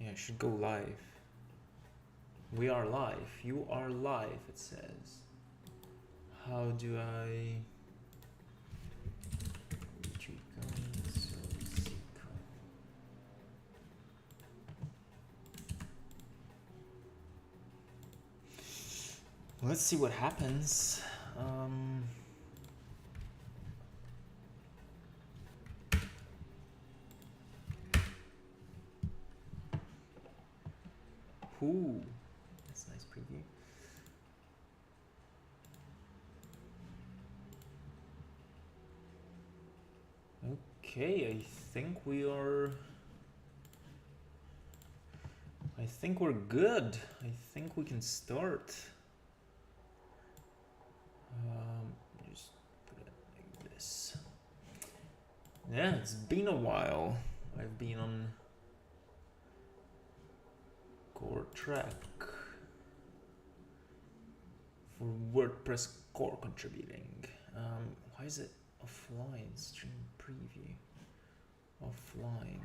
I should go live. We are live. You are live, it says. How do I... Let's see what happens. Ooh, that's a nice preview. Okay, I think we are... I think we're good. I think we can start. Just put it like this. Yeah, it's been a while. I've been on Core Trac for WordPress Core contributing. Why is it offline? Stream preview. Offline.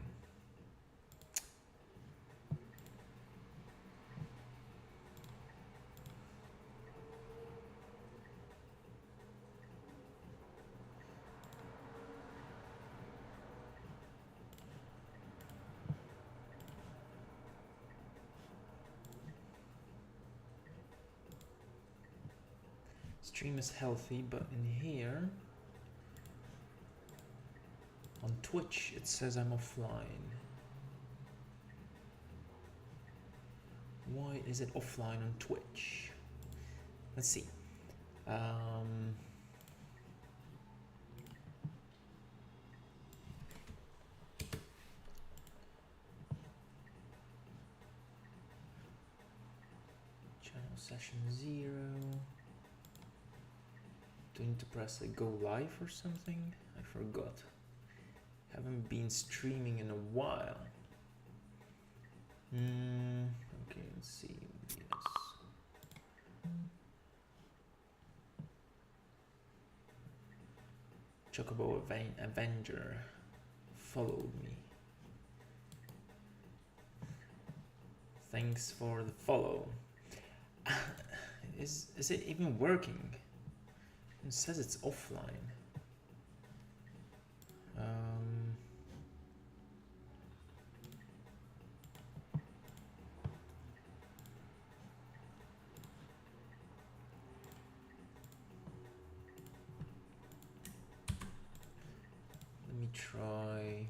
Stream is healthy, but in here on Twitch it says I'm offline. Why is it offline on Twitch? Let's see. Channel session 0. Do I need to press a go live or something? I forgot. Haven't been streaming in a while. Okay, let's see. Yes. Chocobo Avenger followed me. Thanks for the follow. Is it even working? It says it's offline. Let me try.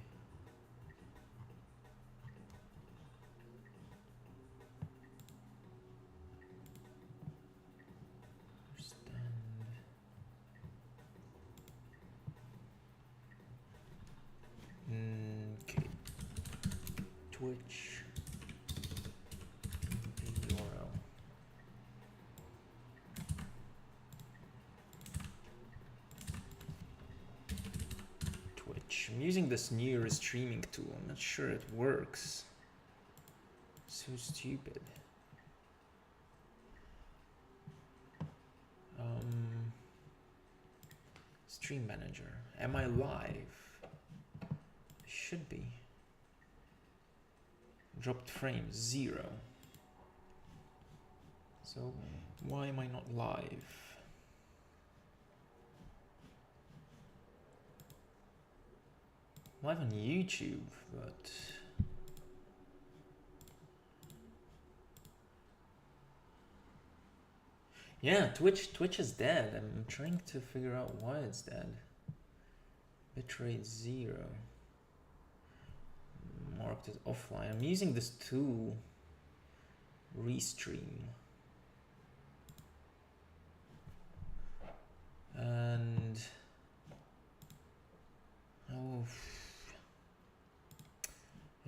Okay. Twitch URL. Twitch. I'm using this new streaming tool. I'm not sure it works. So stupid. Stream manager. Am I live? Should be. Dropped frames 0. So why am I not live? Live on YouTube, but yeah, Twitch is dead. I'm trying to figure out why it's dead. Bitrate 0. Marked as offline. I'm using this tool, Restream, and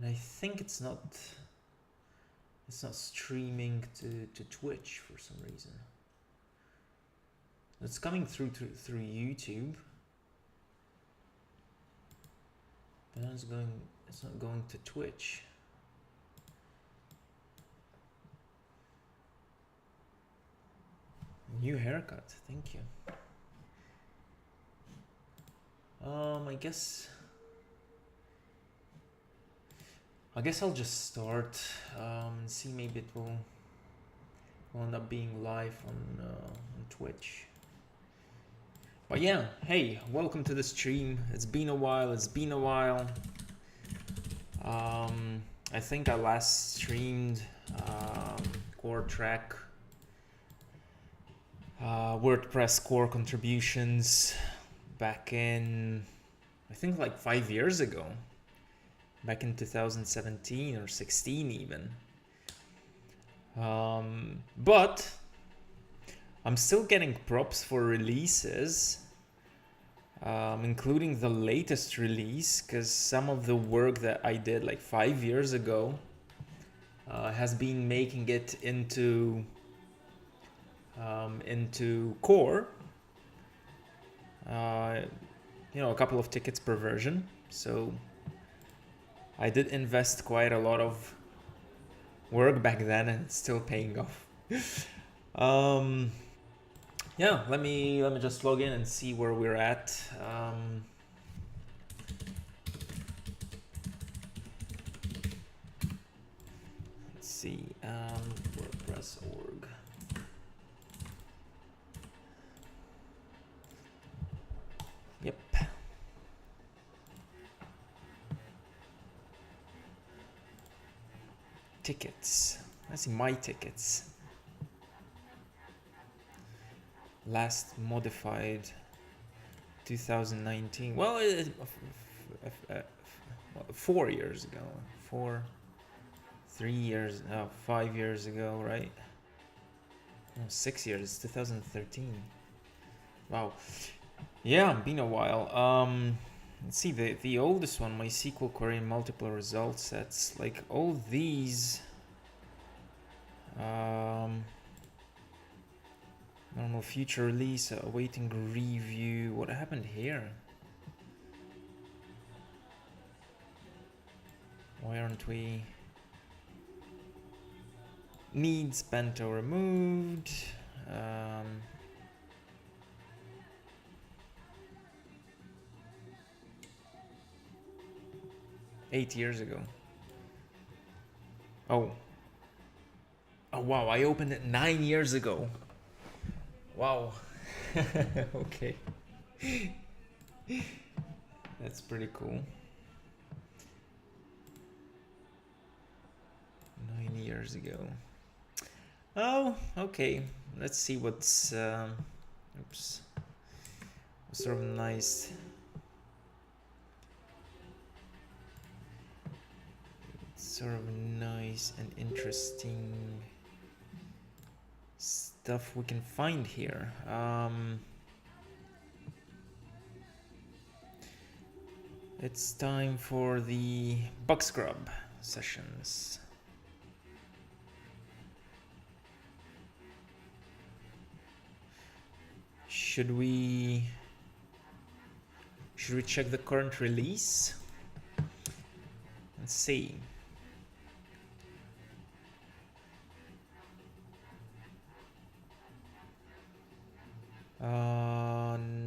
I think it's not streaming to Twitch for some reason. It's coming through YouTube. But it's not going to Twitch. New haircut, thank you. I guess I guess I'll just start and see, maybe it will end up being live on Twitch. But yeah, hey, welcome to the stream. It's been a while. I think I last streamed Core Trac, WordPress Core contributions back in, I think, like 5 years ago. Back in 2017 or 16 even. But I'm still getting props for releases, including the latest release, because some of the work that I did like 5 years ago has been making it into Core. You know, a couple of tickets per version. So I did invest quite a lot of work back then, and it's still paying off. Yeah, let me just log in and see where we're at. Let's see, WordPress org. Yep. Tickets. Let's see my tickets. Last modified 2019. Well, 4 years ago. 3 years, 5 years ago, right? No, 6 years. It's 2013. Wow. Yeah, been a while. Let's see, the oldest one, my SQL query and multiple result sets, like all these. Normal future release, awaiting review. What happened here? Why aren't we? Needs bento removed. 8 years ago. Oh wow, I opened it 9 years ago. Wow. Okay. That's pretty cool. 9 years ago. Oh, okay. Let's see what's what's sort of nice. Sort of nice and interesting stuff we can find here. It's time for the bug scrub sessions. Should we check the current release? Let's see.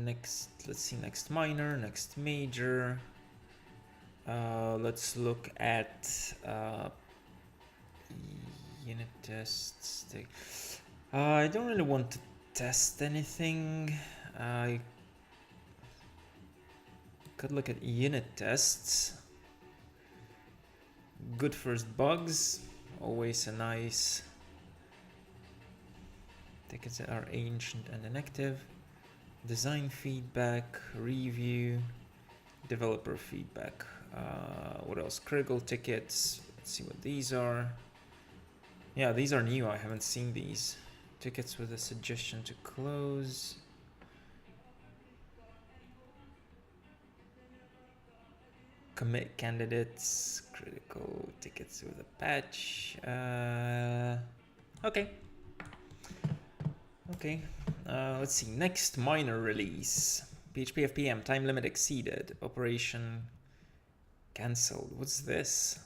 Next, let's see, next minor, next major. Let's look at unit tests. I don't really want to test anything. I could look at unit tests. Good first bugs, always a nice. Tickets that are ancient and inactive. Design feedback, review, developer feedback. What else? Critical tickets. Let's see what these are. Yeah, these are new. I haven't seen these. Tickets with a suggestion to close. Commit candidates. Critical tickets with a patch. Okay. Okay, let's see. Next minor release. PHP FPM, time limit exceeded. Operation cancelled. What's this?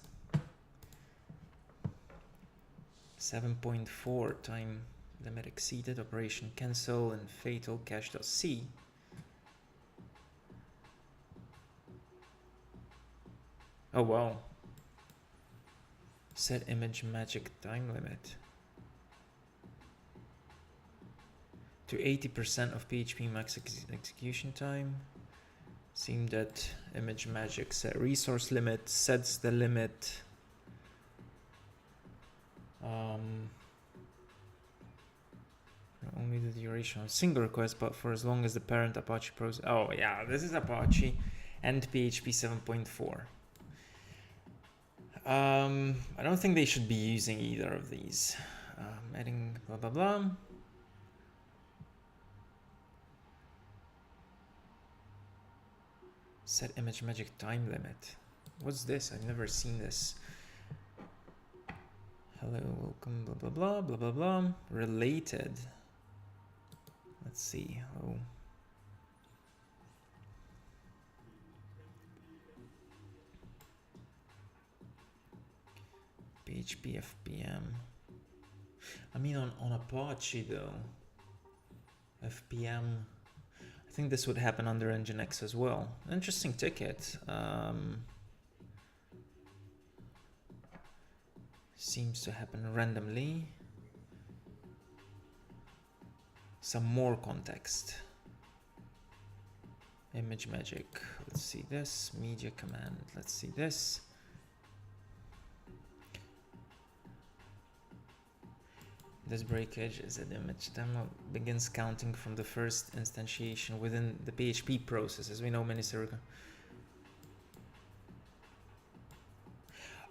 7.4, time limit exceeded. Operation cancel and fatal cache.c. Oh, wow. Set image magic time limit to 80% of PHP max execution time. Seemed that image magic set resource limit sets the limit. Only the duration of single request, but for as long as the parent Apache process. Oh yeah, this is Apache and PHP 7.4. I don't think they should be using either of these. Adding blah blah blah. Set image magic time limit. What's this? I've never seen this. Hello, welcome, blah blah blah blah blah blah. Related. Let's see. Oh. PHP FPM. I mean, on Apache though, FPM. I think this would happen under Nginx as well. Interesting ticket. Seems to happen randomly. Some more context. Image magic. Let's see this. Media command. Let's see this. This breakage is that the image demo begins counting from the first instantiation within the PHP process, as we know many circle.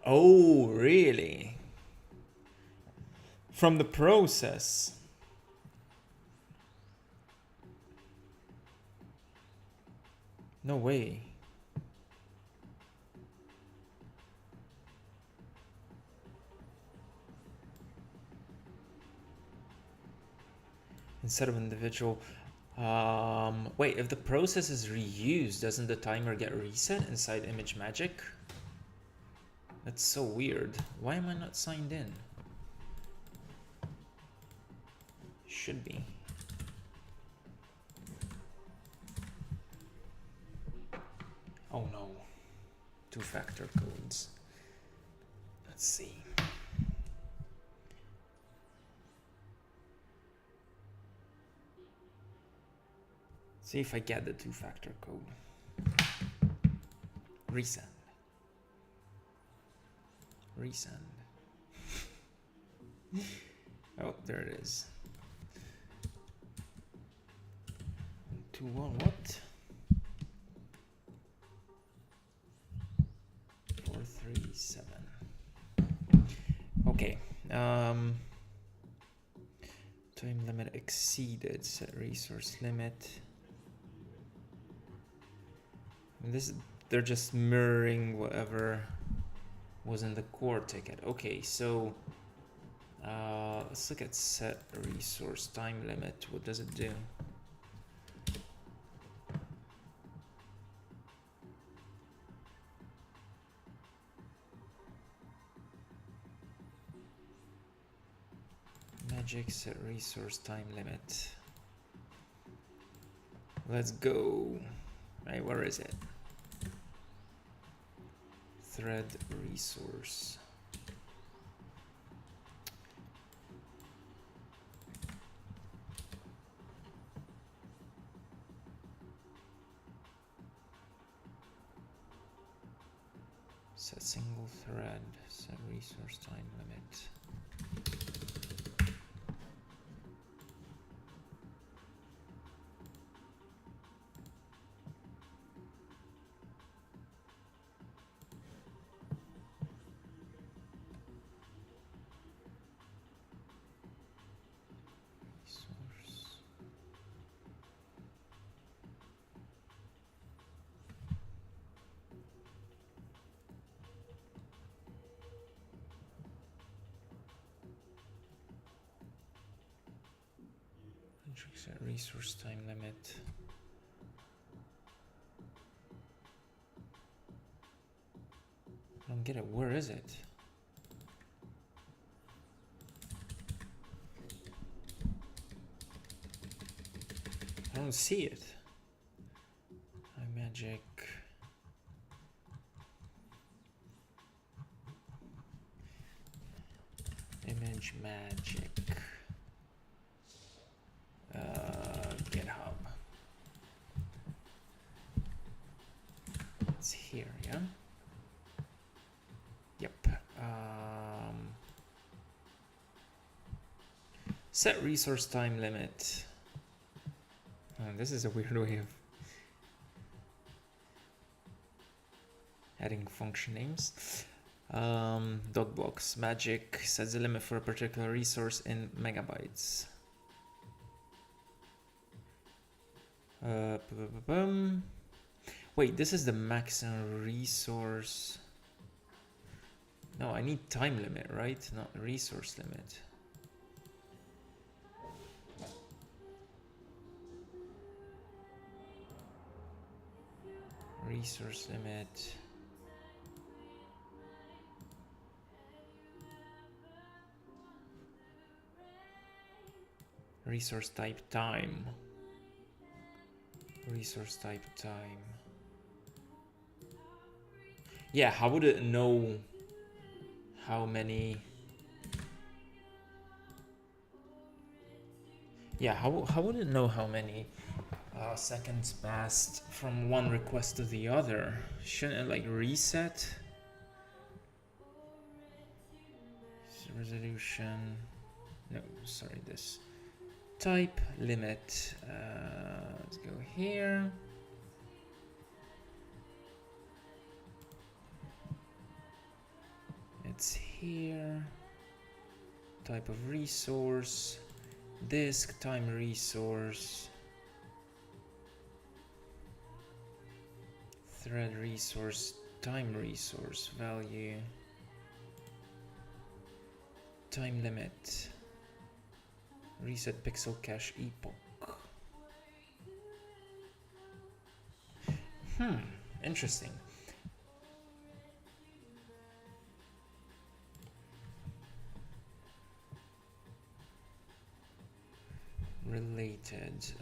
Oh, really? From the process. No way. Instead of individual. Wait, if the process is reused, doesn't the timer get reset inside image magic? That's so weird. Why am I not signed in? Should be. Oh no. Two-factor codes. Let's see. See if I get the two-factor code. Resend. Resend. Oh, there it is. 2 1 what? 4 3 7. Okay. Time limit exceeded. Set resource limit. And this, they're just mirroring whatever was in the core ticket. Okay, so let's look at set resource time limit. What does it do? Magic set resource time limit. Let's go. Right, where is it? Thread resource. Set single thread, set resource time limit. Set resource time limit. I don't get it. Where is it? I don't see it. iMagic. image magic. GitHub. It's here, yeah? Yep. Set resource time limit. This is a weird way of adding function names. Dog blocks magic sets a limit for a particular resource in megabytes. Wait, this is the maximum resource. No, I need time limit, right? Not resource limit. Resource limit. Resource type time. Resource type time. Yeah, how would it know how many? Yeah, how would it know how many seconds passed from one request to the other? Shouldn't it like reset? Resolution. No, sorry, this. Type limit. Let's go here. It's here. Type of resource. Disk time resource. Thread resource. Time resource value. Time limit. Reset pixel cache epoch. Interesting. Related.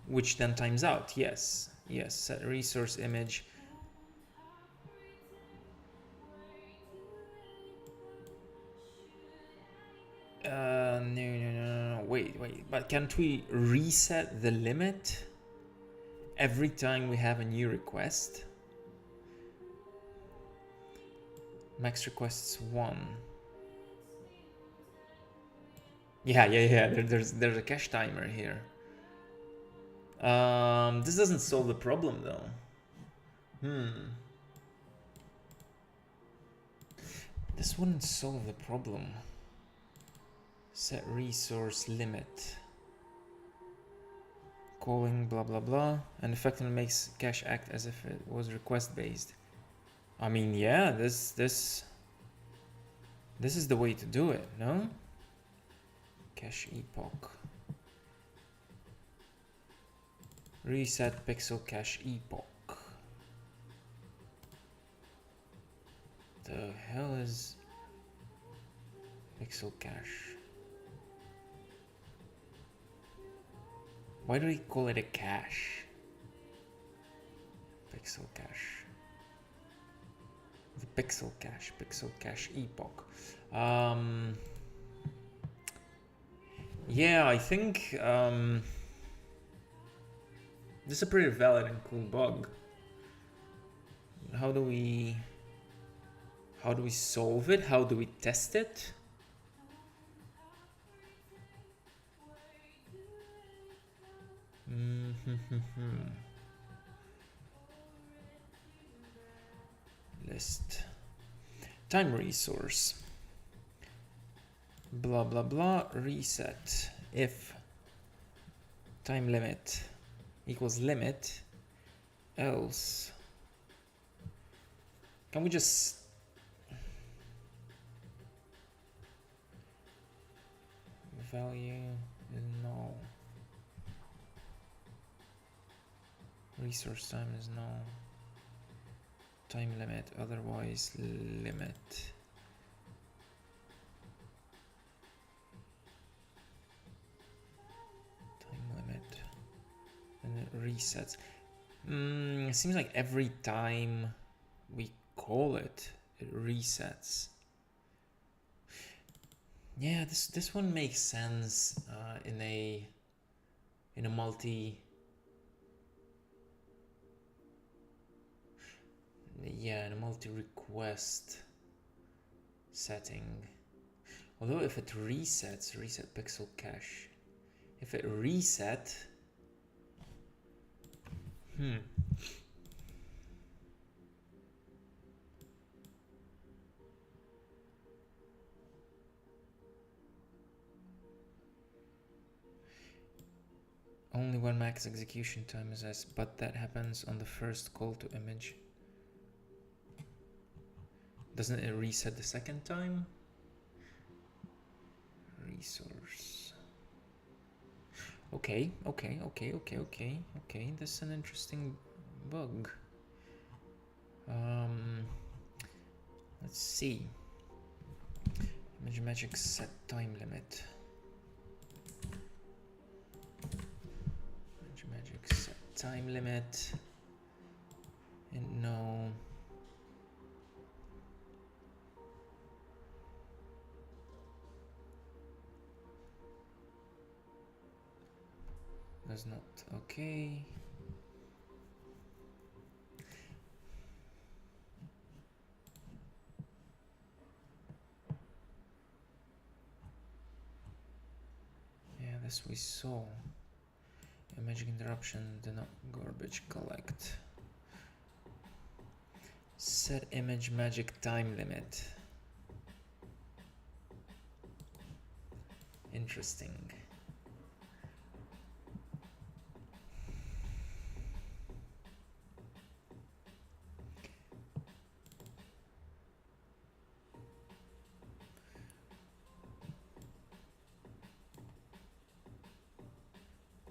Which then times out. Yes. Yes. Set resource image. No. Wait. But can't we reset the limit every time we have a new request? Max requests 1. Yeah. There's a cache timer here. This doesn't solve the problem though. This wouldn't solve the problem. Set resource limit. Calling blah blah blah, and effectively makes cache act as if it was request based. I mean, yeah, this is the way to do it, no? Cache epoch. Reset pixel cache epoch. The hell is pixel cache? Why do we call it a cache? Pixel cache. The pixel cache epoch. Yeah, I think this is a pretty valid and cool bug. How do we solve it? How do we test it? List. Time resource. Blah blah blah. Reset. If time limit equals limit, else. Can we just value is null. Resource time is null. Time limit, otherwise limit. Time limit. resets. It seems like every time we call it, it resets. Yeah, this one makes sense in a multi. Yeah, in a multi-request setting. Although if it resets, reset pixel cache. If it reset, only when max execution time is S, but that happens on the first call to image. Doesn't it reset the second time? Resource. Okay. This is an interesting bug. Let's see. Image magic set time limit. Image magic set time limit. And no. That's not okay. Yeah, this we saw. Image interruption, do not garbage collect. Set image magic time limit. Interesting.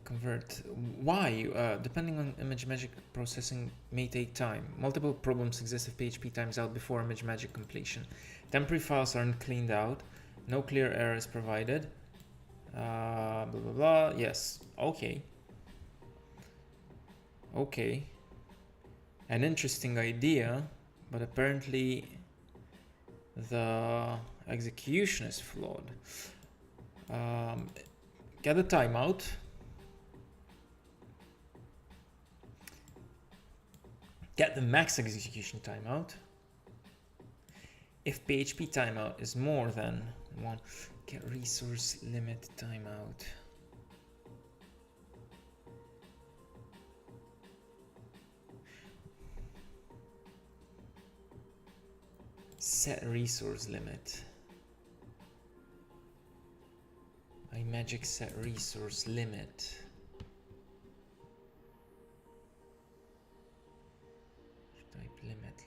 Convert. Why? Depending on image magic processing may take time. Multiple problems exist if PHP times out before image magic completion. Temporary files aren't cleaned out. No clear error is provided. Blah blah blah. Yes. Okay. Okay. An interesting idea, but apparently the execution is flawed. Get a timeout. Get the max execution timeout. If PHP timeout is more than 1, get resource limit timeout. Set resource limit. iMagick set resource limit.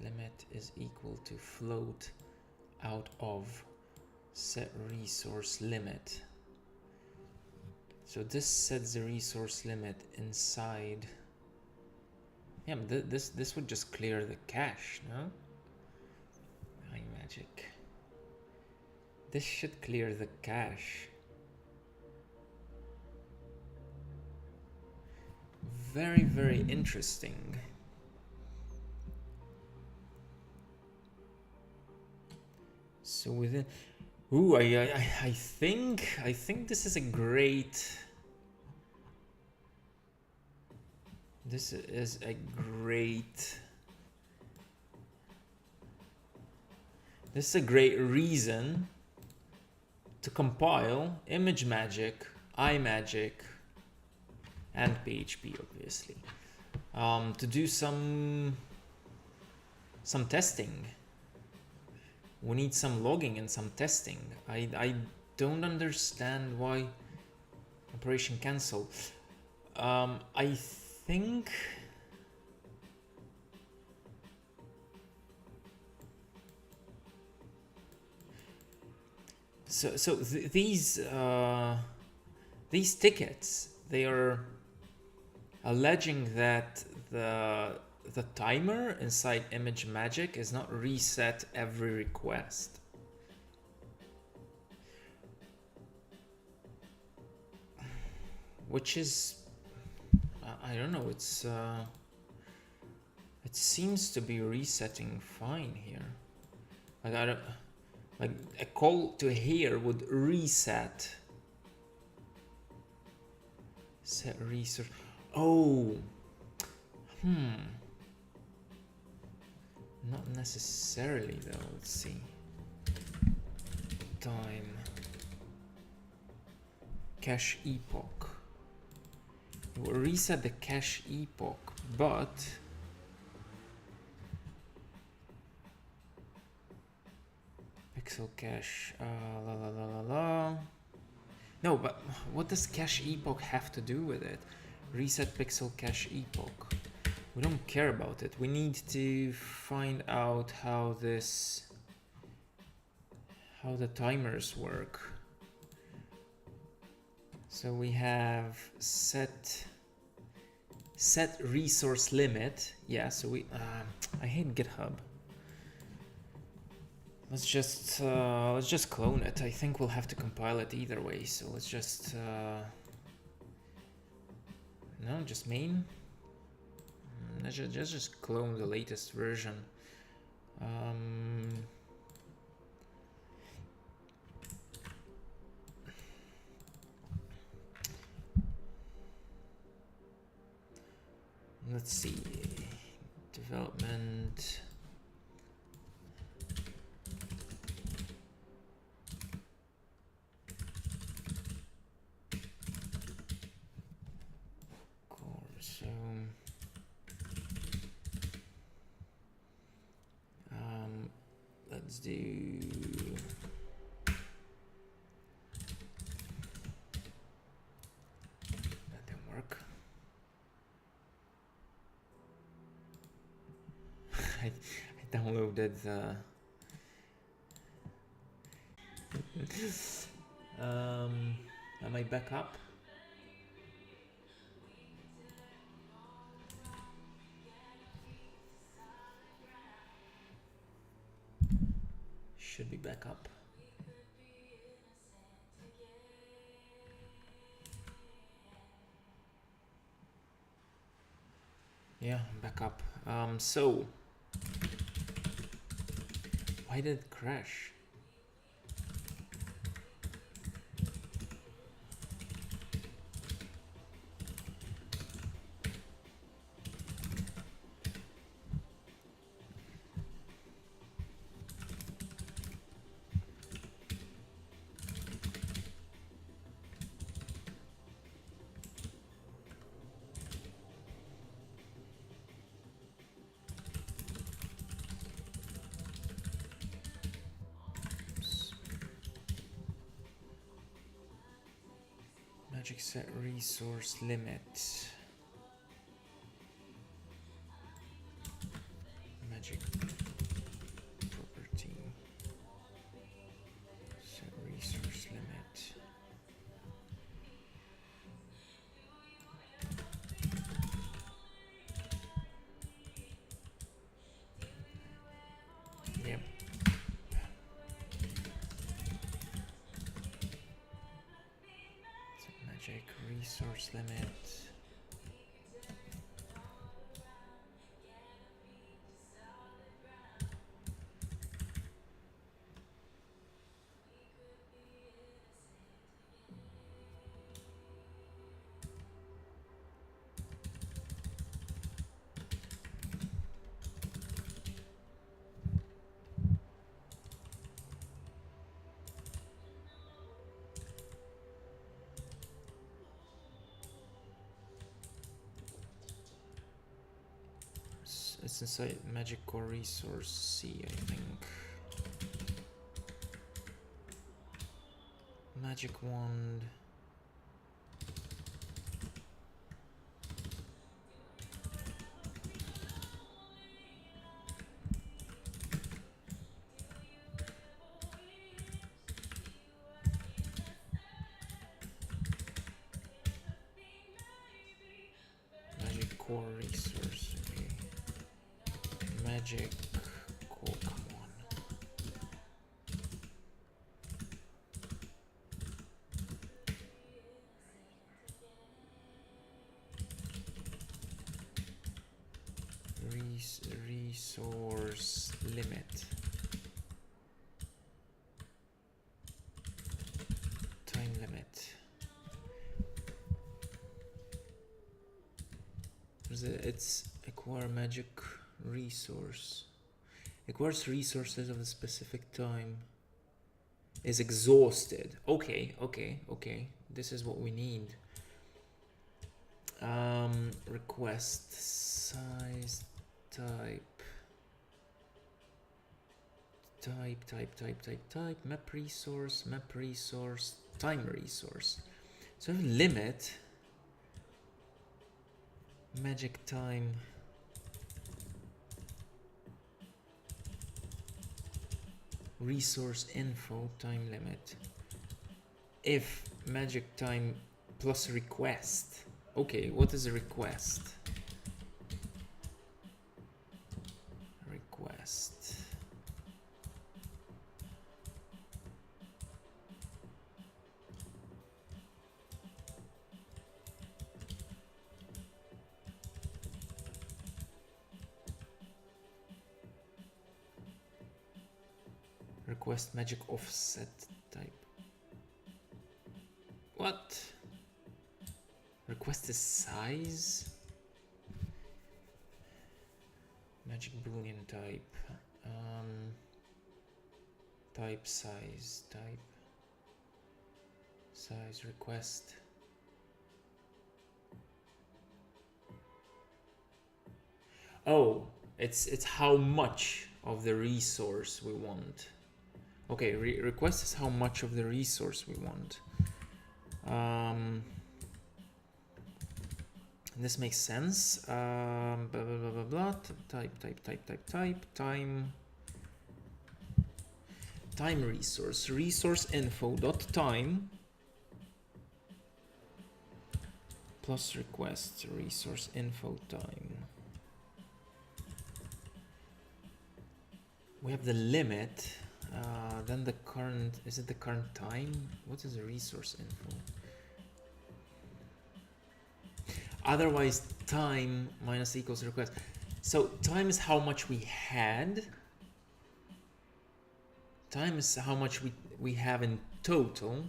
Limit is equal to float out of set resource limit. So this sets the resource limit inside. Yeah, but this would just clear the cache, no? iMagick. This should clear the cache. Very, very interesting. So within, I think this is a great. This is a great. This is a great reason to compile ImageMagick, iMagick, and PHP, obviously, to do some testing. We need some logging and some testing. I don't understand why operation cancel. I think so these tickets, they are alleging that the timer inside ImageMagick is not reset every request. Which is, I don't know. It seems to be resetting fine here. Like I don't, like a call to here would reset. Set resource. Oh. Not necessarily though. Let's see. Time. Cache epoch. It will reset the cache epoch, but pixel cache. La la la la la. No, but what does cache epoch have to do with it? Reset pixel cache epoch. We don't care about it. We need to find out how the timers work. So we have set resource limit. Yeah, so we I hate GitHub. Let's just clone it. I think we'll have to compile it either way. So let's just no, just main. Let's just clone the latest version. Let's see. Development. So let's do that didn't work. I downloaded am I back up? Should be back up. Yeah, I'm back up. So why did it crash? Magic set resource limit. Magic property. Set resource limit. Yep. Set magic resource limit. It's inside Magic Core Resource C, I think. Magic Wand. Magic Core Resource, okay. Magic Core, come on. resource limit. Time limit. It's acquire magic resource. Acquires resources of a specific time. Is exhausted. Okay. This is what we need. Request size type. Type. Map resource, time resource. So limit. Magic time. Resource info time limit. If magic time plus request. Okay, what is a request? Request. Request magic offset type. What? Request is size. Magic boolean type. Type size. Size request. Oh, it's how much of the resource we want. Okay, request is how much of the resource we want. This makes sense. Blah, blah, blah, blah, blah. Type. Time resource. Resource info dot time plus request resource info time. We have the limit. Then the current, is it the current time? What is the resource info? Otherwise, time minus equals request. So time is how much we had. Time is how much we have in total.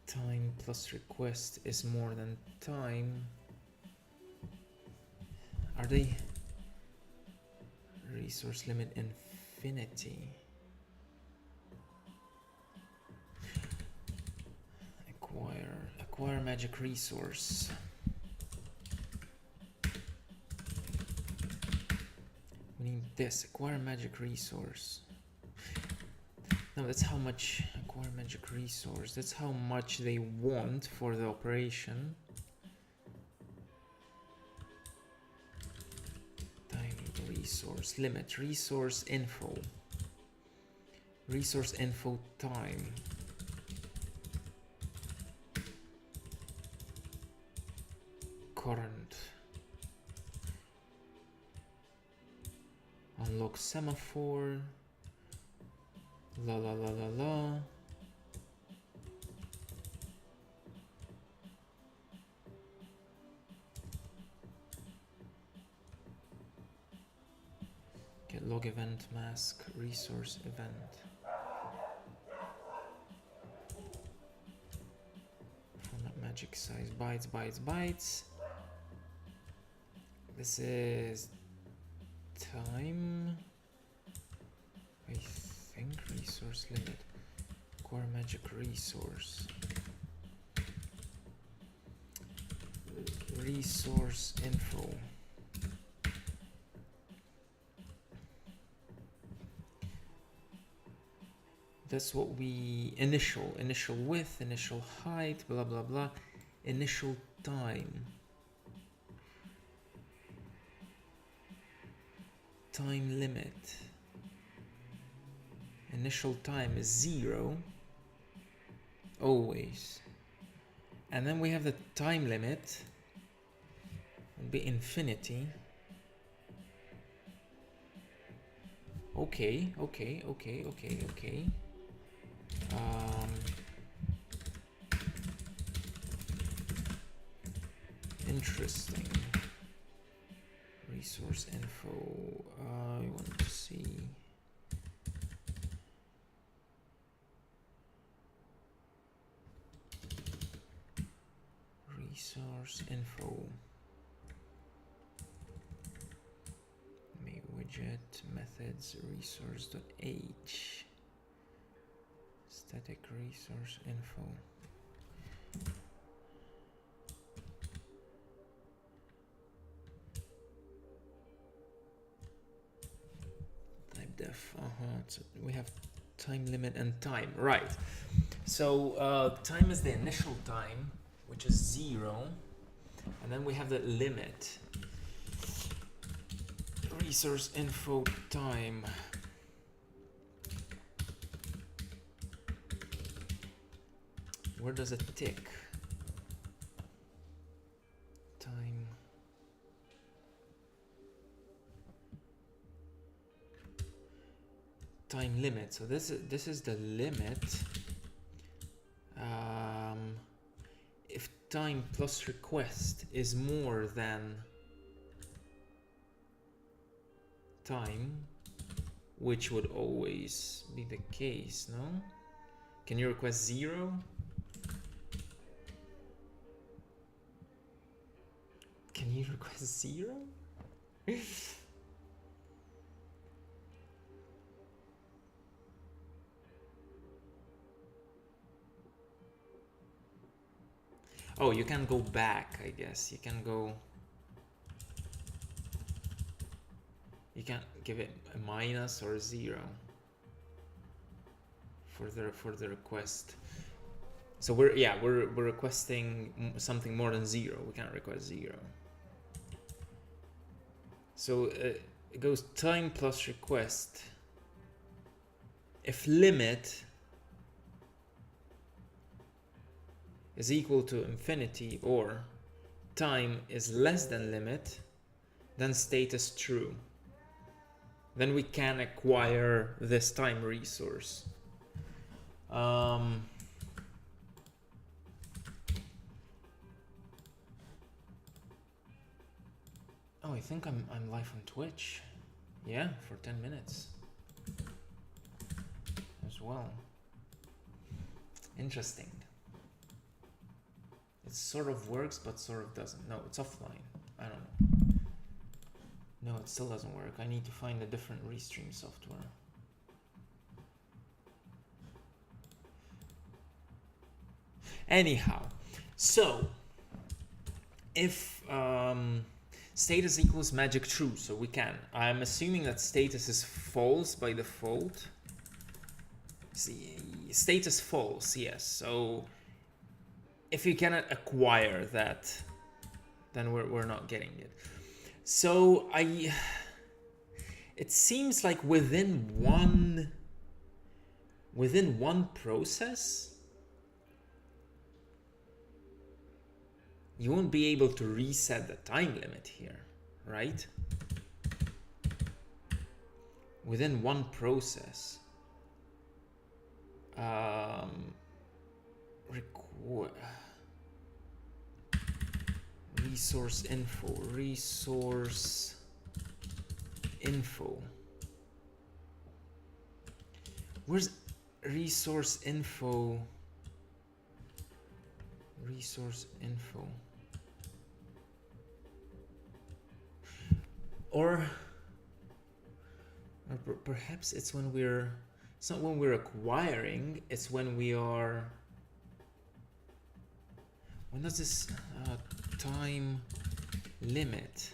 Time plus request is more than time. Are they resource limit infinity? Acquire magic resource. We need this, acquire magic resource. No, that's how much acquire magic resource. That's how much they want for the operation. Time resource limit, resource info. Resource info time. Current. Unlock semaphore. La. Get log event mask resource event. Format magic size bytes. This is time. I think resource limit. Core magic resource. Resource info. That's what we initial width, initial height, blah blah blah, initial time. Time limit. Initial time is 0 always, and then we have the time limit would be infinity. Okay. interesting. Resource info. I want to see. Resource info. Make widget methods resource.h. Static resource info. Type def. So we have time limit and time. Right. So time is the initial time, which is 0, and then we have the limit. Resource info time. Where does it tick? Time. Time limit. So this is the limit. If time plus request is more than time, which would always be the case, no? Can you request 0? Can you request 0? Oh, you can go back, I guess. You can go. You can give it a minus or a 0 for the request. So we're requesting something more than 0. We can't request 0. So it goes time plus request. If limit is equal to infinity or time is less than limit, then status true. Then we can acquire this time resource. Oh, I think I'm live on Twitch. Yeah, for 10 minutes as well. Interesting. It sort of works, but sort of doesn't. No, it's offline. I don't know. No, it still doesn't work. I need to find a different restream software. Anyhow, so if status equals magic true, so we can. I'm assuming that status is false by default. See, status false, yes. So if you cannot acquire that, then we're not getting it. So it seems like within one process, you won't be able to reset the time limit here, right? Within one process. Resource info. Where's resource info? Or perhaps it's when it's not when we're acquiring, it's when we are. When does this time limit?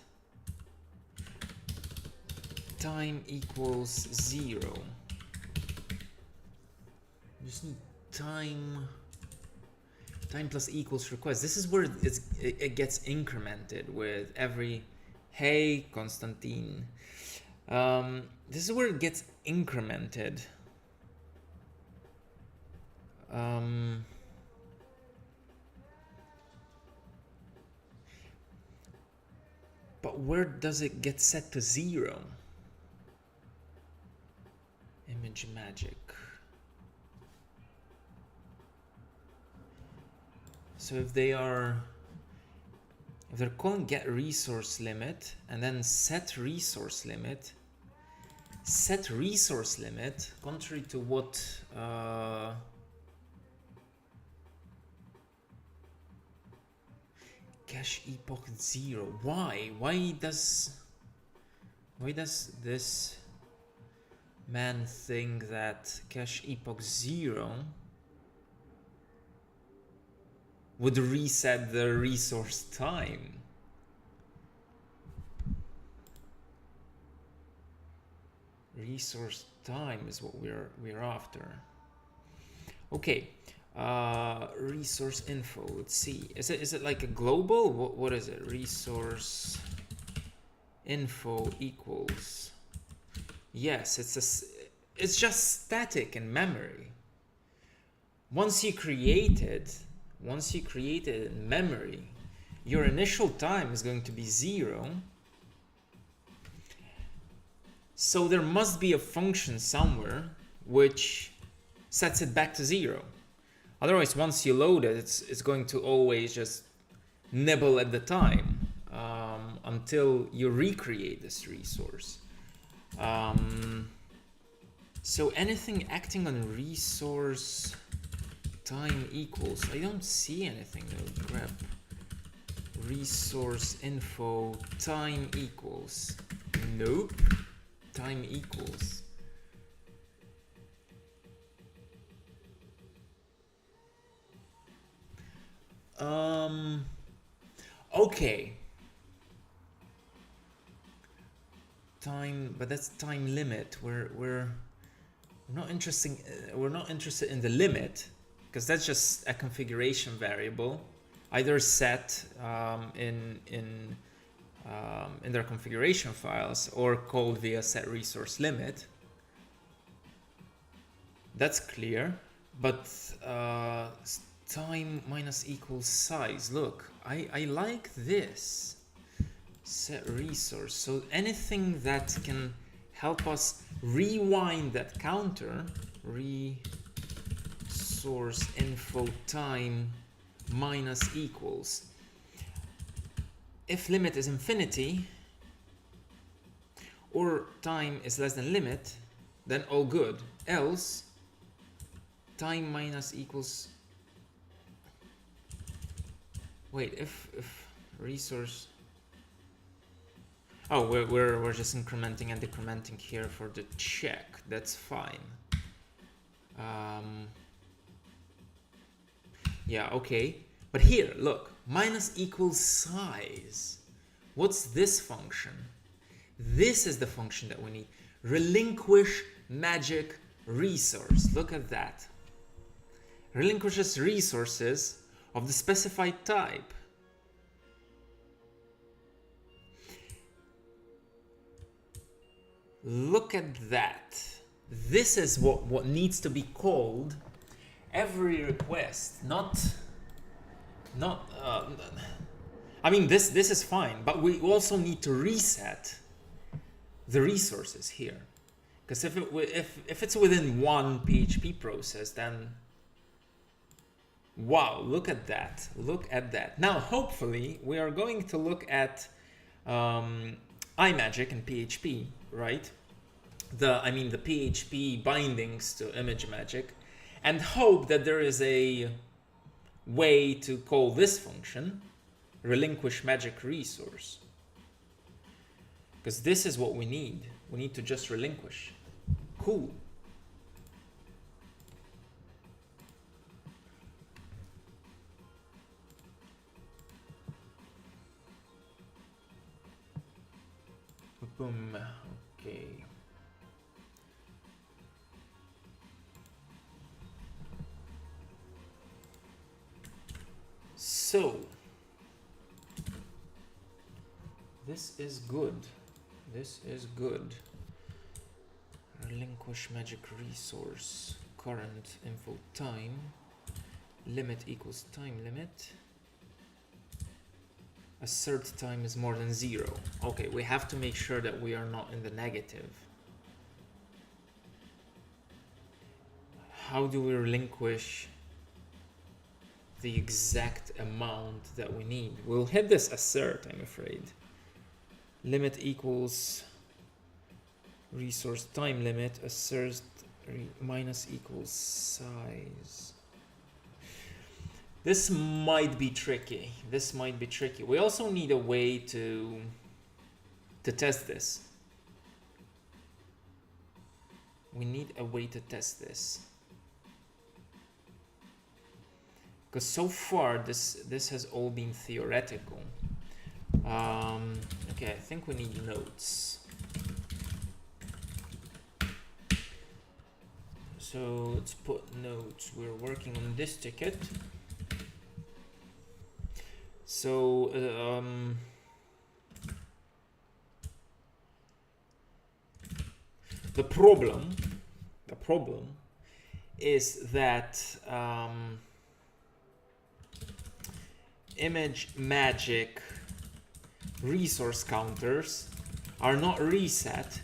Time equals 0. You just need time plus equals request. This is where it gets incremented with every. Hey, Konstantin. This is where it gets incremented. But where does it get set to 0? Image magic. So if they are if they're calling get resource limit and then set resource limit, contrary to what cache epoch 0. Why does this man think that cache epoch 0 would reset the resource time? Resource time is what we're after. Okay, resource info. Let's see. Is it like a global? What is it? Resource info equals. Yes, it's just static in memory. Once you create it in memory, your initial time is going to be 0. So there must be a function somewhere which sets it back to 0. Otherwise, once you load it, it's going to always just nibble at the time until you recreate this resource. So anything acting on resource time equals, I don't see anything though. Grep resource info time equals. Nope. Time equals. Okay. Time, but that's time limit. We're not interested. We're not interested in the limit because that's just a configuration variable, either set in their configuration files or called via set resource limit. That's clear, but time minus equals size. Look, I like this. Set resource. So anything that can help us rewind that counter, resource info time minus equals. If limit is infinity or time is less than limit, then all good. Else, time minus equals. Wait, if resource. Oh, we're just incrementing and decrementing here for the check. That's fine. Yeah, okay. But here, look, minus equals size. What's this function? This is the function that we need. Relinquish magic resource. Look at that. Relinquishes resources of the specified type. Look at that. This is what needs to be called every request, I mean, this is fine, but we also need to reset the resources here, because if it's within one PHP process, then wow, look at that, Now, hopefully, we are going to look at iMagick and PHP, right? The PHP bindings to ImageMagick, and hope that there is a way to call this function relinquish magic resource, because this is what we need. We need to just relinquish. Cool. Boom. Okay. So this is good. Relinquish magic resource, current info time, limit equals time limit. Assert time is more than 0. Okay, we have to make sure that we are not in the negative. How do we relinquish the exact amount that we need. We'll hit this assert, I'm afraid. Limit equals resource time limit, assert minus equals size. This might be tricky. This might be tricky. We also need a way to test this. We need a way to test this. Because so far this has all been theoretical. Okay, I think we need notes. So let's put notes. We're working on this ticket. So the problem is that image magic resource counters are not reset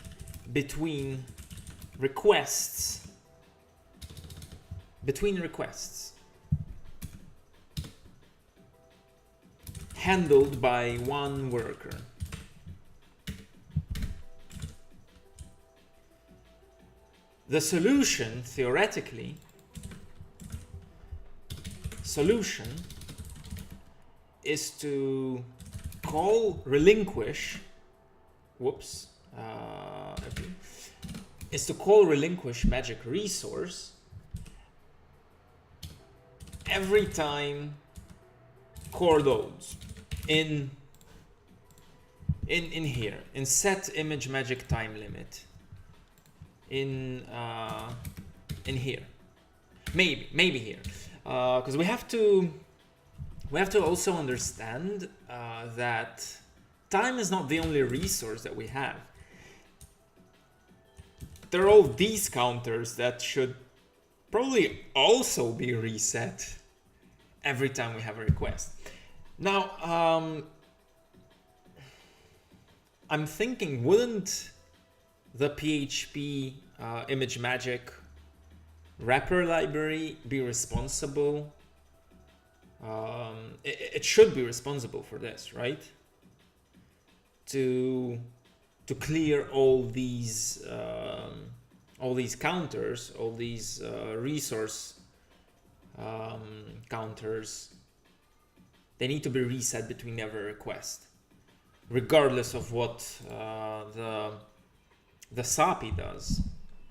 between requests. Handled by one worker. The solution, theoretically, is to call relinquish, is to call relinquish magic resource every time core loads in here, in set image magic time limit, in here, maybe here, because we have to also understand that time is not the only resource that we have. There are all these counters that should probably also be reset every time we have a request. Now, I'm thinking, wouldn't the PHP image magic wrapper library be responsible? It should be responsible for this, right? To clear all these counters, all these resource counters. They need to be reset between every request, regardless of what the SAPI does,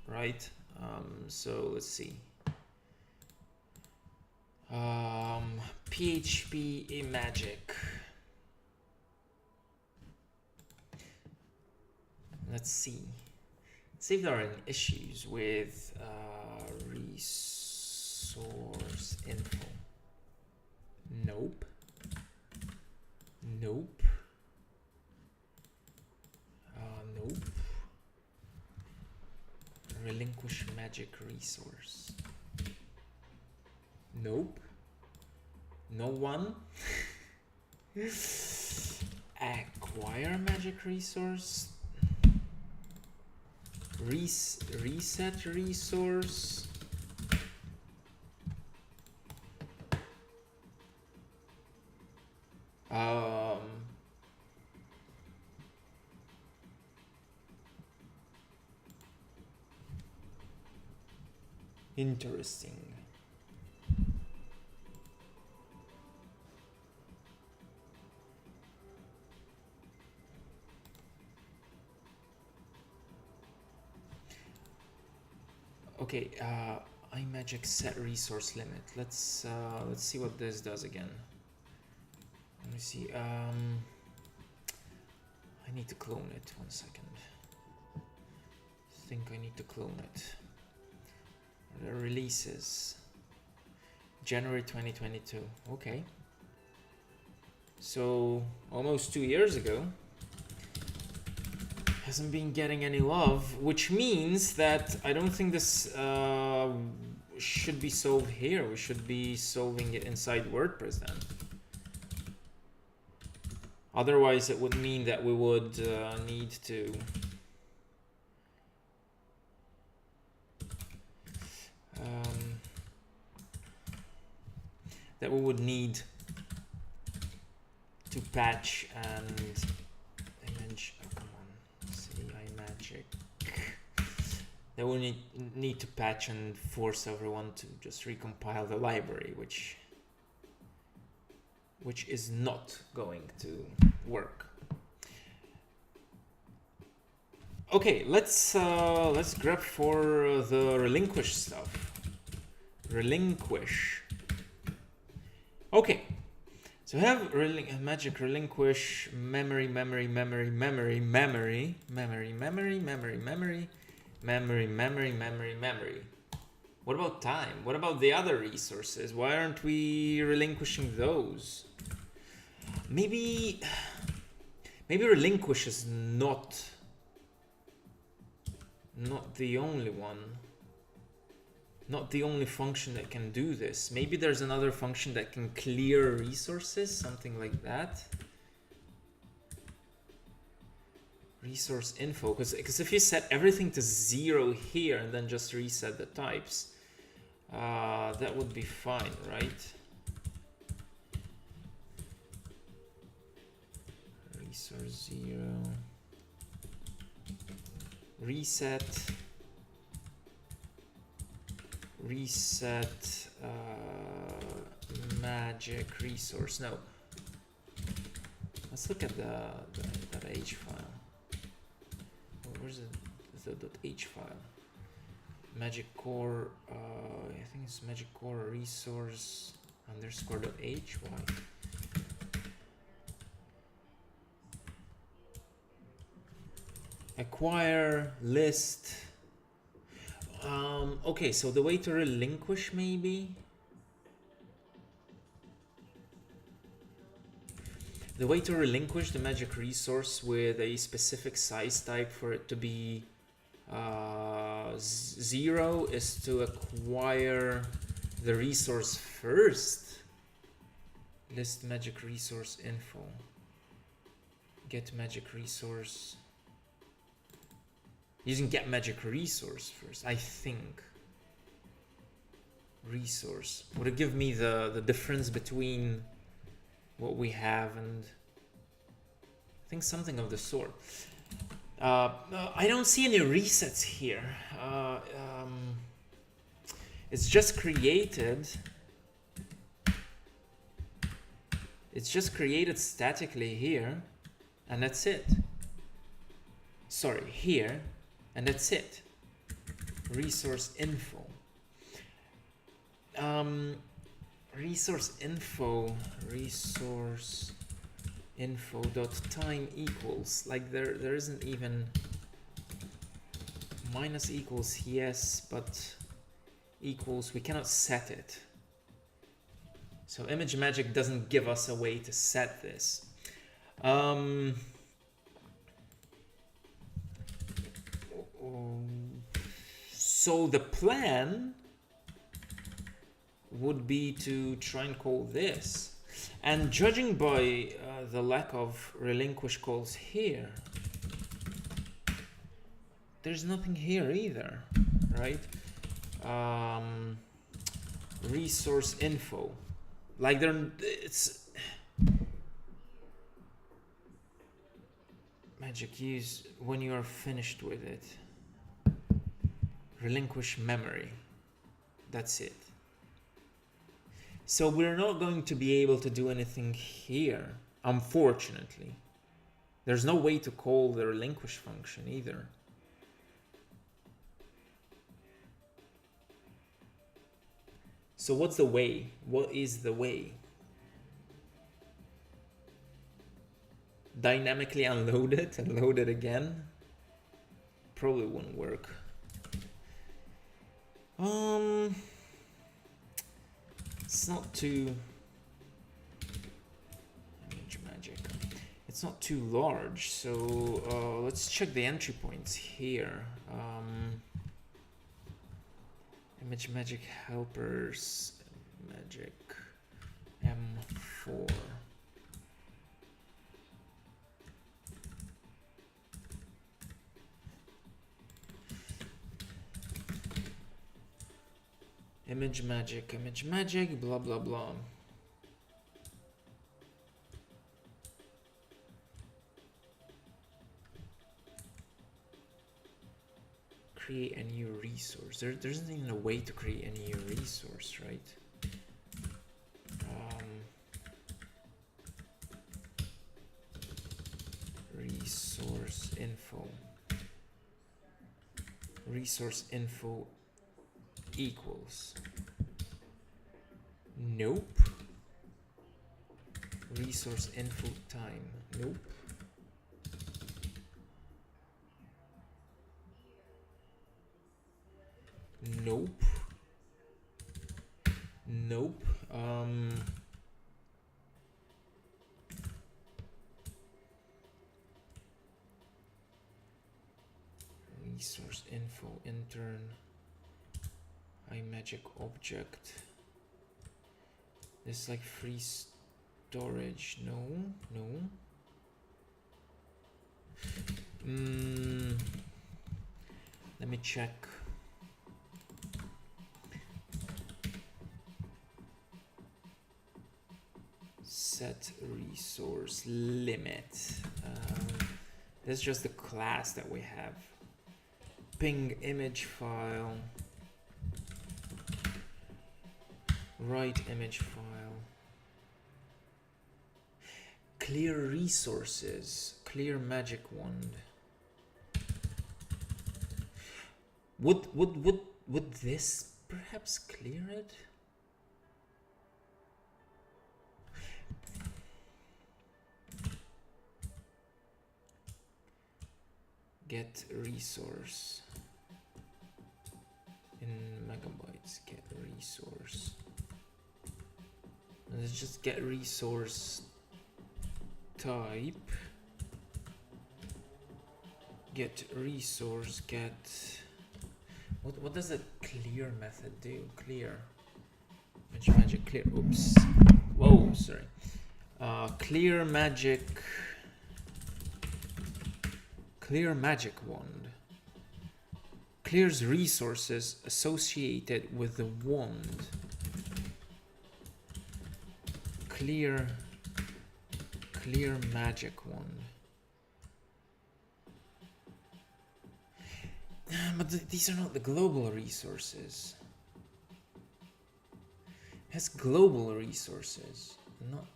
right? So let's see. PHP magic. Let's see. Let's see if there are any issues with resource info. Nope. Nope. Nope. Relinquish magic resource. Nope. No one. Acquire magic resource. Reset resource. Interesting. Okay, iMagic set resource limit. Let's see what this does again. Let me see. I need to clone it. 1 second. I think I need to clone it. The releases. January 2022. Okay. So almost 2 years ago. Hasn't been getting any love, which means that I don't think this should be solved here. We should be solving it inside WordPress then. Otherwise, it would mean that we would need to that we would need to patch and image. Oh, come on, CI magic. That we need to patch and force everyone to just recompile the library, which is not going to work. Okay, let's grab for the relinquish stuff. Relinquish. Okay, so we have magic relinquish, memory. What about time? What about the other resources? Why aren't we relinquishing those? Maybe relinquish is not the only one. Not the only function that can do this. Maybe there's another function that can clear resources, something like that. Resource info, because if you set everything to 0 here and then just reset the types, that would be fine, right? Resource 0, reset magic resource. No, let's look at that .h file. Where's the .h file? Magic core, I think it's magic core resource underscore .h. Why? Acquire list. Okay, so the way to relinquish, maybe the way to relinquish the magic resource with a specific size type for it to be 0 is to acquire the resource first. List magic resource info. Get magic resource. Using get magic resource first, I think. Resource. Would it give me the difference between what we have and I think something of the sort. I don't see any resets here. It's just created. It's just created statically here, and that's it. Sorry, here. And that's it. Resource info. Resource info dot time equals, like there isn't even minus equals, yes, but equals, we cannot set it. So ImageMagick doesn't give us a way to set this. So the plan would be to try and call this, and judging by the lack of relinquish calls here, there's nothing here either, right? Resource info, like it's magic use when you are finished with it. Relinquish memory. That's it. So we're not going to be able to do anything here, unfortunately. There's no way to call the relinquish function either. So what's the way? What is the way? Dynamically unload it and load it again? Probably wouldn't work. It's not too ImageMagick. It's not too large, so let's check the entry points here. ImageMagick helpers, magic M4. ImageMagick, blah blah blah. create a new resource. There isn't even a way to create a new resource, right? Resource info. Resource info equals. Nope. Resource info time. Nope. Nope. Nope. Resource info intern iMagic object. This is like free storage. No. Let me check. Set resource limit. This is just the class that we have. Ping image file. Write image file. Clear resources. Clear magic wand. Would this perhaps clear it? Get resource in megabytes. Get resource. Let's just get resource type. Get resource. Get. What does the clear method do? Clear. Magic clear. Oops. Whoa. Sorry. Clear magic. Clear magic wand clears resources associated with the wand. Clear magic wand. But these are not the global resources. It has global resources, not.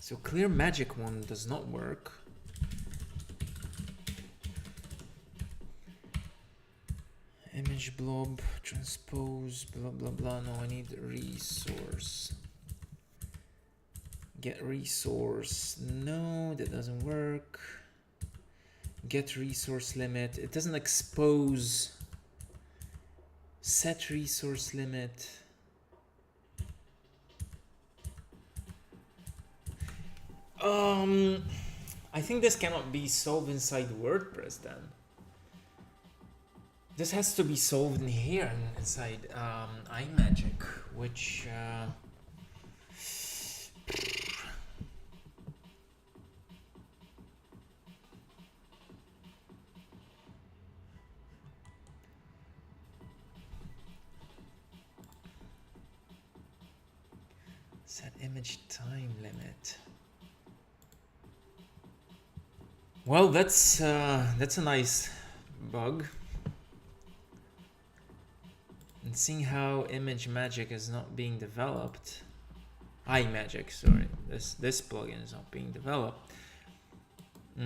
So clear magic wand does not work. Image blob, transpose, blah blah blah. No, I need resource. Get resource. No, that doesn't work. Get resource limit. It doesn't expose. Set resource limit. I think this cannot be solved inside WordPress then. This has to be solved in here inside iMagic, which set image time limit. Well, that's a nice bug. And seeing how ImageMagick is not being developed, iMagick, sorry, this plugin is not being developed. Are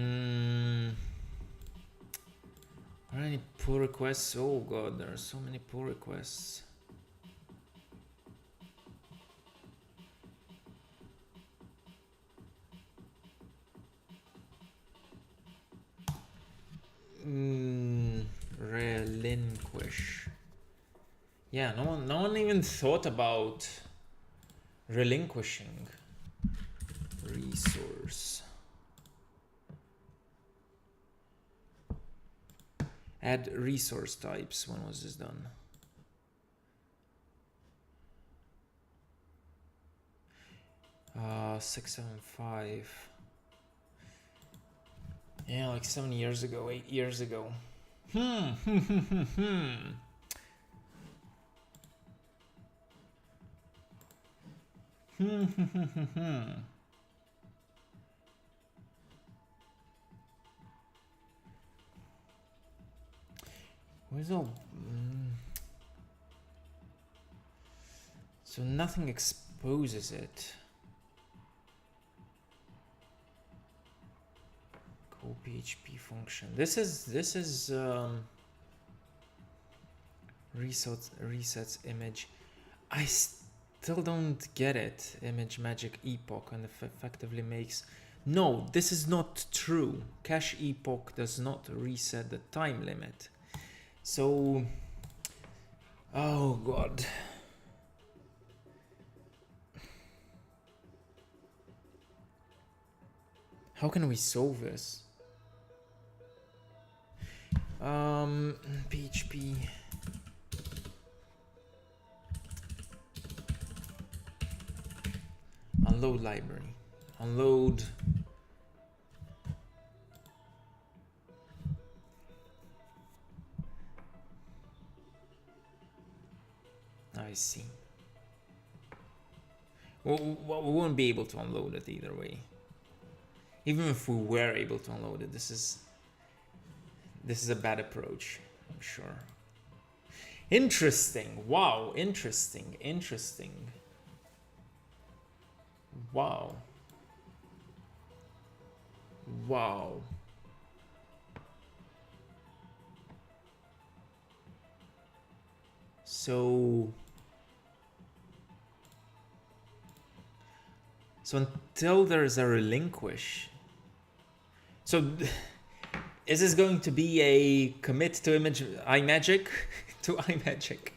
there any pull requests? Oh god, there are so many pull requests. Relinquish. Yeah, no one even thought about relinquishing resource. Add resource types. When was this done? Uh, 675. Yeah, like 7 years ago, 8 years ago. Where's all? So nothing exposes it. Call PHP function. This is resets image. I still don't get it. Image magic epoch and effectively makes. No, this is not true. Cache epoch does not reset the time limit. So, oh god. How can we solve this? PHP. Unload library. Unload. I see. Well, we won't be able to unload it either way. Even if we were able to unload it, this is a bad approach, I'm sure. Interesting. Wow. Interesting. Wow. So until there's a relinquish. So is this going to be a commit to image iMagick to iMagick?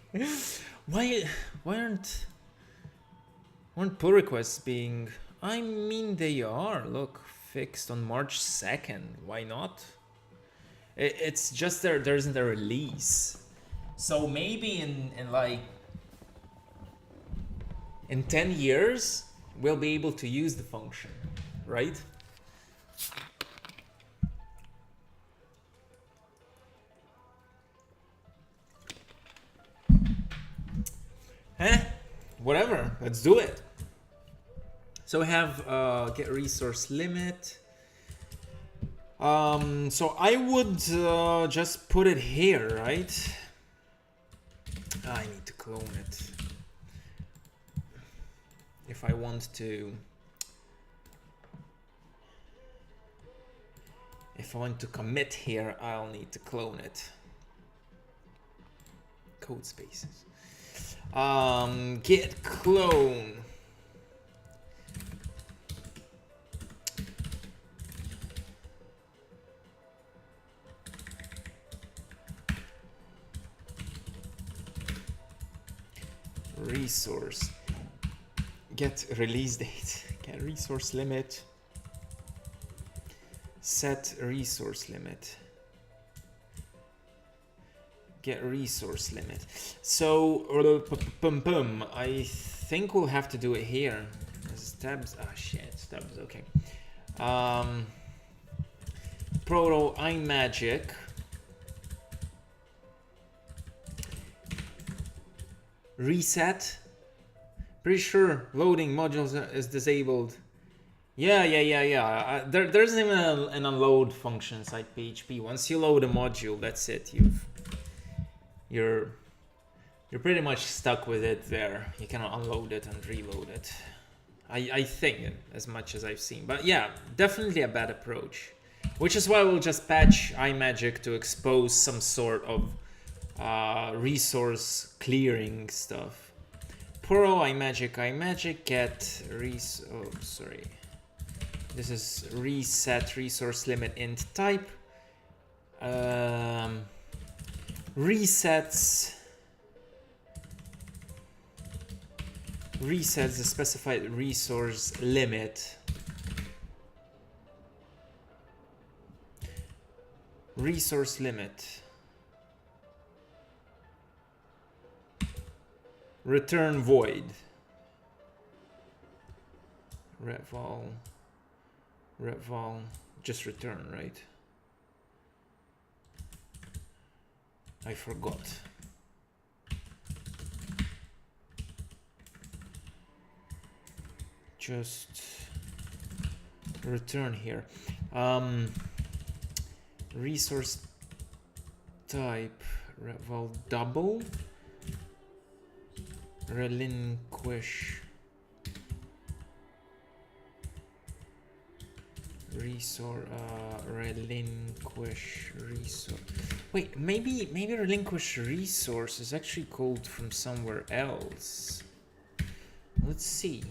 Why aren't pull requests being? I mean, they are. Look, fixed on March 2nd. Why not? It's just there isn't a release. So maybe in 10 years we'll be able to use the function, right? Whatever, let's do it. So we have get resource limit. So I would just put it here, right? I need to clone it. If I want to commit here, I'll need to clone it. Code spaces. Git clone. Resource. Get release date. Get resource limit. Set resource limit. Get resource limit. So I think we'll have to do it here. Tabs. Ah, shit. Tabs. Okay. Proto iMagick. Reset. Pretty sure loading modules is disabled. Yeah. There isn't even an unload function inside PHP. Once you load a module, that's it. You're pretty much stuck with it there. You cannot unload it and reload it. I think, as much as I've seen. But yeah, definitely a bad approach. Which is why we'll just patch iMagick to expose some sort of resource clearing stuff. Pro iMagick get this is reset resource limit int type. Resets the specified resource limit. Resource limit. Return void. Retvol. Just return, right? I forgot. Just return here. Resource type Well, double relinquish resource. Relinquish resource. Wait, maybe relinquish resource is actually called from somewhere else. Let's see.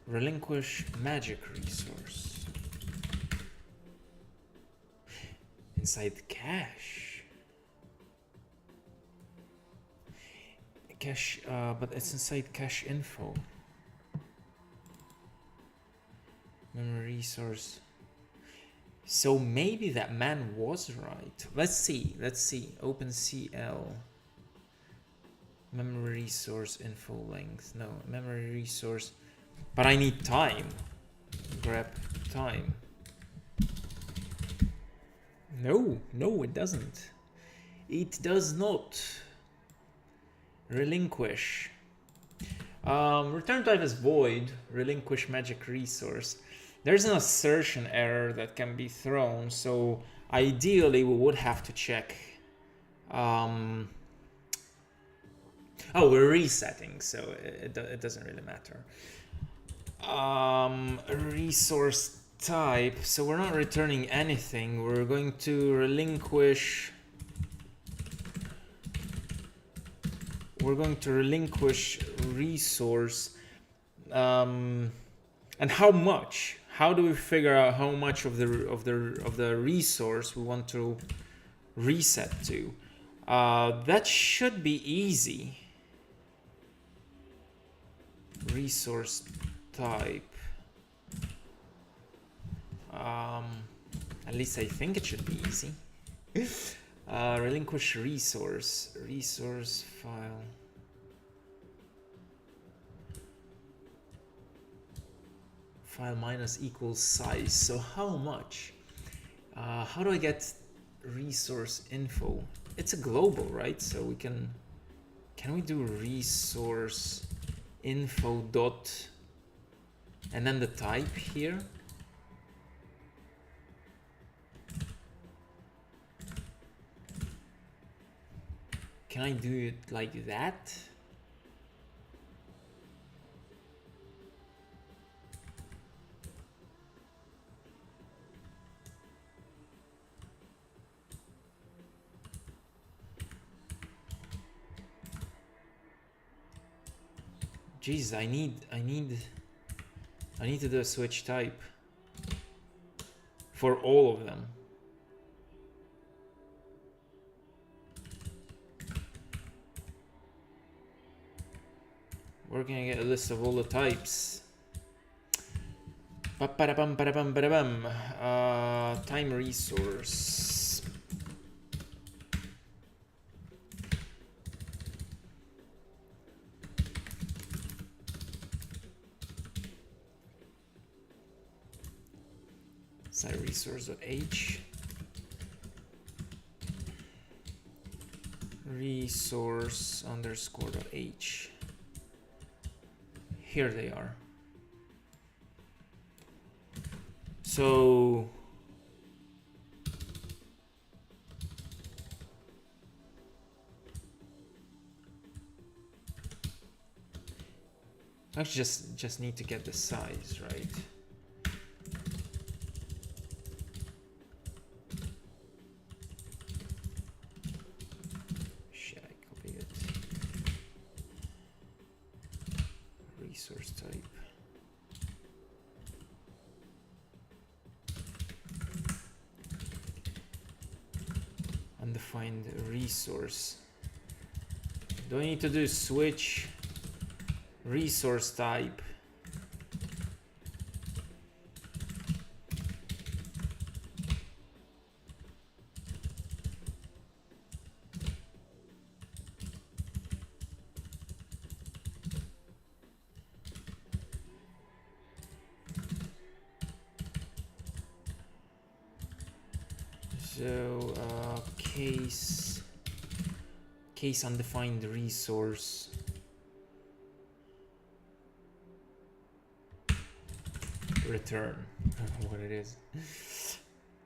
Relinquish magic resource. Inside cache. Cache, but it's inside cache info. Memory resource. So maybe that man was right. Let's see. OpenCL. Memory resource info length. No, memory resource. But I need time. Grab time. No, it doesn't. It does not. Relinquish. Return type is void. Relinquish magic resource. There's an assertion error that can be thrown, so ideally we would have to check. Oh, we're resetting, so it doesn't really matter. Resource type, so we're not returning anything. We're going to relinquish. We're going to relinquish resource. And how much? How do we figure out how much of the resource we want to reset to? That should be easy. Resource type. At least I think it should be easy. Relinquish resource. Resource file. File minus equals size. So how much? How do I get resource info? It's a global, right? So we can we do resource info dot and then the type here? Can I do it like that? Jeez, I need to do a switch type for all of them. Where can I get a list of all the types? Time resource. Site resource.h. Resource _.h. Here they are. So actually just need to get the size right. Shit, I copied it. Resource type. Undefined resource. Do I need to do switch resource type? So case undefined resource. Return what it is.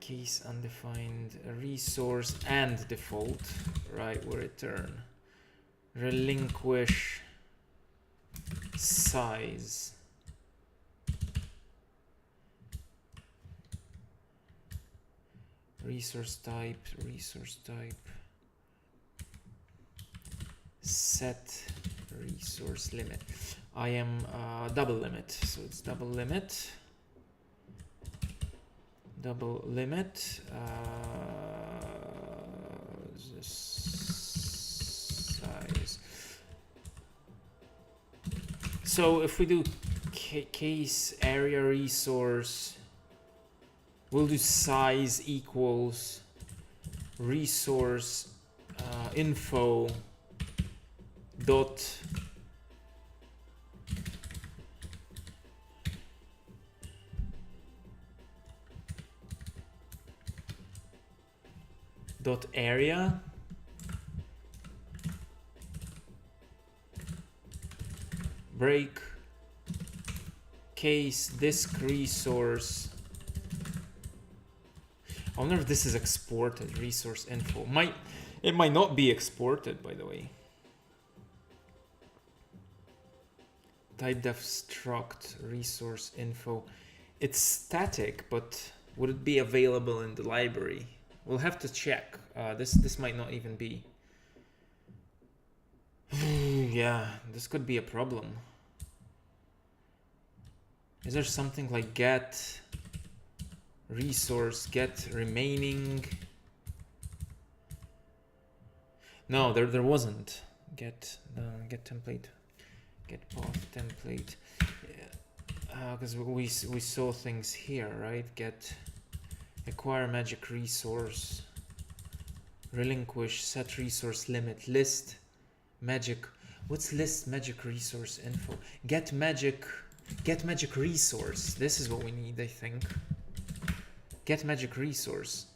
case undefined resource and default, right? Will return relinquish size. Resource type, set resource limit. I am double limit, so it's double limit. Size. So if we do case area resource, we'll do size equals resource info dot area break case disk resource. I wonder if this is exported. Resource info it might not be exported, by the way. Type def struct resource info. It's static, but would it be available in the library? We'll have to check. This might not even be. Yeah, this could be a problem. Is there something like get resource, get remaining? No, there wasn't. Get template, get path template. Because we saw things here, right? Get acquire magic resource, relinquish, set resource limit, list magic. What's list magic resource info? Get magic resource. This is what we need, I think. Get magic resource.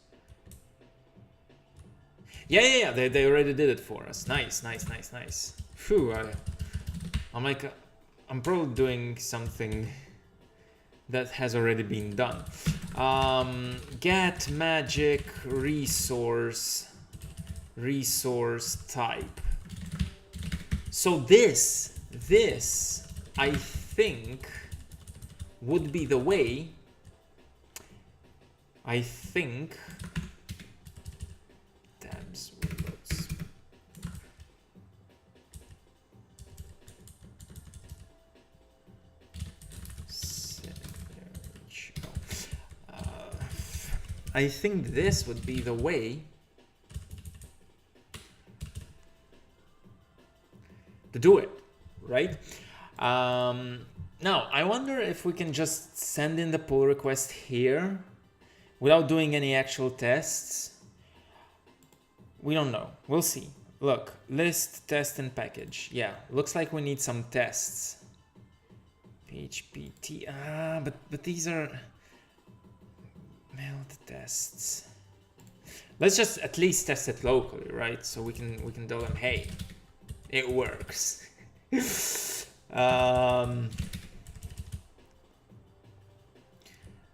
Yeah. They already did it for us. Nice. Phew. I'm probably doing something that has already been done. Get magic resource type. So this I think would be the way. I think tabs windows. I think this would be the way to do it, right? Now, I wonder if we can just send in the pull request here without doing any actual tests. We don't know. We'll see. Look, list, test, and package. Yeah, looks like we need some tests. PHP, but these are mailed tests. Let's just at least test it locally, right? So we can tell them, hey, it works.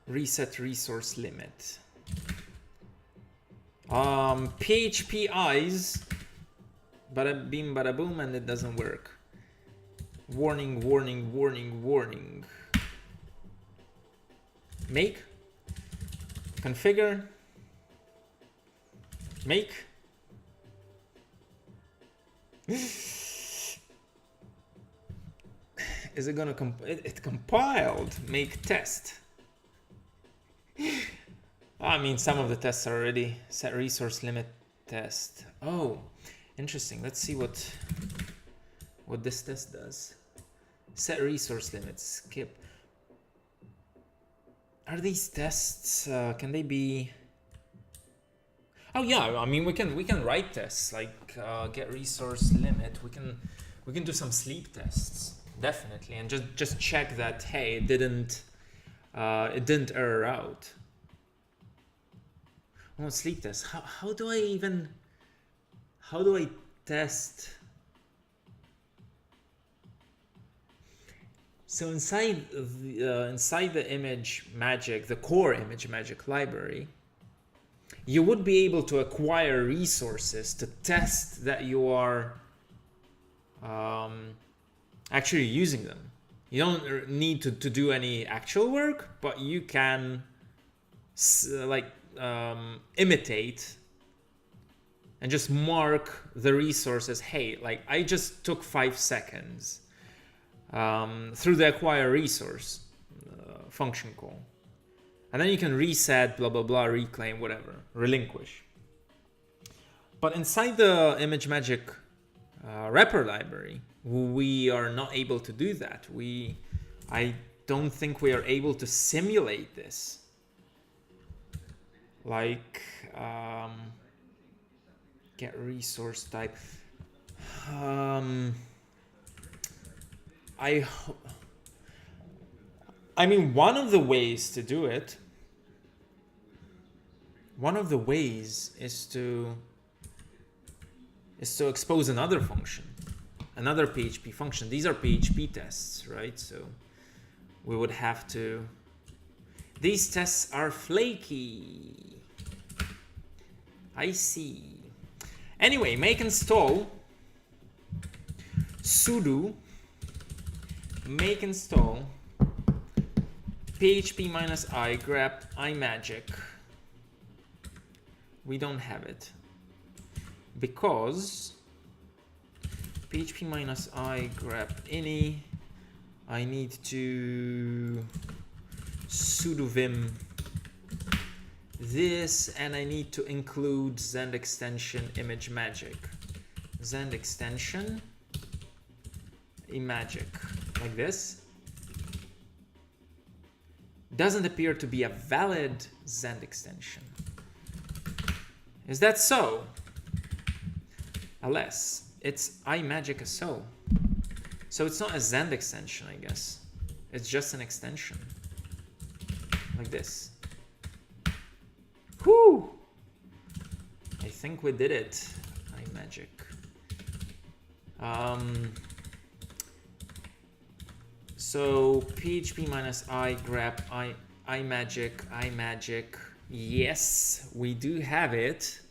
Reset resource limit. PHP eyes, bada bing bada boom, and it doesn't work. Warning. Make, configure, make. Is it gonna it compiled? Make test. I mean, some of the tests are already set resource limit test. Oh, interesting. Let's see what this test does. Set resource limits. Skip. Are these tests? Can they be? Oh yeah. I mean, we can write tests like get resource limit. We can do some sleep tests definitely, and just check that hey, it didn't error out. Oh, sleep test. How do I test? So inside the image magic, the core image magic library, you would be able to acquire resources to test that you are actually using them. You don't need to do any actual work, but you can imitate and just mark the resources. Hey, like I just took 5 seconds through the acquire resource function call. And then you can reset, blah, blah, blah, reclaim, whatever, relinquish. But inside the ImageMagick wrapper library, we are not able to do that. I don't think we are able to simulate this. Like, get resource type. I mean, one of the ways to do it, is to expose another function, another PHP function. These are PHP tests, right? So we would have to, these tests are flaky. I see. Anyway, make install sudo make install php-i grep iMagick. We don't have it because php-i grep ini, I need to sudo vim this, and I need to include Zend extension ImageMagick. Zend extension iMagick, like this. Doesn't appear to be a valid Zend extension. Is that so? Alas, it's iMagick SO. So it's not a Zend extension, I guess. It's just an extension. Like this. Whew! I think we did it. iMagick. So php-i grep iMagick. Yes, we do have it.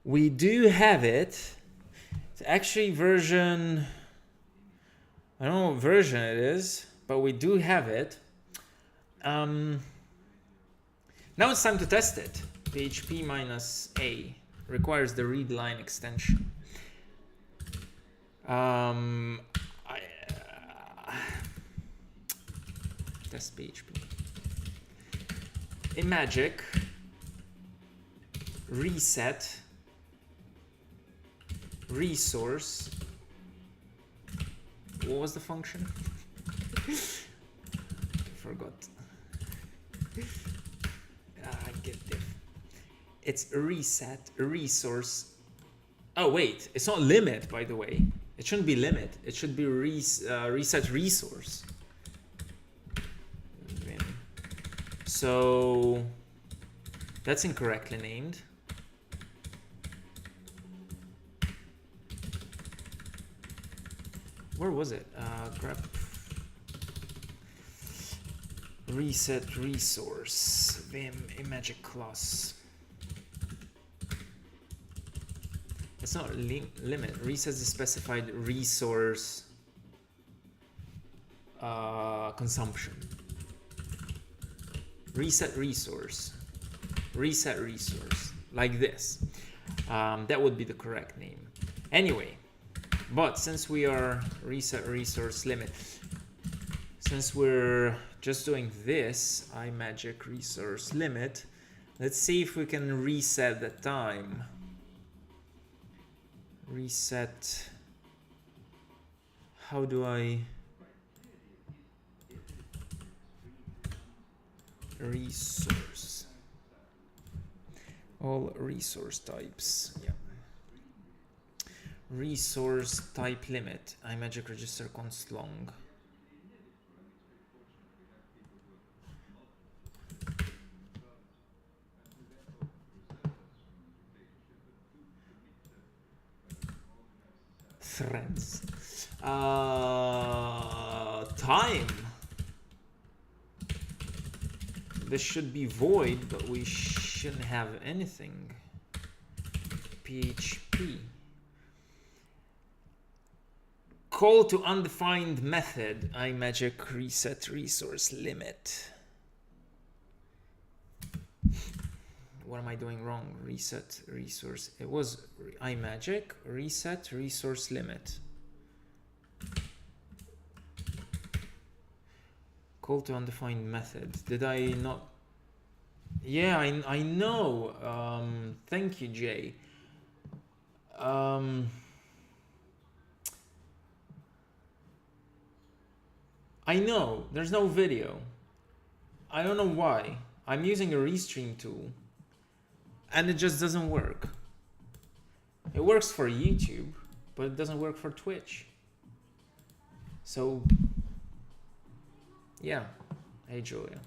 We do have it. It's actually version, I don't know what version it is, but we do have it. Now it's time to test it. php-a requires the read line extension. Test PHP. iMagick reset resource. What was the function? Forgot. Get diff. It's reset resource. Oh wait, it's not limit, by the way. It shouldn't be limit. It should be reset resource. So that's incorrectly named. Where was it? Grep reset resource vim iMagick class. It's not limit. Resets the specified resource consumption. Reset resource. Reset resource. Like this. That would be the correct name. Anyway, but since we are reset resource limit, since we're just doing this, iMagick resource limit, let's see if we can reset the time. Reset. How do I resource? All resource types. Yeah. Resource type limit. iMagick register const long. Threads. Time. this should be void, but we shouldn't have anything. PHP. Call to undefined method. iMagick reset resource limit. What am I doing wrong? Reset resource. It was iMagick reset resource limit. Call to undefined method. Did I not? Yeah, I know. Thank you, Jay. I know there's no video. I don't know why. I'm using a restream tool and it just doesn't work. It works for YouTube, but it doesn't work for Twitch. So yeah. Hey Julia.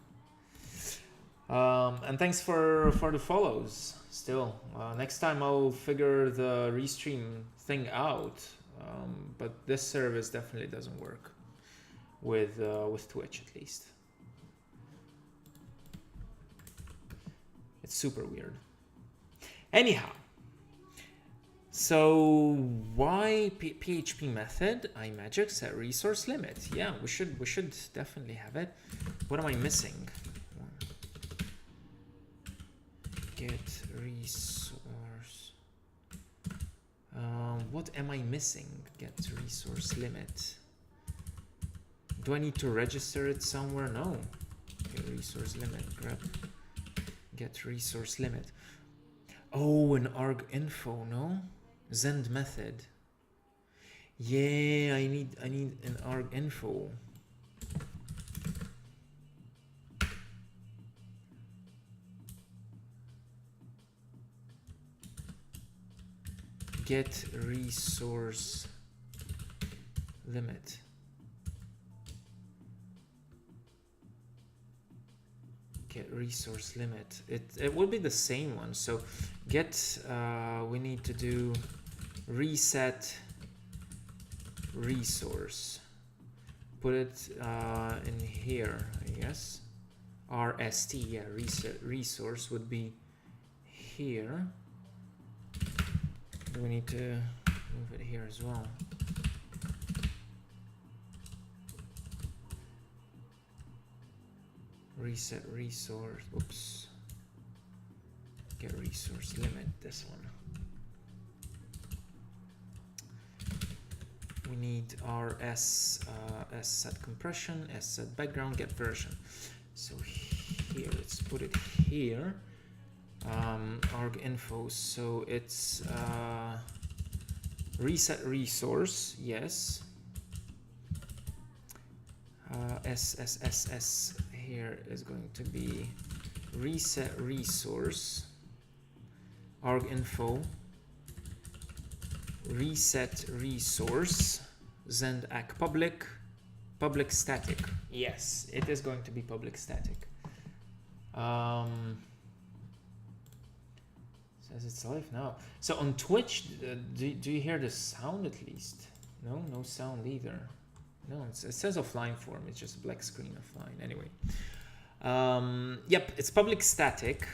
And thanks for the follows still. Next time I'll figure the restream thing out. But this service definitely doesn't work with Twitch, at least. It's super weird. Anyhow, so why PHP method iMagick set resource limit? Yeah, we should definitely have it. What am I missing? Get resource. What am I missing? Get resource limit. Do I need to register it somewhere? No. Get resource limit. Grab. Get resource limit. Oh, an arg info. No. Zend method. Yeah, I need an arg info. Get resource limit. Get resource limit. It will be the same one. So get we need to do reset resource. Put it in here, I guess. RST, yeah, reset resource would be here. We need to move it here as well. Reset resource. Oops. Get resource limit. This one. We need our S set compression, S set background, get version. So here, let's put it here. Arg info. So it's reset resource. Yes. SSSS here is going to be reset resource, arg info, reset resource, Zend ack public, public static. Yes, it is going to be public static. Says it's live now. So on Twitch, do you hear the sound at least? No, no sound either. No, it says offline form. It's just a black screen offline. Anyway, yep, it's public static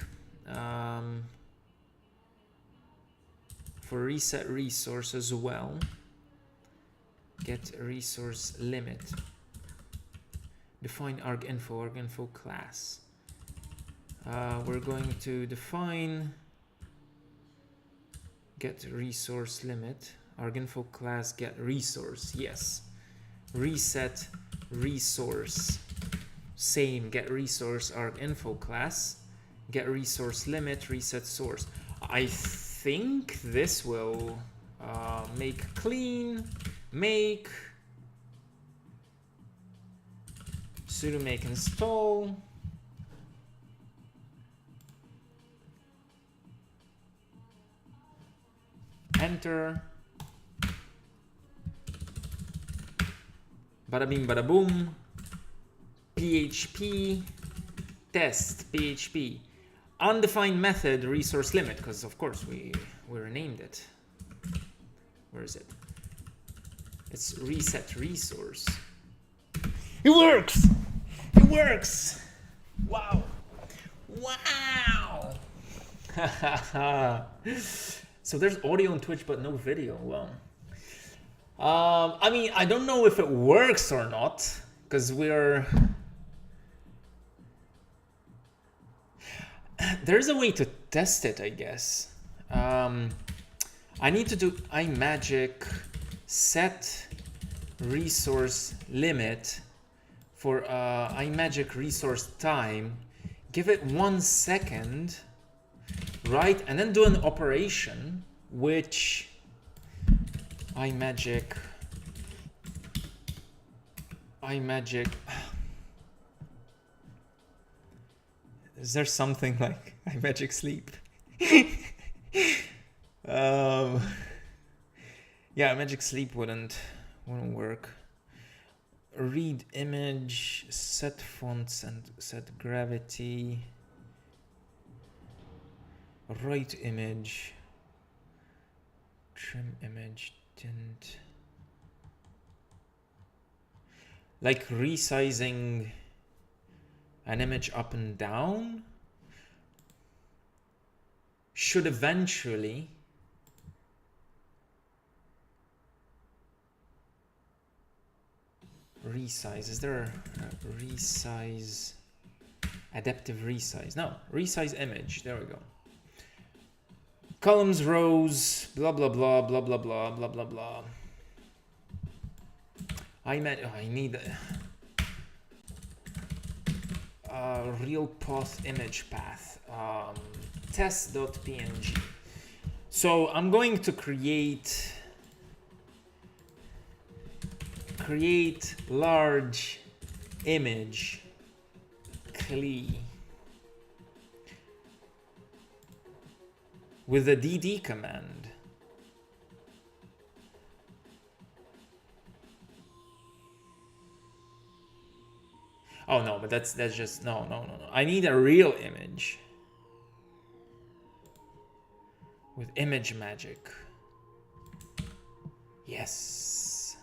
for reset resource as well. Get resource limit. Define arg info class. We're going to define get resource limit. Arg info class get resource. Yes. Reset resource, same, get resource arg info class, get resource limit, reset source. I think this will make clean, make, sudo make install, enter. Bada bing, bada boom. PHP test PHP undefined method resource limit, because of course we renamed it. Where is it? It's reset resource. It works. It works. Wow. Wow. So there's audio on Twitch but no video. Well, I mean, I don't know if it works or not, because there's a way to test it, I guess. I need to do iMagick set resource limit for iMagick resource time. Give it 1 second, right? And then do an operation, which iMagick. Is there something like iMagick sleep? Yeah, iMagick sleep wouldn't work. Read image, set fonts and set gravity. Write image, trim image, tint. Like resizing an image up and down should eventually resize. Is there a resize, adaptive resize? No, resize image. There we go. Columns, rows, blah blah blah blah blah blah blah blah blah. I need a real path image path. Test.png. So I'm going to create large image CLI with the dd command. Oh no, but that's just no. I need a real image with ImageMagick. Yes.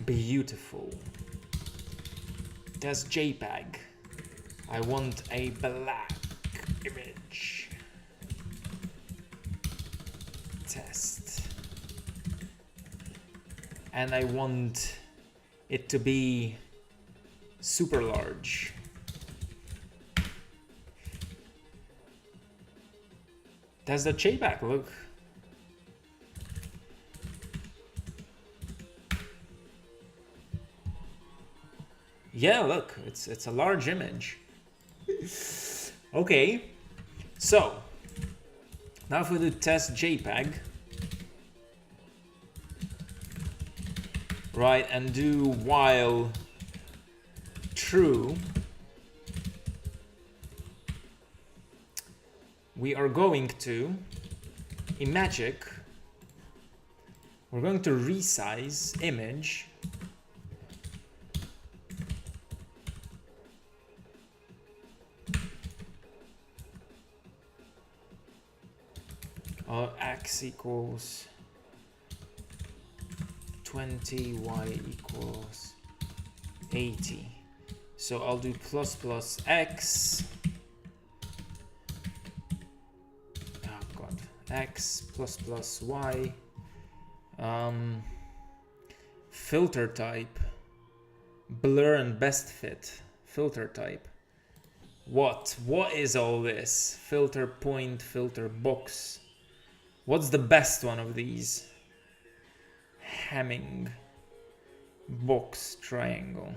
Beautiful. That's JPEG. I want a black image. Test. And I want it to be super large. Does the JPEG look? Yeah, look, it's a large image. Okay, so now if we do test JPEG, right, and do while true, we are going to iMagick, we're going to resize image x equals 20, y equals 80. So I'll do plus plus x. Oh god, x plus plus y. Filter type, blur and best fit. Filter type. What is all this? Filter point, filter box. What's the best one of these? Hamming box triangle.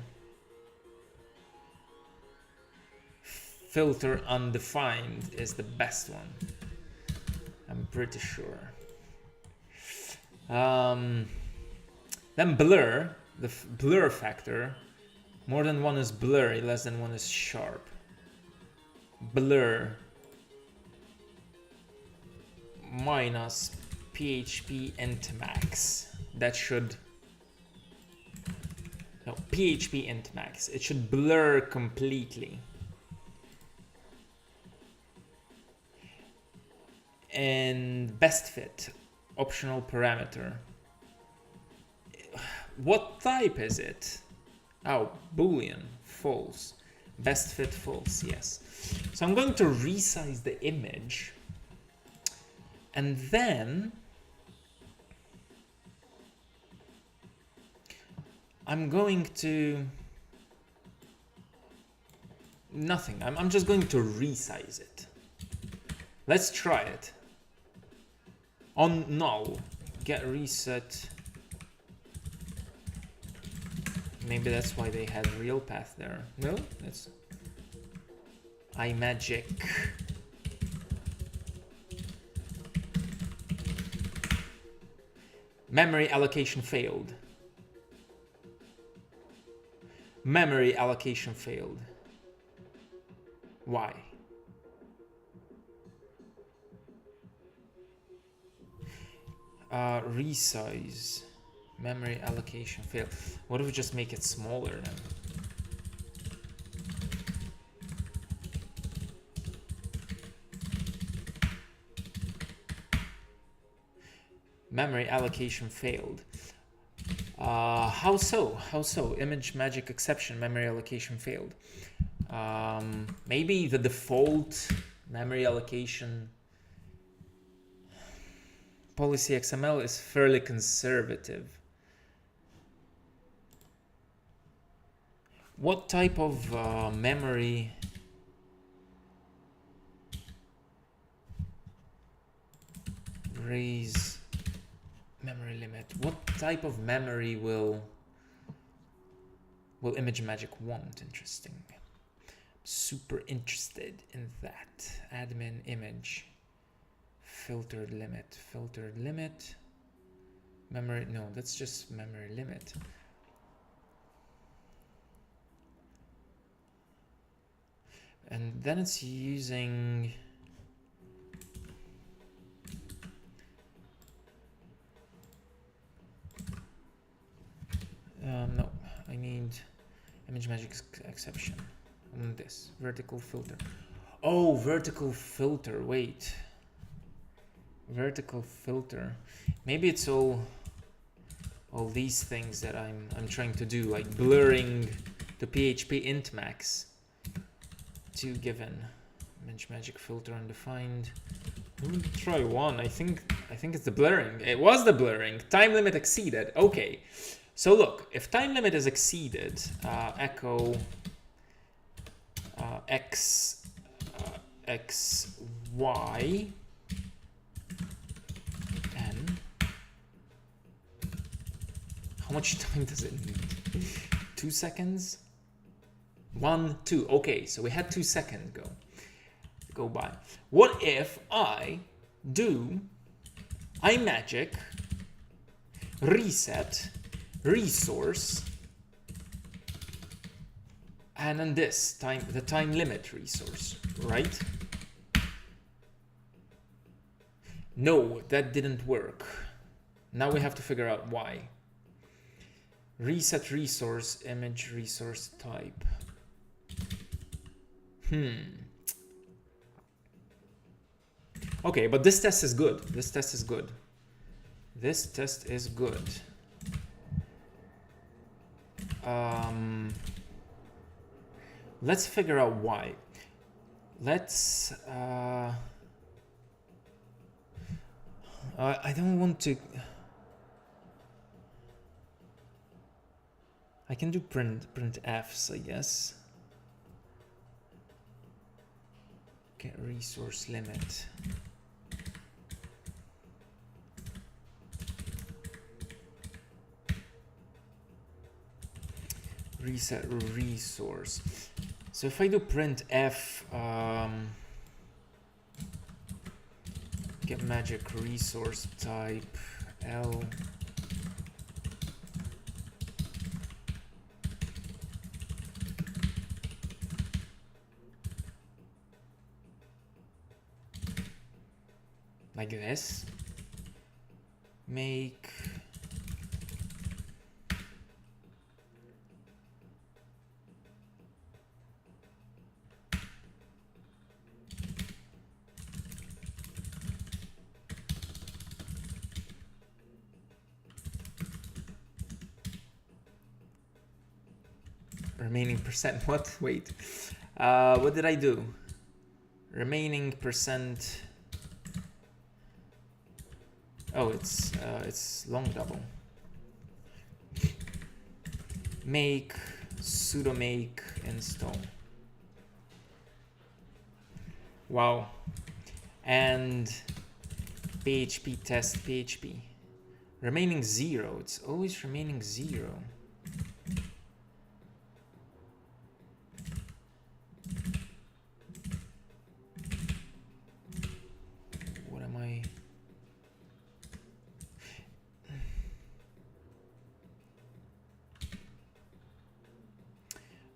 Filter undefined is the best one. I'm pretty sure. Then blur, the blur factor. More than one is blurry, less than one is sharp. Blur minus PHP int max. That should, no, PHP int max. It should blur completely. And best fit, optional parameter. What type is it? Oh, Boolean, false. Best fit false, yes. So I'm going to resize the image, and then I'm going to nothing. I'm just going to resize it. Let's try it. On null, get reset. Maybe that's why they had real path there. No, that's iMagick. Memory allocation failed. Memory allocation failed. Why? Resize. Memory allocation failed. What if we just make it smaller then? Memory allocation failed. How so? How so? Image magic exception. Memory allocation failed. Maybe the default memory allocation policy XML is fairly conservative. What type of memory? Raise memory limit. What type of memory will ImageMagick want? Interesting. Super interested in that. Admin image. Filtered limit. Filtered limit. Memory. No, that's just memory limit. And then it's using no, I need ImageMagick exception on this vertical filter. Oh, vertical filter. Wait, vertical filter. Maybe it's all these things that I'm trying to do, like blurring the PHP int max to given ImageMagick filter undefined. We'll try one. I think it's the blurring. It was the blurring. Time limit exceeded. Okay. So look, if time limit is exceeded, echo x y n. How much time does it need? 2 seconds? 1, 2. Okay, so we had 2 seconds go by. What if I do iMagick reset resource, and then this time, the time limit resource, right? No, that didn't work. Now we have to figure out why. Reset resource, image resource type. Okay, but this test is good. This test is good. This test is good. Let's figure out why. Let's I don't want to. I can do printfs, I guess. Get resource limit. Reset resource. So if I do printf, get magic resource type L. Like this. Make remaining percent. What? Wait. What did I do? Remaining percent. Oh, it's long double. Make sudo make install. Wow. And PHP test PHP. Remaining 0. It's always remaining 0. What am I?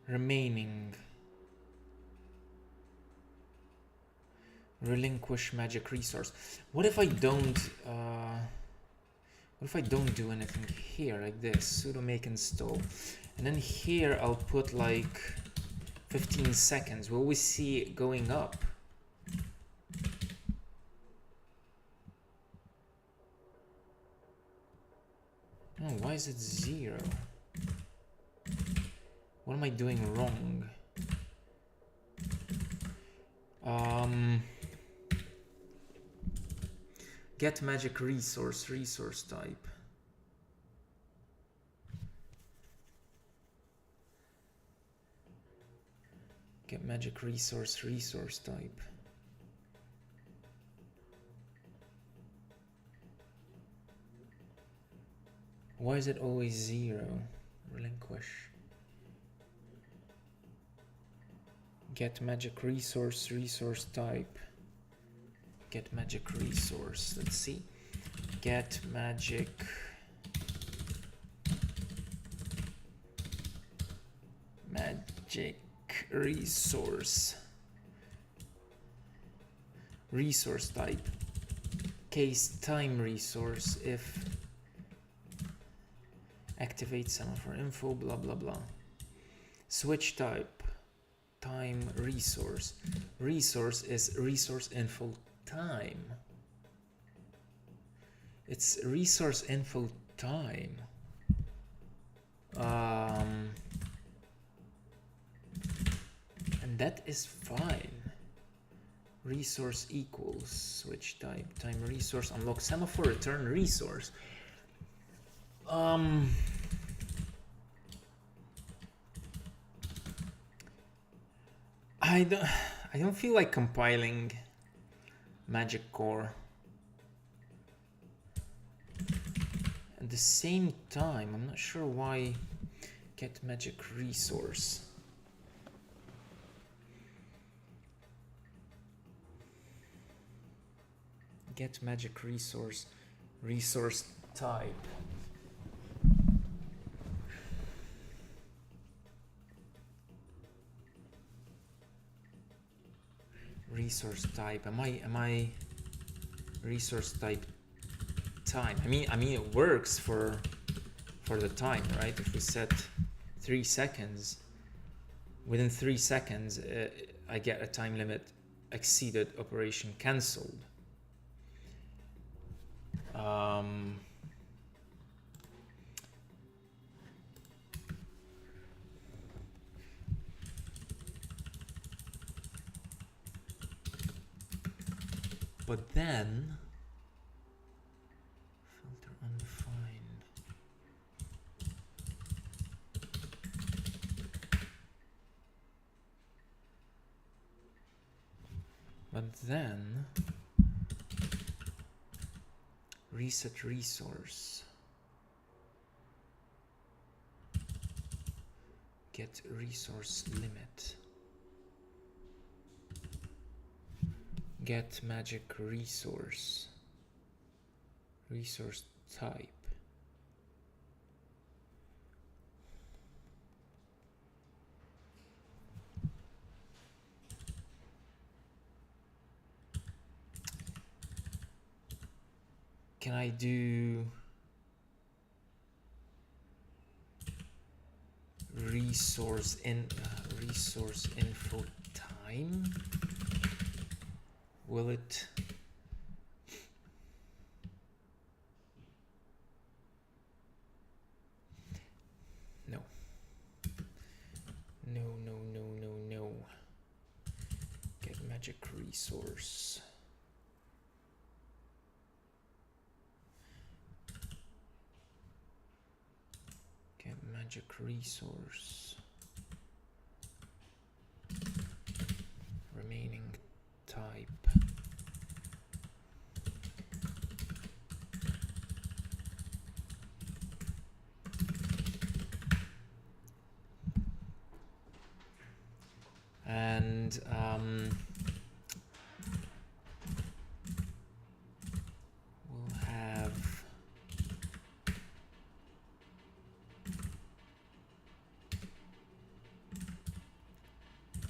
Remaining. Relinquish magic resource. What if I don't do anything here like this? Sudo make install. And then here I'll put like 15 seconds. Will we see it going up? Oh, why is it 0? What am I doing wrong? Get magic resource type. Get magic resource type. Why is it always 0? Relinquish. Get magic resource type. Get magic resource. Let's see. Get magic resource type. Case time resource if activate semaphore info blah blah blah. Switch type time resource. Resource is resource info time. It's resource info time. And that is fine. Resource equals switch type time resource unlock semaphore return resource. I don't feel like compiling Magic Core. At the same time, I'm not sure why get magic resource. Get magic resource type. Resource type. Am I resource type time? I mean it works for the time, right? If we set 3 seconds, within 3 seconds I get a time limit exceeded, operation cancelled. But then filter undefined. But then reset resource. Get resource limit. Get magic resource type. Can I do resource info time? Will it? No. resource. Okay, magic resource. Remaining type. And we'll have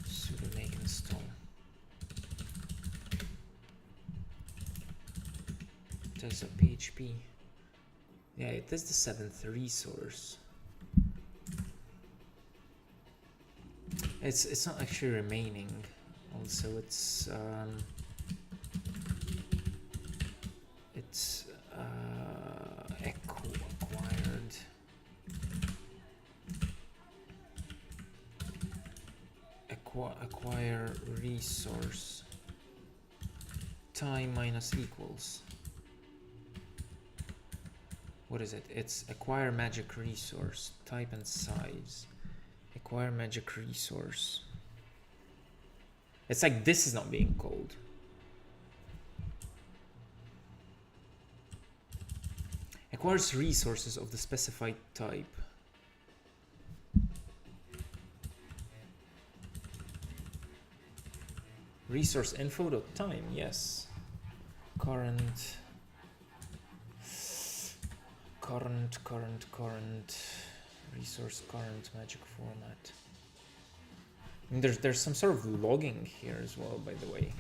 sudo make install. Does a PHP. Yeah, it is the 7th resource. It's not actually remaining. Also, it's acquired. Acquire resource. Time minus equals. What is it? It's acquire magic resource. Type and size. Acquire magic resource. It's like this is not being called. Acquires resources of the specified type. Resource info.time, yes. Current resource current magic format. And there's some sort of logging here as well, by the way.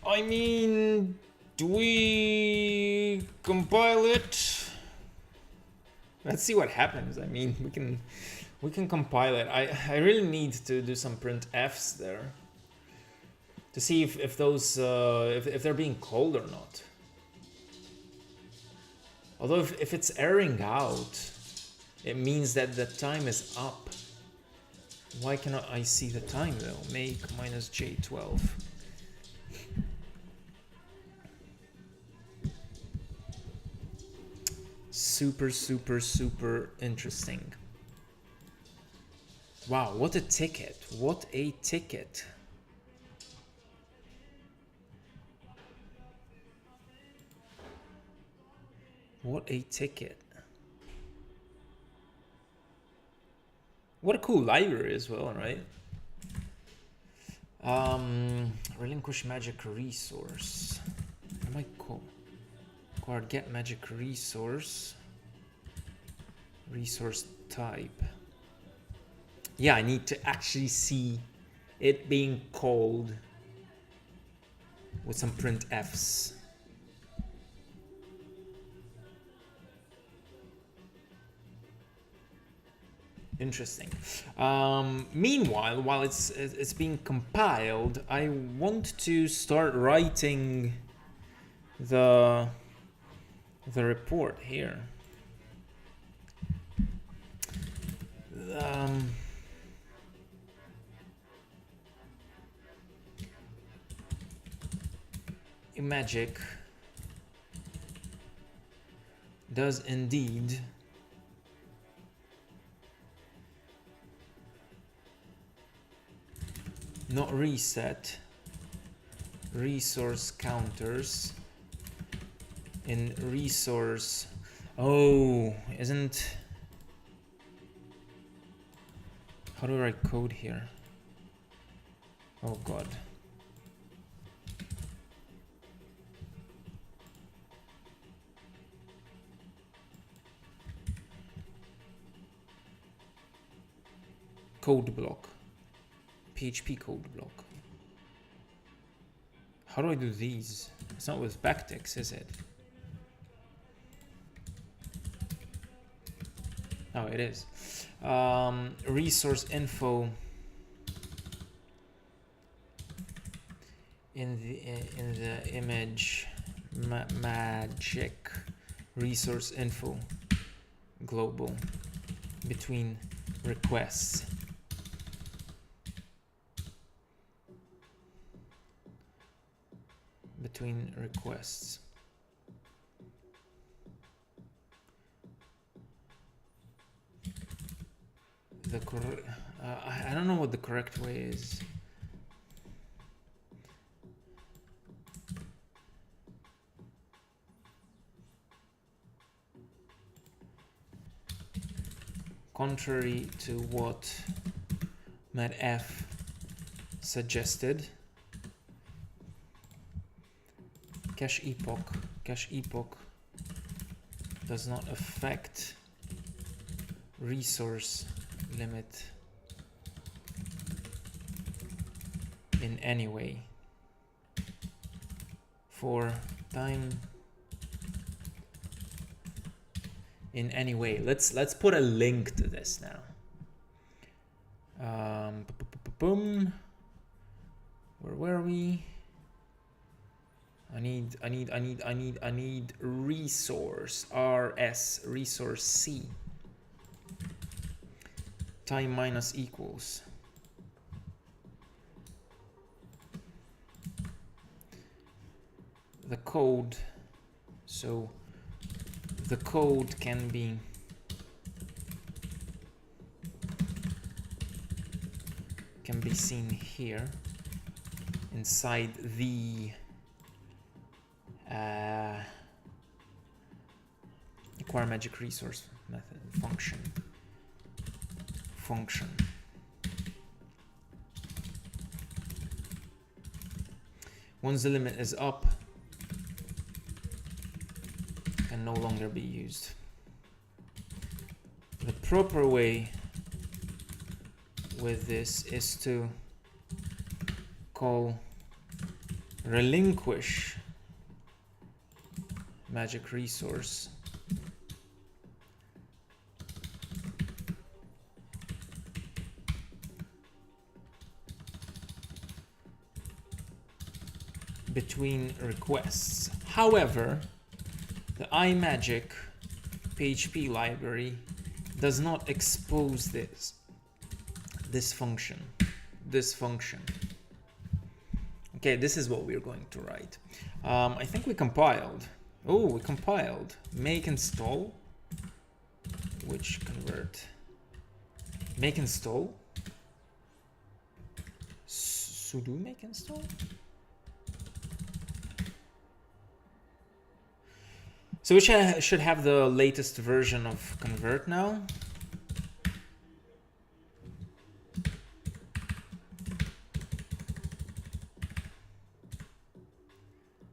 I mean, do we compile it? Let's see what happens. I mean, we can compile it. I really need to do some printfs there to see if those if they're being called or not. Although if it's erroring out, it means that the time is up. Why cannot I see the time though? Make minus J12. Super interesting. Wow, what a ticket. What a ticket. What a ticket. What a cool library as well, right? Relinquish magic resource. Am I cool? Acquired get magic resource. Resource type. Yeah, I need to actually see it being called with some printfs. Interesting. Meanwhile, while it's being compiled, I want to start writing the report here. Magic does indeed not reset resource counters in resource. Oh, isn't. How do I write code here? Oh god. Code block. PHP code block. How do I do these? It's not with backticks, is it? Oh, it is. Resource info in the image magic resource info global between requests. Between requests. The I don't know what the correct way is. Contrary to what MedF suggested, cache epoch does not affect resource limit in any way for time in any way. Let's put a link to this now. Boom. Where were we? I need resource resource C. Time minus equals. The code. So the code can be seen here inside the acquire magic resource method function. Once the limit is up, can no longer be used. The proper way with this is to call relinquish magic resource between requests. However, the iMagick PHP library does not expose this function. Okay, this is what we're going to write. I think we compiled. Oh, we compiled. Make install, which convert. Make install. Sudo make install. So we should have the latest version of convert now.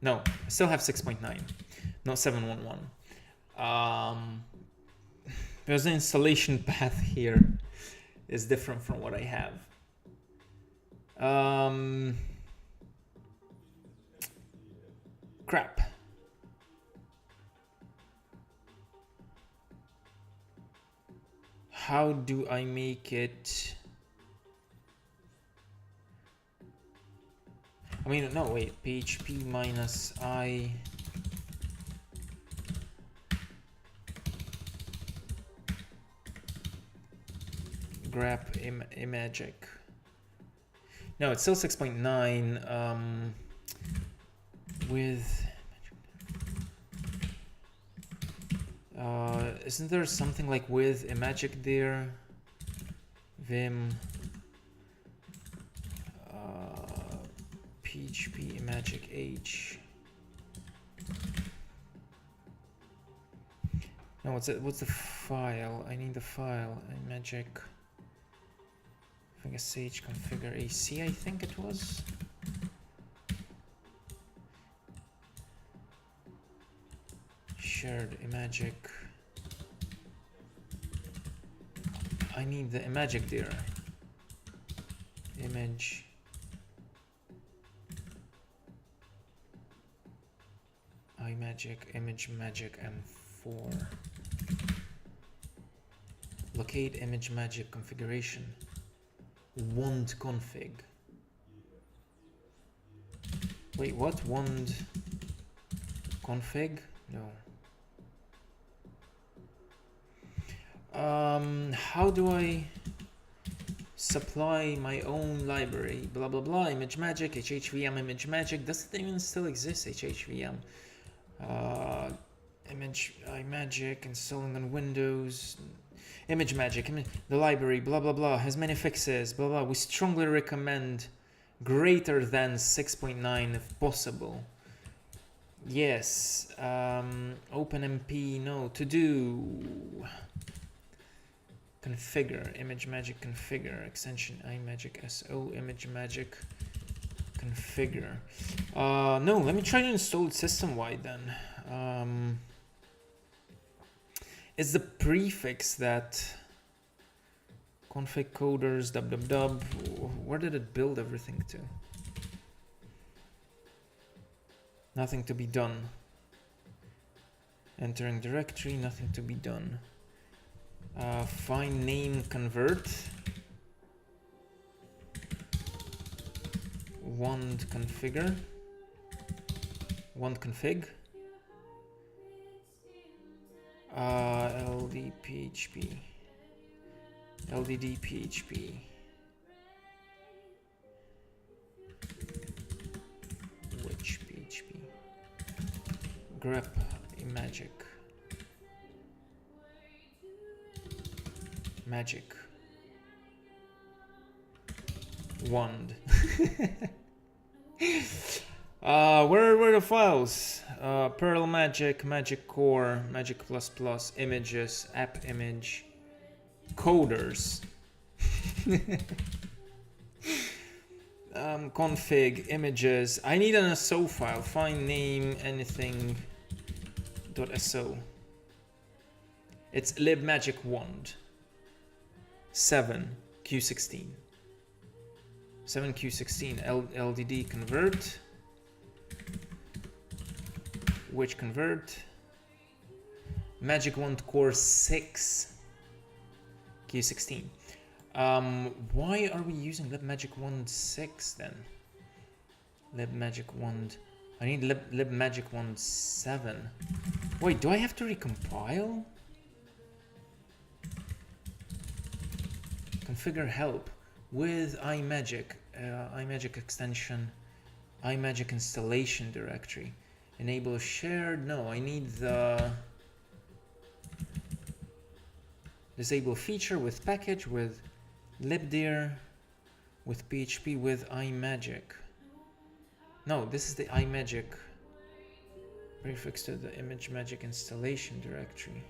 No, I still have 6.9, not 7.11. Because the installation path here is different from what I have. Crap. How do I make it? I mean, no, wait, PHP minus I grab imagick. No, it's still 6.9 with isn't there something like with imagick there? Vim PHP imagick H. No, what's the file? I need the file. Imagick. I think sh configure AC, I think it was. Shared imagick. I need the imagick there. Image. iMagick, image magic M4. Locate image magic configuration. Wand config. Wait, what? Wand config? No. How do I supply my own library, blah blah blah, ImageMagick, HHVM ImageMagick. Does it even still exist, HHVM? ImageMagick, installing on Windows. ImageMagick, the library, blah blah blah, has many fixes, blah blah. We strongly recommend greater than 6.9 if possible. Yes. OpenMP, no. To do. Configure, ImageMagick configure, extension iMagick SO, ImageMagick configure. No, let me try to install it system-wide then. It's the prefix that config coders, www, where did it build everything to? Nothing to be done. Entering directory, nothing to be done. Find name convert. Wand configure. Wand config. LD PHP. LDD PHP. Which PHP? grep iMagick. Magic. Wand. Where are the files? Perl Magic, Magic Core, Magic++, images, app image, coders. Config, images. I need an SO file. Find name, anything. .so. It's libmagic wand. 7Q16. 7Q16 LDD convert. Which convert? Magic Wand Core 6 Q16. Why are we using libmagic wand 6 then? Libmagic wand. I need libmagic wand 7. Wait, do I have to recompile? Configure help with iMagick, iMagick extension, iMagick installation directory. Enable shared. No, I need the disable feature with package with libdir with PHP with iMagick. No, this is the iMagick prefix to the ImageMagick installation directory.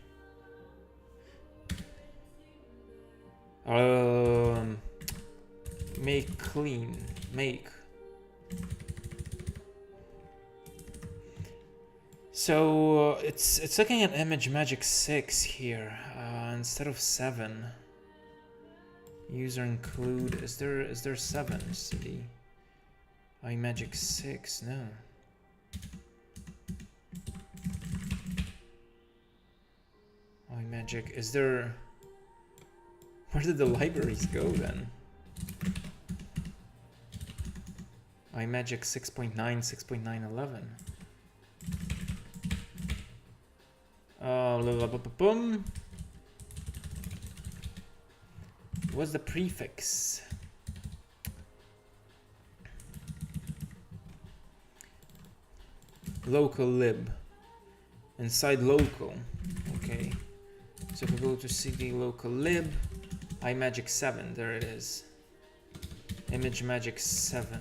Make clean, make. So it's looking at ImageMagick 6 here instead of 7. User include. Is there 7 cd? iMagick 6, no. iMagick, is there? Where did the libraries go then? iMagick 6.9, 6.911. What's the prefix? Local lib. Inside local. Okay. So if we go to cd local lib, iMagick 7, there it is. ImageMagick 7.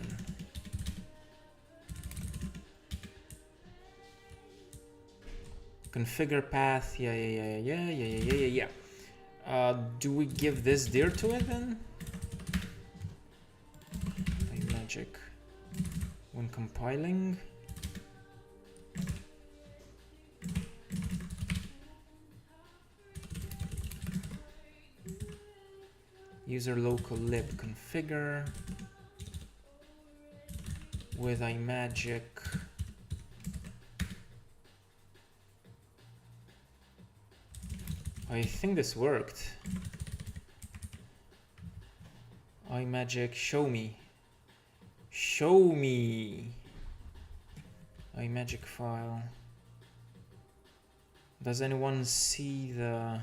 Configure path, yeah. Do we give this dir to it then? iMagick when compiling. User local lib configure with iMagick. I think this worked. iMagick, show me. Show me. iMagick file. Does anyone see the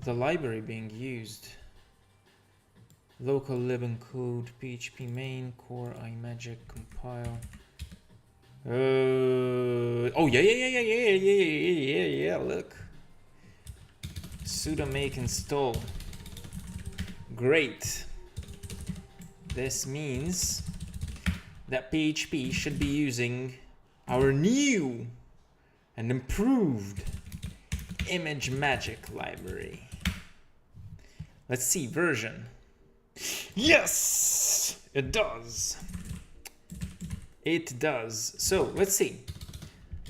library being used? local lib include php main core iMagick compile. Oh yeah, look, sudo make install. Great. This means that PHP should be using our new and improved ImageMagick library. Let's see, version. Yes, it does. It does. So let's see.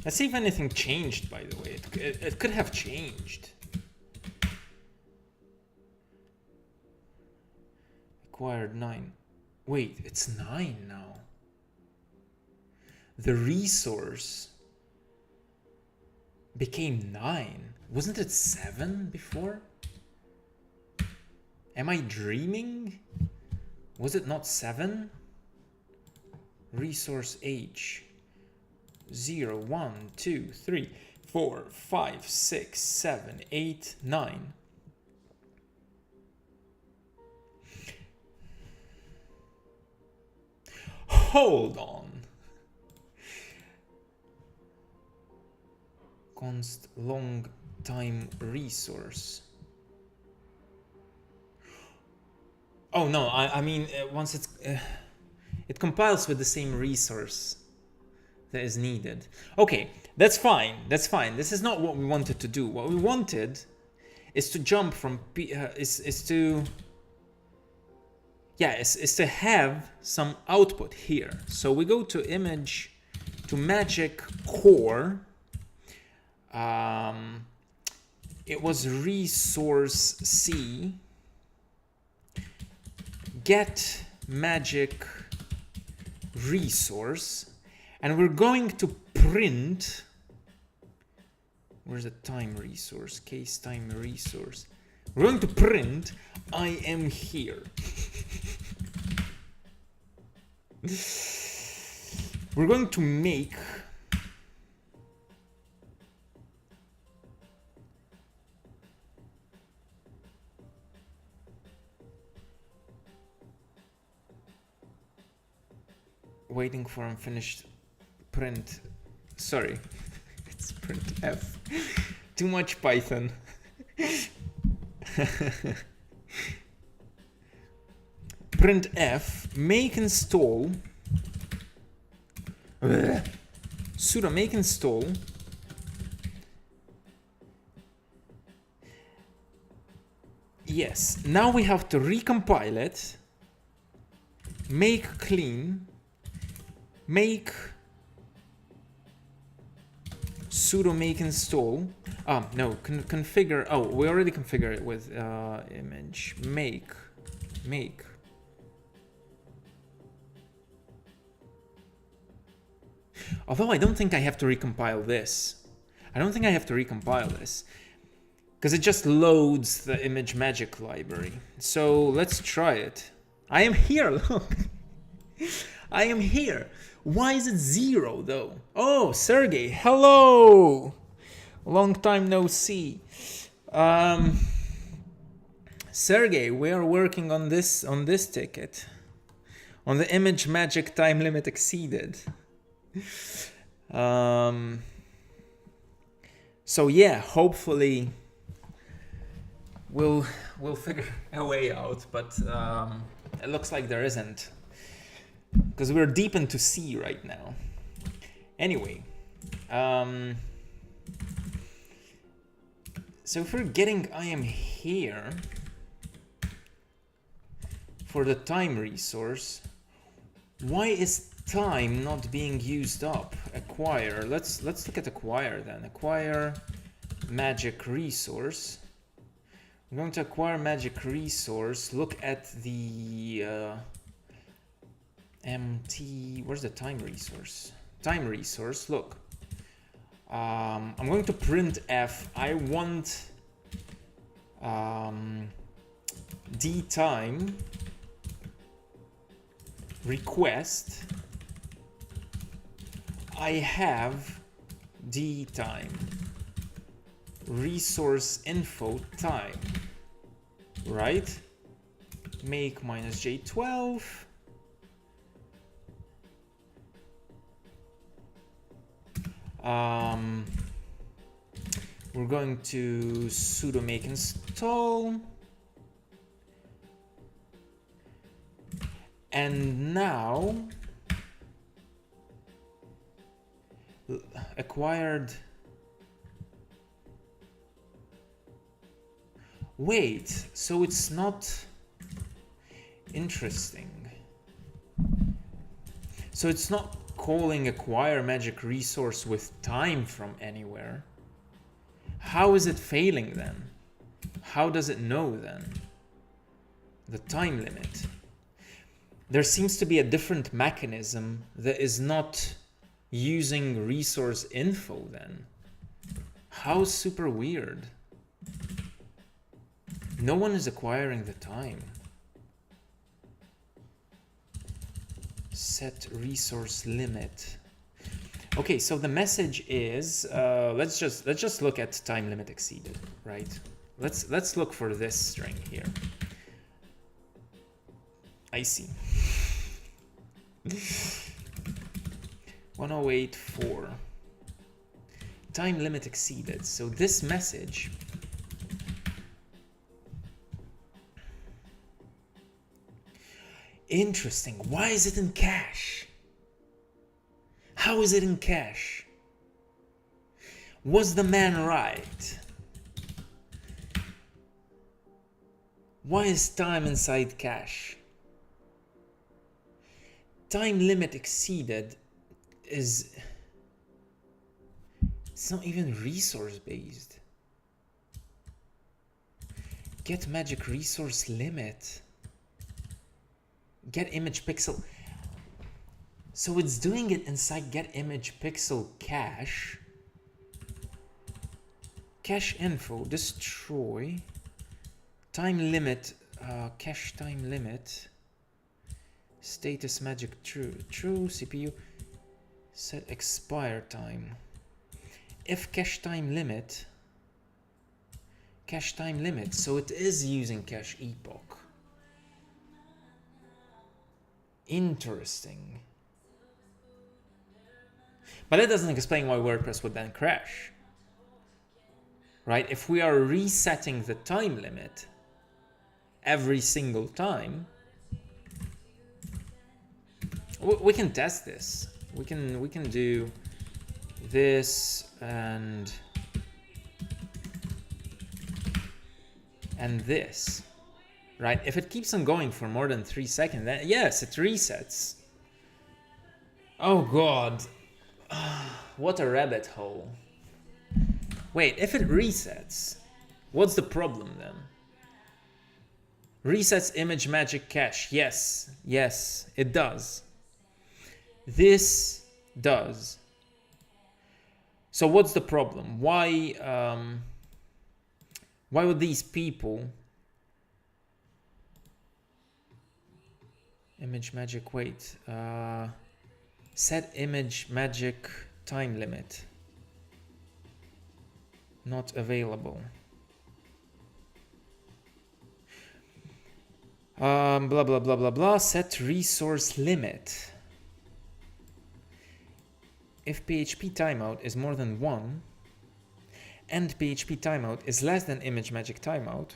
Let's see if anything changed, by the way. It could have changed. Acquired 9. Wait, it's 9 now. The resource became 9. Wasn't it 7 before? Am I dreaming? Was it not 7? Resource age 0, 1, 2, 3, 4, 5, 6, 7, 8, 9. Hold on. Const long time resource. Oh no, I mean once it's it compiles with the same resource that is needed. Okay, that's fine. That's fine. This is not what we wanted to do. What we wanted is to jump from is to have some output here. So we go to image to Magic Core. It was resource C. Get magic resource, and we're going to print. Where's the time resource? Case time resource. We're going to print I am here. We're going to make waiting for unfinished print. Sorry, it's print F. Too much Python. Print F, make install. Sudo make install. Yes, now we have to recompile it. Make clean. Make sudo make install. No, configure. Oh, we already configured it with image make. Although I don't think I have to recompile this. Because it just loads the ImageMagick library. So let's try it. I am here, look. I am here. Why is it 0 though? Oh, Sergey, hello. Long time no see. Sergey, we are working on this ticket. On the ImageMagick time limit exceeded. So yeah, hopefully we'll figure a way out, but it looks like there isn't, because we're deep into C right now. Anyway, so if we're getting I am here for the time resource, why is time not being used up? Acquire. Let's look at acquire then. Acquire magic resource. I'm going to acquire magic resource. Look at the MT. Where's the time resource? Time resource. Look. I'm going to print F. I want D time request. I have D time resource info time, right? make minus J12. We're going to sudo make install. And now acquired. Wait, so it's not interesting. So it's not calling acquire magic resource with time from anywhere. How is it failing then? How does it know then? The time limit. There seems to be a different mechanism that is not using resource info then. How super weird. No one is acquiring the time. Set resource limit. Okay, so the message is let's just look at time limit exceeded, right? Let's look for this string here. I see. 1084. Time limit exceeded. So this message interesting. Why is it in cache? How is it in cache? Was the man right? Why is time inside cache? Time limit exceeded is, it's not even resource based. Get magic resource limit. Get image pixel. So it's doing it inside get image pixel cache. Cache info, destroy. Time limit, cache time limit. Status magic true. True, CPU. Set expire time. If cache time limit. Cache time limit. So it is using cache epoch. Interesting. But that doesn't explain why WordPress would then crash. Right? If we are resetting the time limit every single time, we can test this. We can do this and this. Right? If it keeps on going for more than 3 seconds, then yes, it resets. Oh God. What a rabbit hole. Wait, if it resets, what's the problem then? Resets image magic cache. Yes, yes, it does. This does. So what's the problem? Why would these people image magic wait set image magic time limit not available. Blah blah blah blah blah. Set resource limit. If PHP timeout is more than 1 and PHP timeout is less than image magic timeout,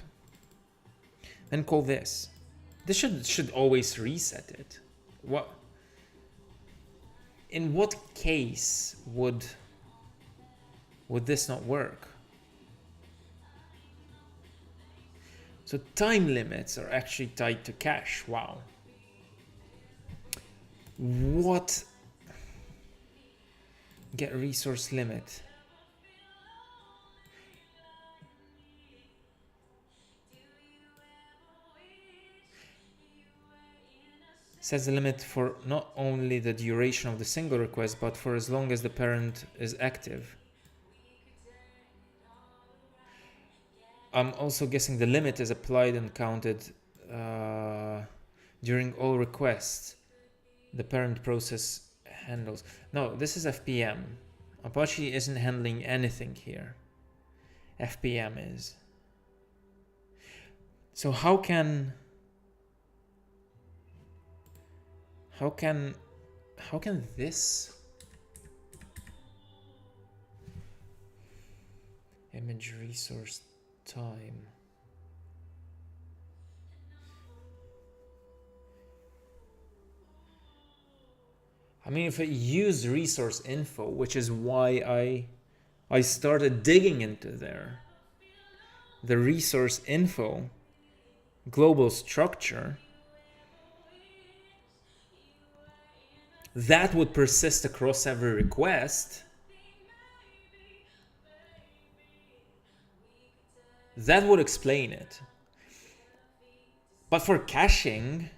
then call this. This should always reset it. What? In what case would this not work? So time limits are actually tied to cache. Wow. What? Get resource limit. Sets the limit for not only the duration of the single request, but for as long as the parent is active. I'm also guessing the limit is applied and counted during all requests the parent process handles. No, this is FPM. Apache isn't handling anything here. FPM is. So how can How can this image resource time? I mean, if I use resource info, which is why I started digging into there, the resource info global structure, that would persist across every request. That would explain it. But for caching,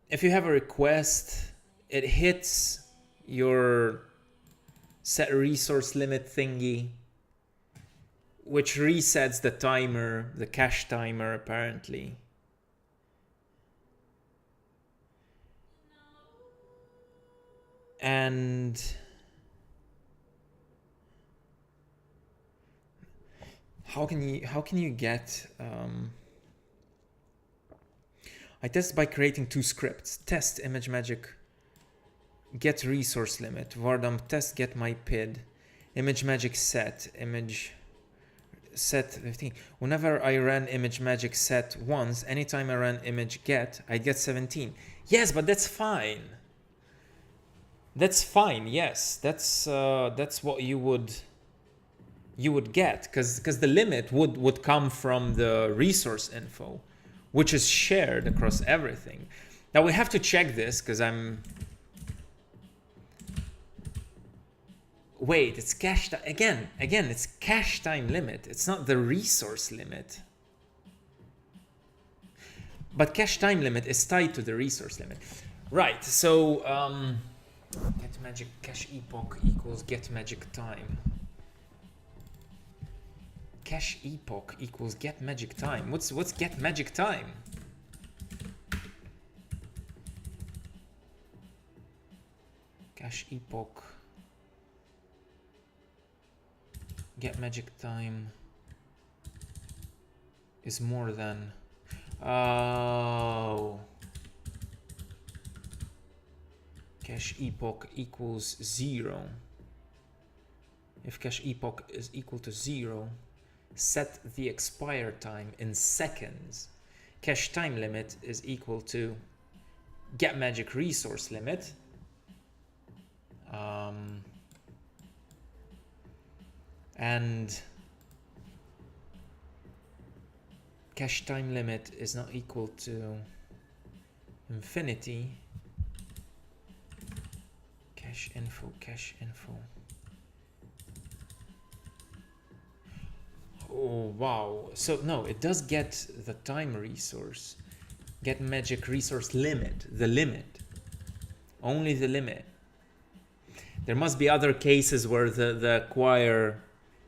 if you have a request, it hits your set resource limit thingy, which resets the timer, the cache timer apparently. And how can you get I test by creating two scripts. Test ImageMagick get resource limit, vardump test get my PID, ImageMagick set, image set 15. Whenever I ran ImageMagick set once, anytime I ran image get, I get 17. Yes, but that's fine. That's fine. Yes, that's what you would get, because the limit would come from the resource info, which is shared across everything. Now we have to check this because wait, it's cache time again. It's cache time limit. It's not the resource limit. But cache time limit is tied to the resource limit, right? So get magic cache epoch equals get magic time. Cache epoch equals get magic time. What's get magic time? Cache epoch get magic time is more than cache epoch equals 0. If cache epoch is equal to 0, set the expire time in seconds. Cache time limit is equal to get magic resource limit. And cache time limit is not equal to infinity. Cache info. Oh wow, so no, it does get the time resource, get magic resource limit, the limit, only the limit. There must be other cases where the acquire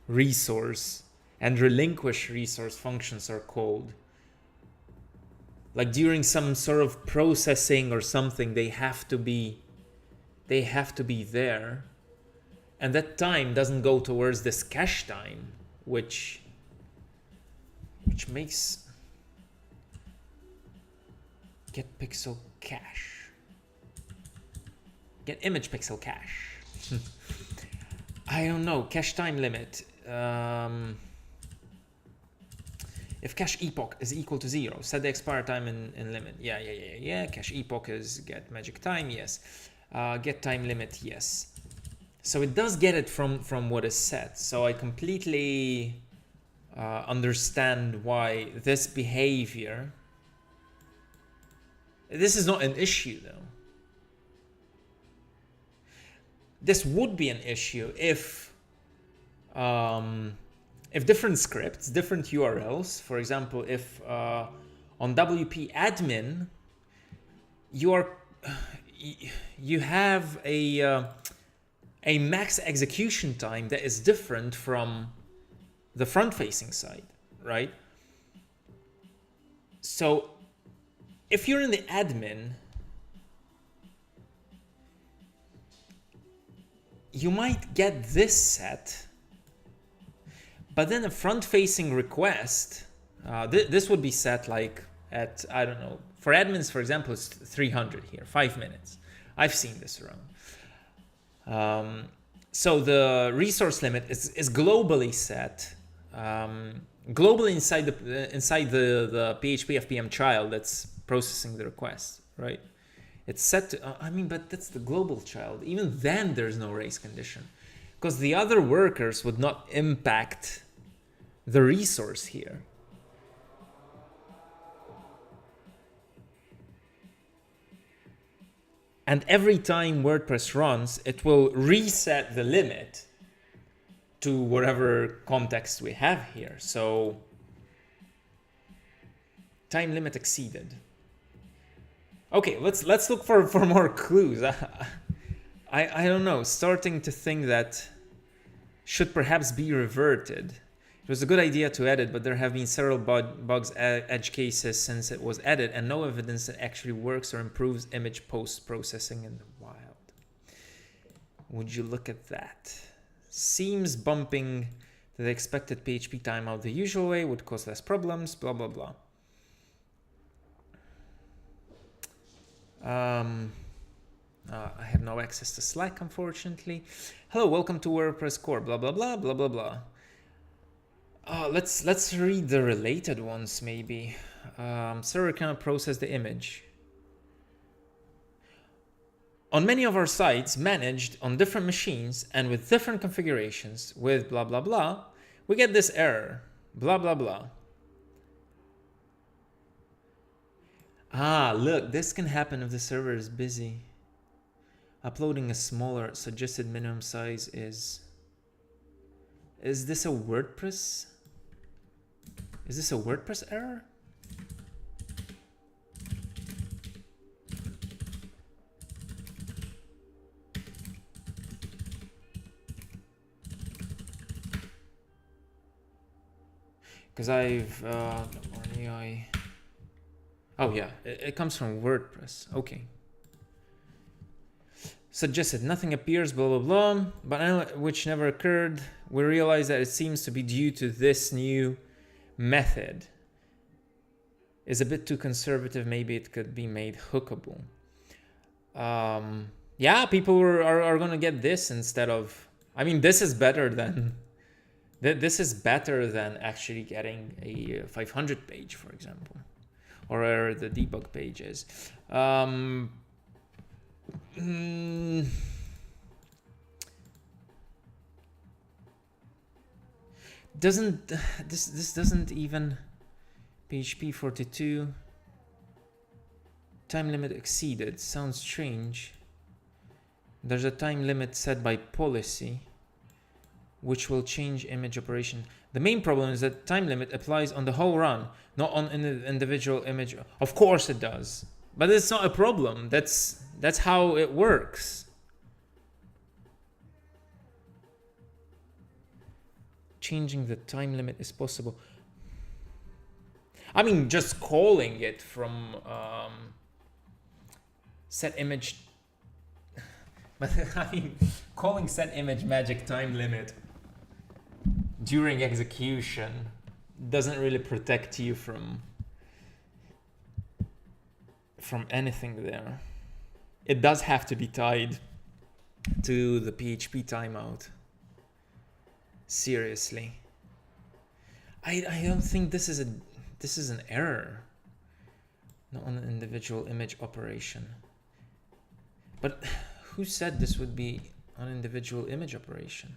resource and relinquish resource functions are called. Like during some sort of processing or something, they have to be there. And that time doesn't go towards this cache time, which makes get pixel cache, get image pixel cache. I don't know, cache time limit. If cache epoch is equal to 0, set the expire time in limit. Yeah. Cache epoch is get magic time, yes. Get time limit, yes. So it does get it from what is set. So I completely understand why this behavior. This is not an issue though. This would be an issue if different scripts, different URLs, for example, if on WP admin you have a max execution time that is different from the front-facing side, right? So if you're in the admin, you might get this set, but then a front-facing request, this would be set like at, I don't know, for admins, for example, it's 300 here, 5 minutes. I've seen this around. So the resource limit is globally set, globally inside the PHP FPM child that's processing the request, right? It's set to, I mean, but that's the global child. Even then, there's no race condition, because the other workers would not impact the resource here. And every time WordPress runs, it will reset the limit to whatever context we have here. So time limit exceeded. Okay, let's look for more clues. I don't know, starting to think that should perhaps be reverted. It was a good idea to edit, but there have been several bugs, edge cases since it was added, and no evidence that actually works or improves image post-processing in the wild. Would you look at that? Seems bumping the expected PHP timeout the usual way would cause less problems, blah, blah, blah. I have no access to Slack, unfortunately. Hello, welcome to WordPress Core, blah, blah, blah, blah, blah, blah. Let's read the related ones, maybe. Server cannot process the image. On many of our sites, managed on different machines and with different configurations, with blah, blah, blah, we get this error, blah, blah, blah. Look, this can happen if the server is busy. Uploading a smaller suggested minimum size is this a WordPress? Is this a WordPress error? Because I've oh yeah, it comes from WordPress. Okay. Suggested nothing appears, blah, blah, blah, but which never occurred. We realize that it seems to be due to this new method. Is a bit too conservative. Maybe it could be made hookable. Yeah, people are going to get this instead of, I mean, this is better than, actually getting a 500 page, for example, or the debug pages. This doesn't even PHP 42 time limit exceeded. Sounds strange. There's a time limit set by policy which will change image operation. The main problem is that time limit applies on the whole run, not on an individual image. Of course it does, but it's not a problem. That's how it works. Changing the time limit is possible. I mean, just calling it from set image, but I mean, calling set image magic time limit during execution doesn't really protect you from anything there. It does have to be tied to the PHP timeout. Seriously, I don't think this is an error, not on an individual image operation. But who said this would be an individual image operation?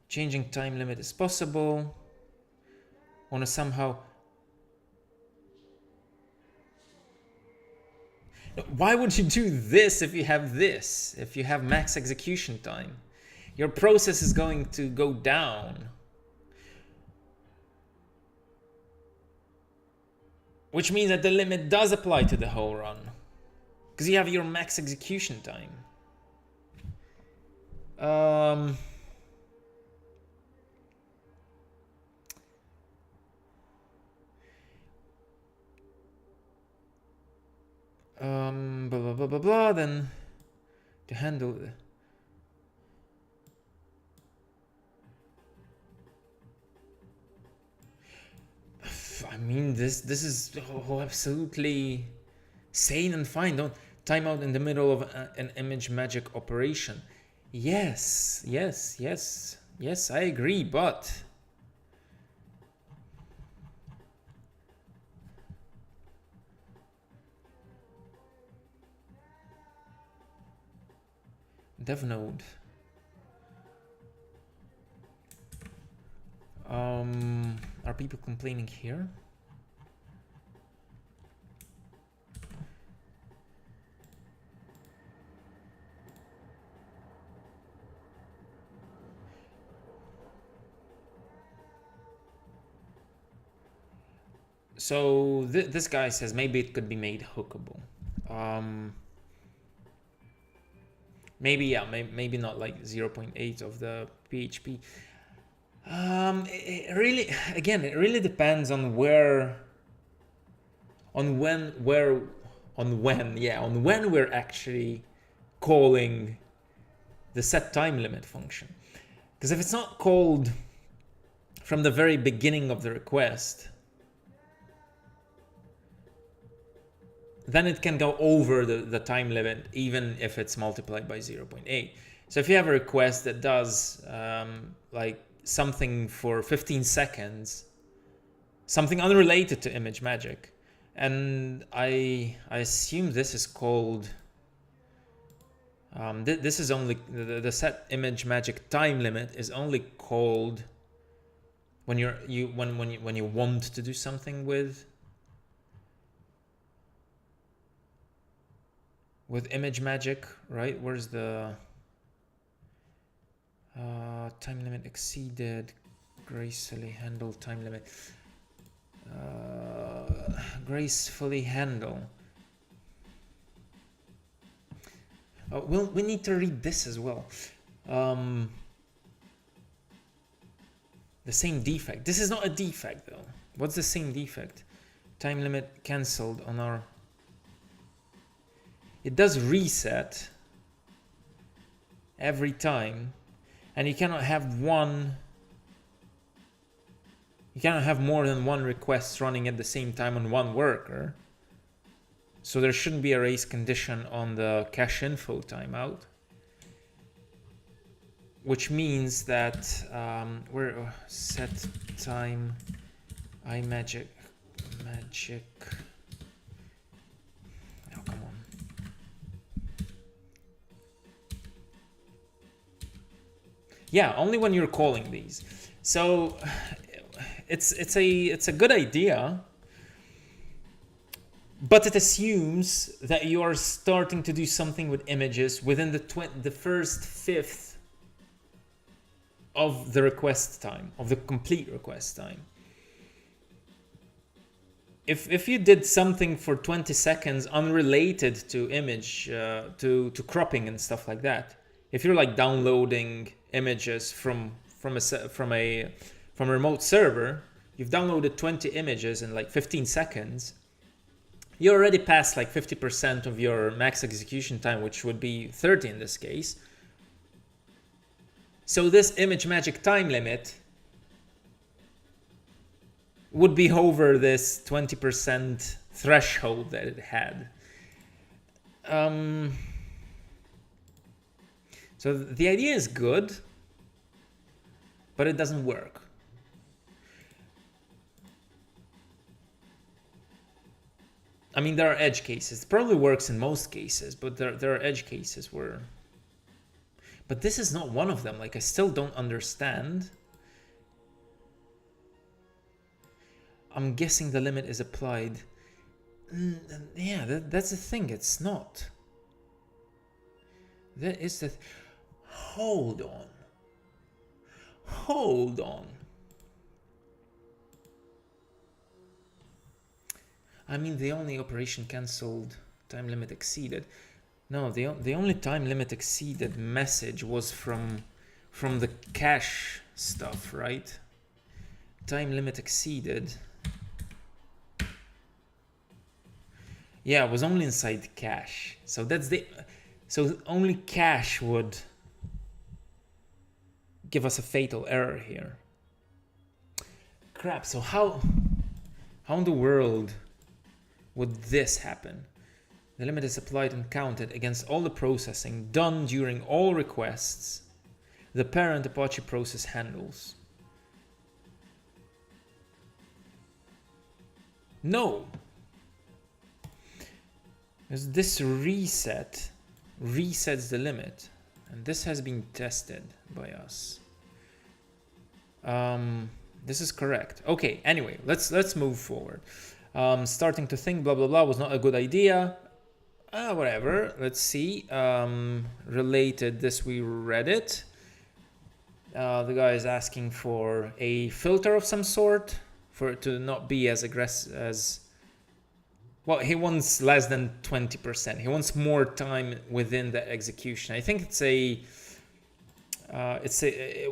Changing time limit is possible. Want to somehow. Why would you do this if you have this? If you have max execution time, your process is going to go down. Which means that the limit does apply to the whole run, because you have your max execution time. Blah, blah, blah, blah, blah, then to handle the I mean, this is absolutely sane and fine. Don't timeout in the middle of an image magic operation. Yes, I agree, but dev node. Are people complaining here? So this guy says maybe it could be made hookable. Maybe, yeah, maybe not like 0.8 of the PHP. It really, again, it really depends on when we're actually calling the set time limit function. Because if it's not called from the very beginning of the request, then it can go over the time limit, even if it's multiplied by 0.8. So if you have a request that does like something for 15 seconds, something unrelated to image magic, and I assume this is called, this is only, the set image magic time limit is only called when when you want to do something with image magic, right? Where's the time limit exceeded, gracefully handle time limit, gracefully handle. We need to read this as well. The same defect. This is not a defect though. What's the same defect? Time limit cancelled on our... It does reset every time, and you cannot have more than one request running at the same time on one worker. So there shouldn't be a race condition on the cache info timeout, which means that we're set time magic. Oh, come on. Yeah, only when you're calling these. So it's a good idea, but it assumes that you are starting to do something with images within the first fifth of the request time, of the complete request time. If you did something for 20 seconds unrelated to image, to cropping and stuff like that, if you're like downloading images from a remote server, you've downloaded 20 images in like 15 seconds, you already passed like 50% of your max execution time, which would be 30 in this case. So this image magic time limit would be over this 20% threshold that it had. So the idea is good, but it doesn't work. I mean, there are edge cases. It probably works in most cases, but there are edge cases where... But this is not one of them. Like, I still don't understand. I'm guessing the limit is applied. Yeah, that's the thing. It's not. That is the... Hold on. Hold on. I mean, the only operation cancelled, time limit exceeded. No, the only time limit exceeded message was from the cache stuff, right? Time limit exceeded. Yeah, it was only inside cache. So that's so only cache would give us a fatal error here. Crap, so how How in the world would this happen? The limit is applied and counted against all the processing done during all requests the parent Apache process handles. No. Because this reset resets the limit. And this has been tested by us. This is correct. Okay, anyway, let's move forward. Starting to think blah blah blah was not a good idea. Whatever. Let's see. Related, this we read it. The guy is asking for a filter of some sort for it to not be as aggressive as. Well, he wants less than 20%. He wants more time within the execution. I think it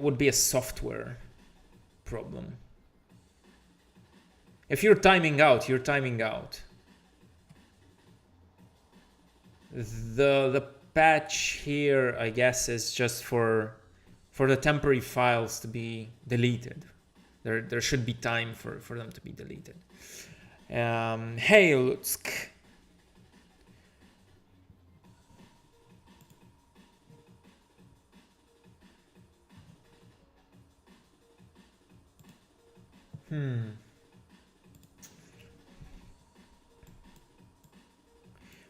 would be a software problem. If you're timing out, you're timing out. The patch here, I guess, is just for the temporary files to be deleted. There should be time for them to be deleted. Hey, Lutsk.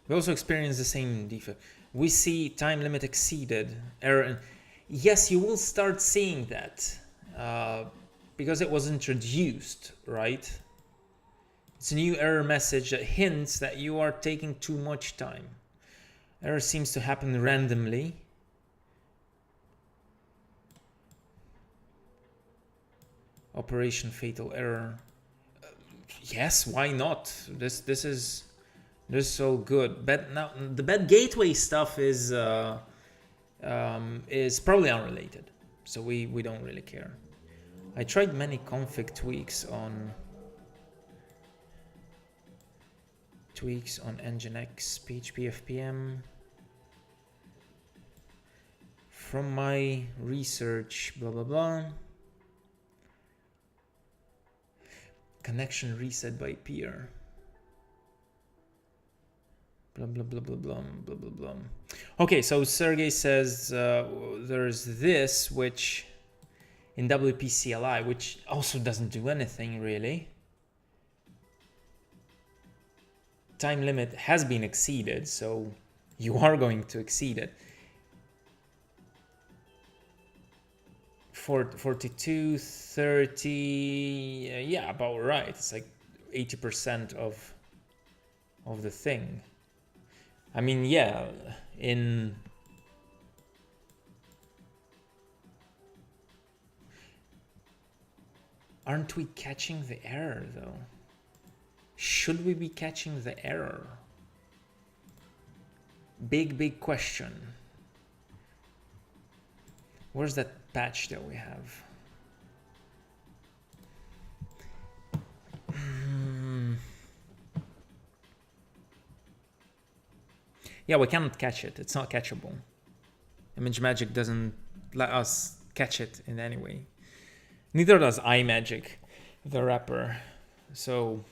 We also experience the same defect. We see time limit exceeded, error. Yes, you will start seeing that because it was introduced, right? It's a new error message that hints that you are taking too much time. Error seems to happen randomly. Operation fatal error. Yes, why not? This is all good. But now the bad gateway stuff is probably unrelated, so we don't really care. I tried many config tweaks on Nginx, PHP FPM. From my research, blah blah blah. Connection reset by peer. Blah blah blah blah blah blah blah blah. Okay, so Sergey says there's this which in WP CLI, which also doesn't do anything really. Time limit has been exceeded, so you are going to exceed it. 42, 30, yeah, about right. It's like 80% of the thing. I mean, yeah, aren't we catching the error though? Should we be catching the error? Big question. Where's that patch that we have? Yeah, we cannot catch it. It's not catchable. ImageMagick doesn't let us catch it in any way. Neither does iMagick, the wrapper. So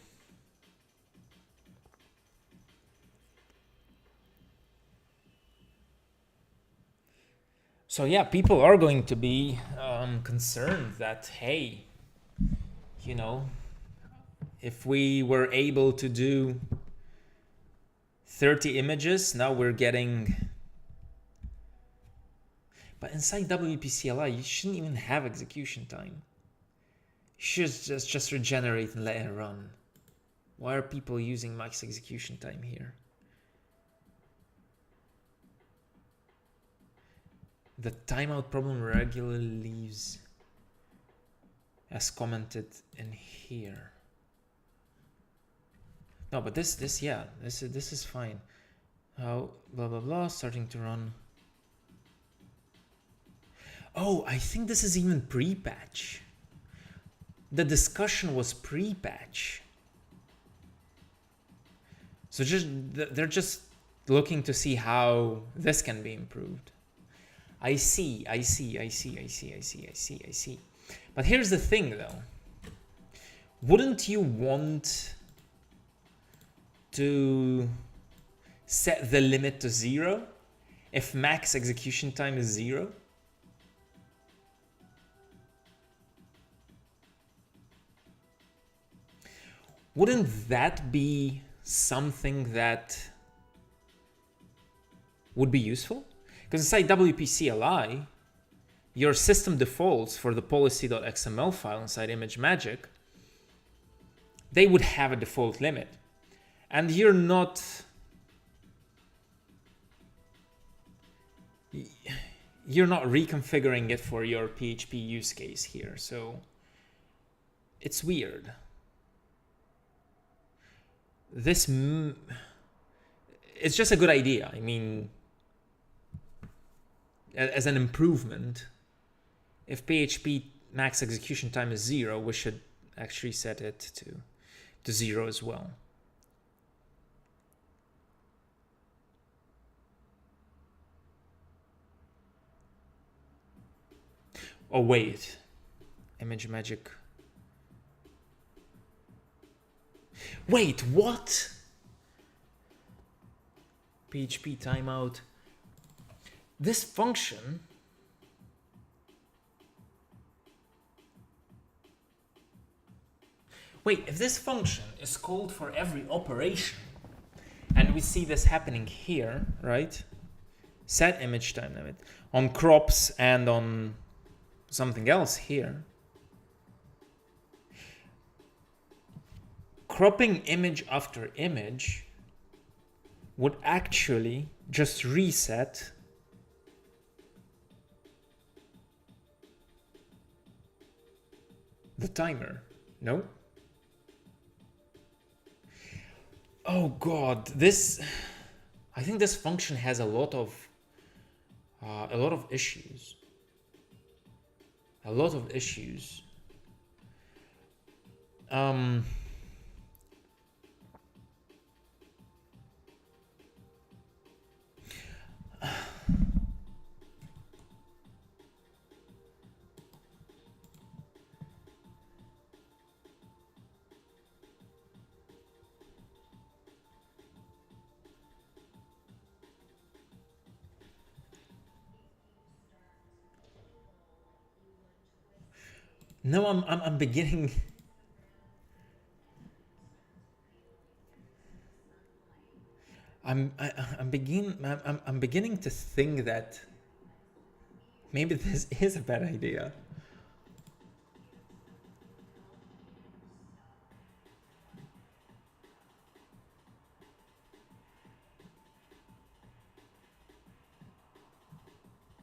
yeah, people are going to be concerned that, hey, you know, if we were able to do 30 images, now we're getting. But inside WP CLI, you shouldn't even have execution time. You should just regenerate and let it run. Why are people using max execution time here? The timeout problem regularly leaves as commented in here. No, but this is fine. How blah blah blah starting to run. Oh, I think this is even pre-patch. The discussion was pre-patch. So they're just looking to see how this can be improved. I see. But here's the thing though. wouldn't you want to set the limit to 0 if max execution time is 0? Wouldn't that be something that would be useful? Because inside WP CLI, your system defaults for the policy.xml file inside ImageMagick, they would have a default limit. And you're not reconfiguring it for your PHP use case here. So it's weird. It's just a good idea. I mean, as an improvement, if PHP max execution time is 0, we should actually set it to 0 as well. Oh wait, ImageMagick. Wait, what? PHP timeout. This function wait, if this function is called for every operation, and we see this happening here, right? Set image time limit on crops and on something else here. Cropping image after image would actually just reset the timer, no? Oh God, I think this function has a lot of issues. A lot of issues. No, I'm beginning. I'm beginning to think that maybe this is a bad idea.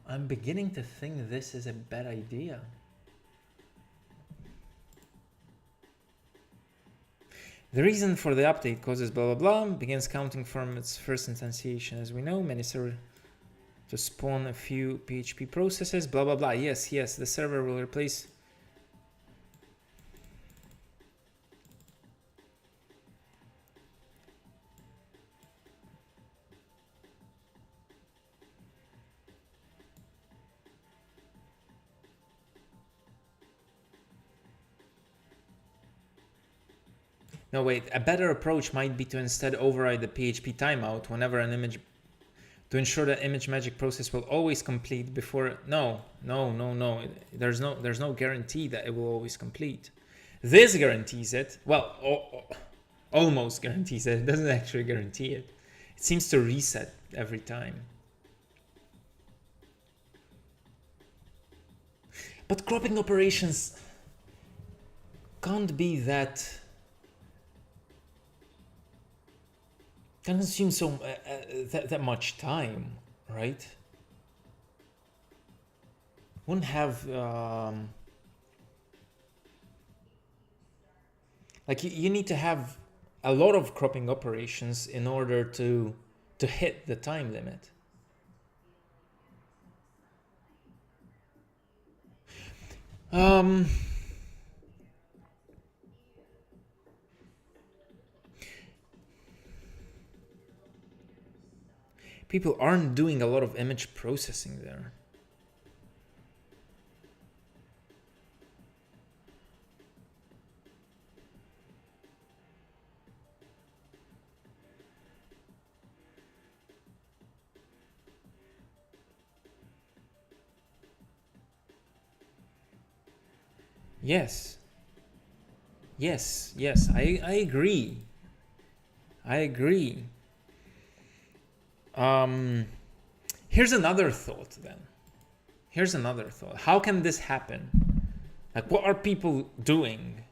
I'm beginning to think this is a bad idea. The reason for the update causes blah blah blah, begins counting from its first instantiation. As we know, many servers to spawn a few PHP processes, blah blah blah. Yes, the server will replace. No, wait, a better approach might be to instead override the PHP timeout whenever an image, to ensure that ImageMagick process will always complete before. No. There's no guarantee that it will always complete. This guarantees it. Well, almost guarantees it. It doesn't actually guarantee it. It seems to reset every time. But cropping operations can't be that. Can consume that much time, right? Wouldn't have like you need to have a lot of cropping operations in order to hit the time limit. People aren't doing a lot of image processing there. Yes. Yes, yes, I agree. I agree. Here's another thought then. Here's another thought. How can this happen? Like, what are people doing?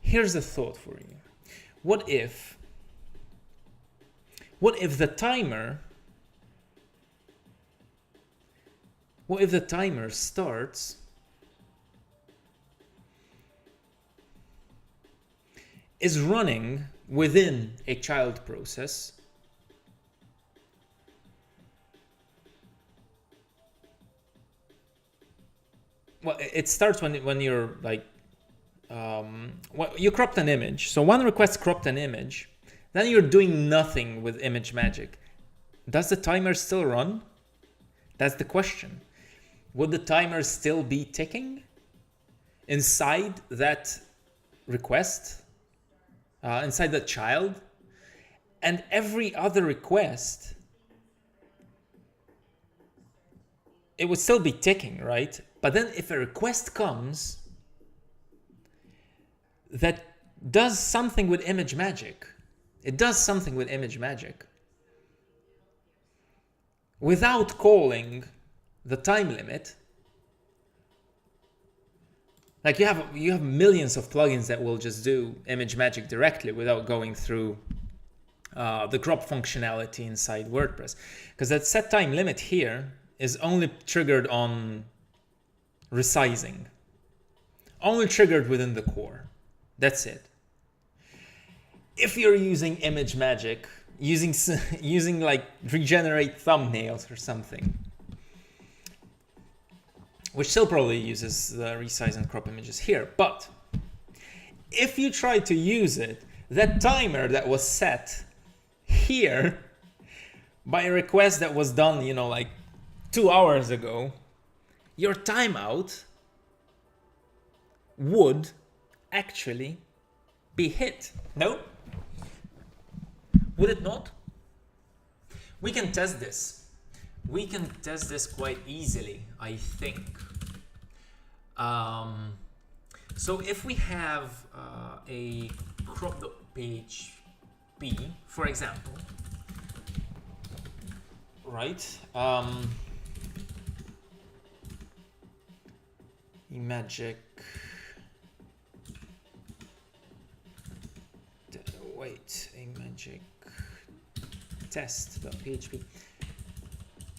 Here's a thought for you. What if the timer starts is running within a child process, well, it starts when you're like you cropped an image. So one request cropped an image, then you're doing nothing with ImageMagick. Does the timer still run? That's the question. Would the timer still be ticking inside that request, inside the child? And every other request, it would still be ticking, right? But then if a request comes that does something with ImageMagick, it does something with ImageMagick without calling the time limit. Like you have millions of plugins that will just do ImageMagick directly without going through the crop functionality inside WordPress, because that set time limit here is only triggered on resizing, only triggered within the core. That's it. If you're using ImageMagick, using like regenerate thumbnails or something, which still probably uses the resize and crop images here, but if you try to use it, that timer that was set here by a request that was done, like 2 hours ago, your timeout would actually be hit. No? Would it not? We can test this. We can test this quite easily, I think. So if we have a crop.php, for example, right? Magic. Wait, a magic test.php.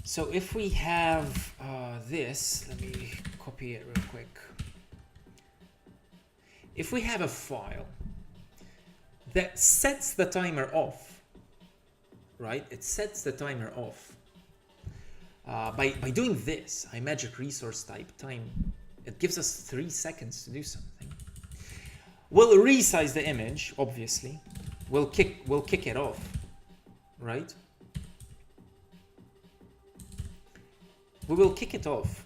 So if we have this, let me copy it real quick. If we have a file that sets the timer off, right? It sets the timer off by doing this, I magic resource type time. It gives us 3 seconds to do something. We'll resize the image, obviously. We'll kick it off, right? We will kick it off.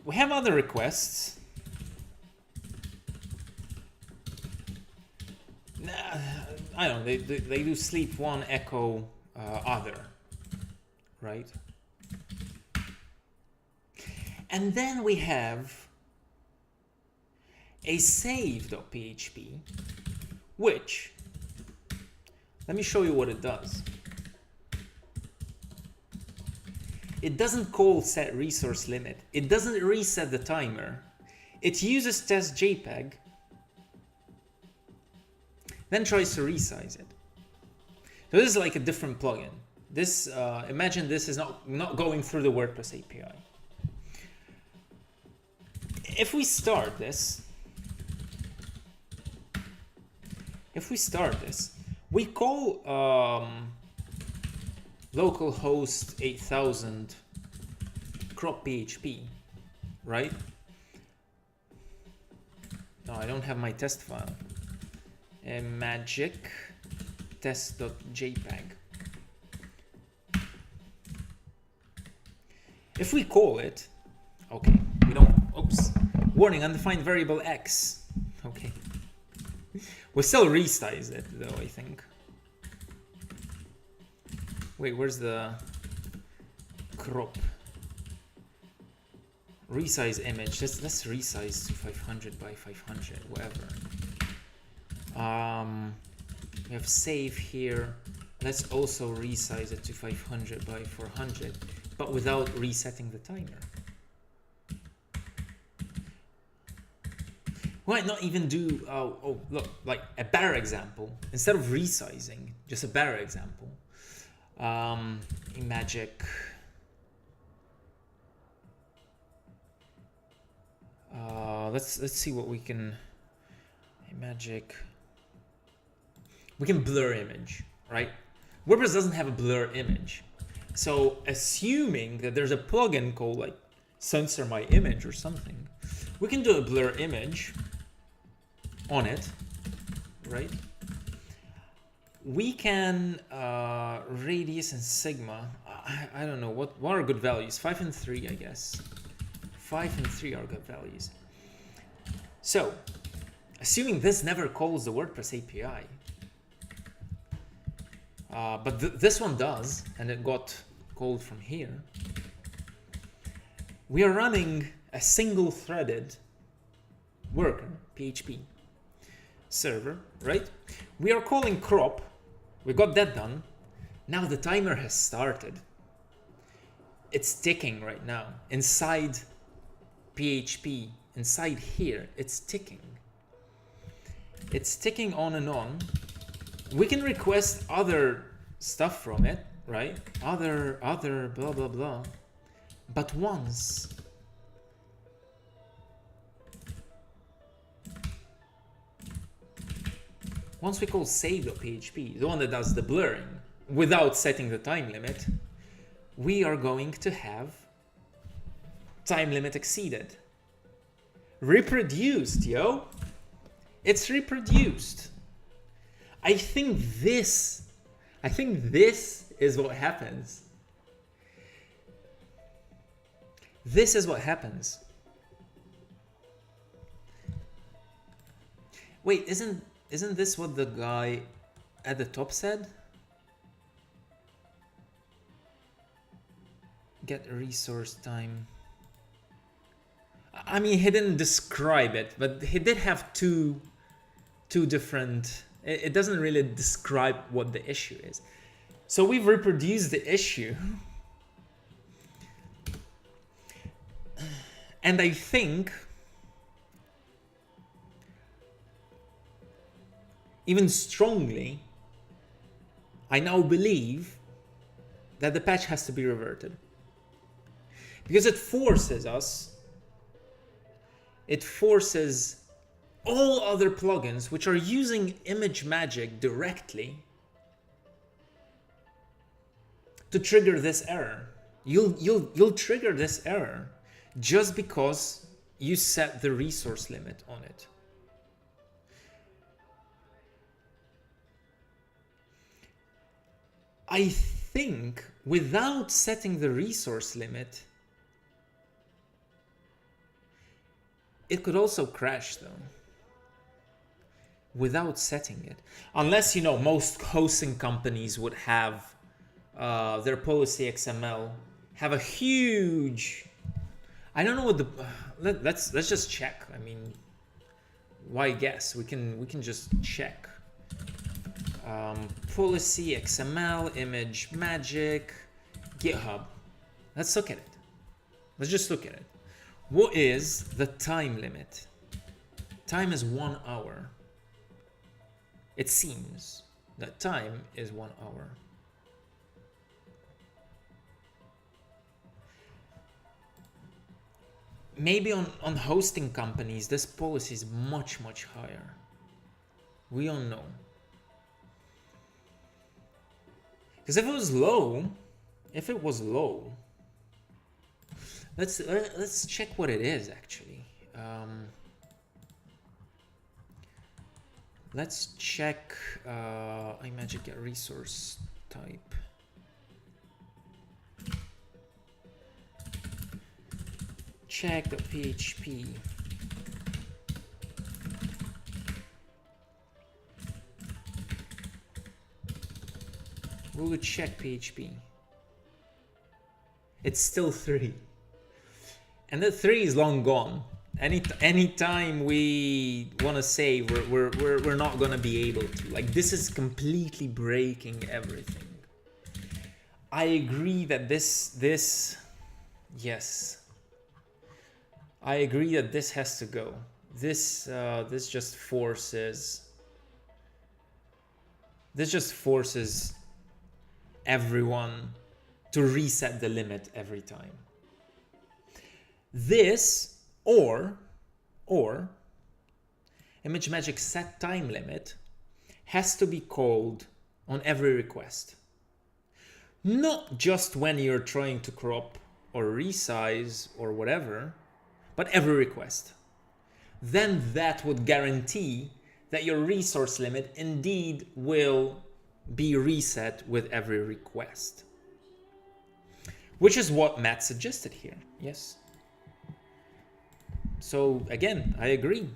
We have other requests. I don't know, they do sleep one, echo other, right? And then we have a save.php, which, let me show you what it does. It doesn't call set resource limit. It doesn't reset the timer. It uses test JPEG, then tries to resize it. So this is like a different plugin. This, imagine this is not going through the WordPress API. If we start this, we call localhost 8000 crop PHP, right? No, I don't have my test file. Magic test.jpg. If we call it, okay, we don't, oops, warning, undefined variable X. Okay. We'll still resize it though, I think. Wait, where's the crop? Resize image. Let's resize to 500 by 500, whatever. We have save here. Let's also resize it to 500 by 400, but without resetting the timer. Why not even do, oh, look, like a better example. Instead of resizing, just a better example. In Magic. Let's see what we can, in Magic. We can blur image, right? WordPress doesn't have a blur image. So assuming that there's a plugin called like censor my image or something, we can do a blur image on it, right? We can radius and sigma. I don't know what are good values. 5 and 3, I guess. 5 and 3 are good values. So assuming this never calls the WordPress API, but this one does, and it got called from here. We are running a single threaded worker, PHP server, right? We are calling crop. We got that done. Now the timer has started. It's ticking right now. Inside PHP, inside here, it's ticking. It's ticking on and on. We can request other stuff from it, right? Other blah, blah, blah. But once we call save.php, the one that does the blurring, without setting the time limit, we are going to have time limit exceeded. Reproduced, yo. It's reproduced. I think this is what happens. This is what happens. Wait, isn't this what the guy at the top said? Get resource time. I mean, he didn't describe it, but he did have two different. It doesn't really describe what the issue is. So we've reproduced the issue. And I think even strongly, I now believe that the patch has to be reverted. Because it forces all other plugins which are using ImageMagick directly to trigger this error. You'll trigger this error just because you set the resource limit on it. I think without setting the resource limit, it could also crash though. Without setting it. Unless, you know, most hosting companies would have their policy XML have a huge, I don't know what the, let's just check. I mean, why guess? We can just check. Policy XML, ImageMagick, GitHub. Let's look at it. Let's just look at it. What is the time limit? Time is 1 hour. It seems that time is 1 hour. Maybe on hosting companies, this policy is much, much higher. We don't know. Because if it was low, let's check what it is actually. Let's check iMagick get resource type. Check the PHP. We would check PHP. It's still 3. And that 3 is long gone. Anytime we want to save, we're not gonna be able to. Like, this is completely breaking everything. I agree that yes. I agree that this has to go. This just forces everyone to reset the limit every time. This or ImageMagick set time limit has to be called on every request. Not just when you're trying to crop or resize or whatever, but every request. Then that would guarantee that your resource limit indeed will be reset with every request. Which is what Matt suggested here, yes. So again, I agree.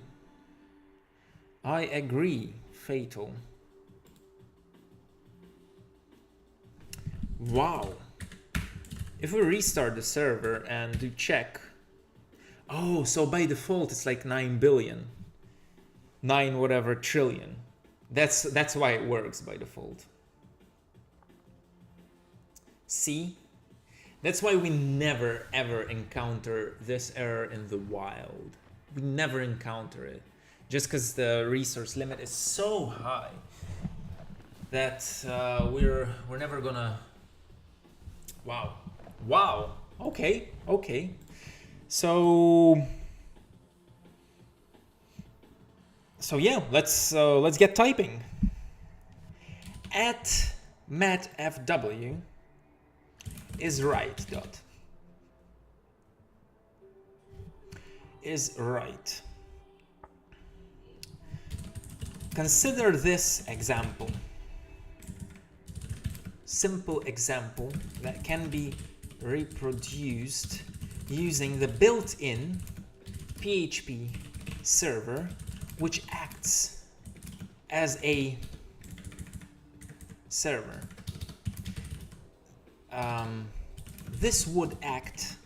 I agree, Fatal. Wow. If we restart the server and do check, oh, so by default it's like 9 billion. 9 whatever trillion. That's why it works by default. See? That's why we never ever encounter this error in the wild. We never encounter it. Just because the resource limit is so high that we're never gonna. Wow. Okay. So yeah, let's get typing. At mattfw is right. Is right. Consider this example. Simple example that can be reproduced using the built-in PHP server, which acts as a server. This would act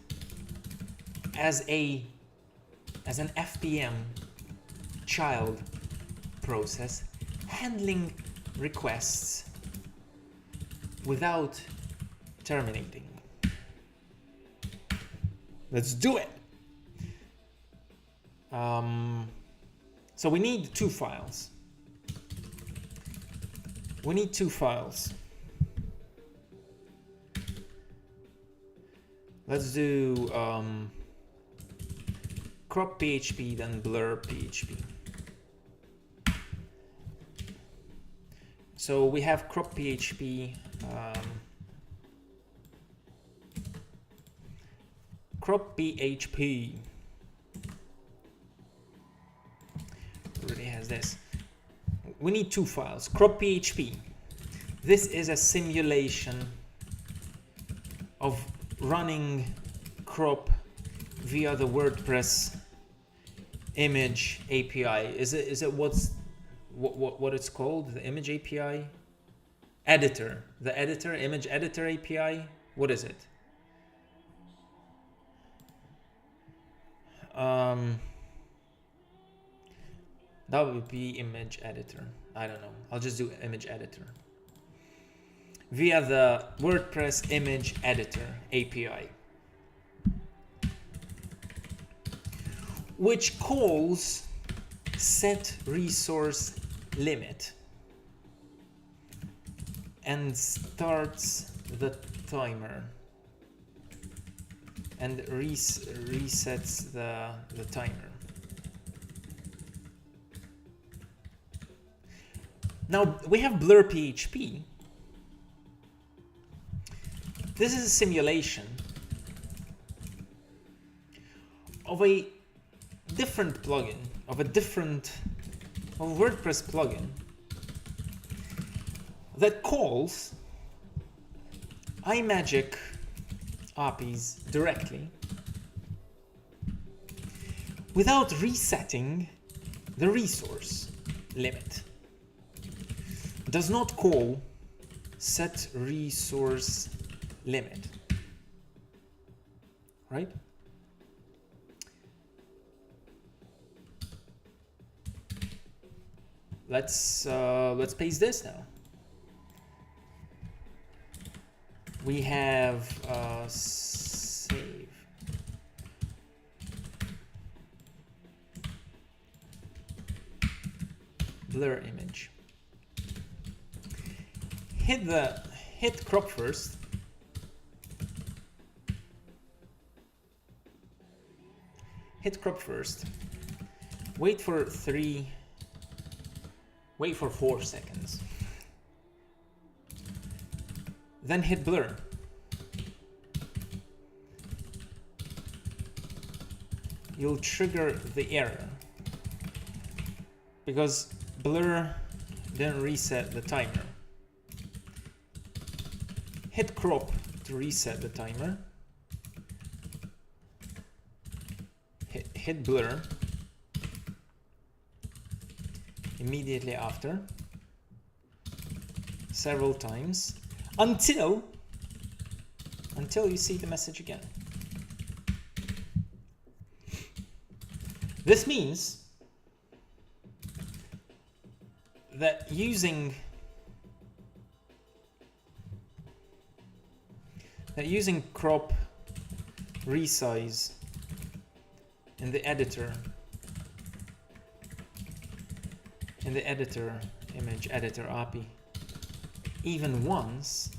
as an FPM child process, handling requests without terminating. Let's do it. So we need 2 files. Let's do crop PHP, then blur PHP. So we have crop PHP, crop PHP already has this. We need 2 files. Crop PHP. This is a simulation of running crop via the WordPress image API. Is it what it's called? The image API? Editor. The editor, image editor API? What is it? That would be image editor. I don't know. I'll just do image editor. Via the WordPress image editor API, which calls set resource limit and starts the timer and resets the timer. Now we have blur PHP. This is a simulation of a different plugin, of a WordPress plugin that calls ImageMagick APIs directly without resetting the resource limit. Does not call set resource limit, right? Let's paste this now. We have save. Blur image. Hit crop first. Hit crop first. Wait for 4 seconds. Then hit blur. You'll trigger the error because blur didn't reset the timer. Hit crop to reset the timer. Hit blur immediately after, several times, until you see the message again. This means that using crop resize in the editor, image editor API, even once,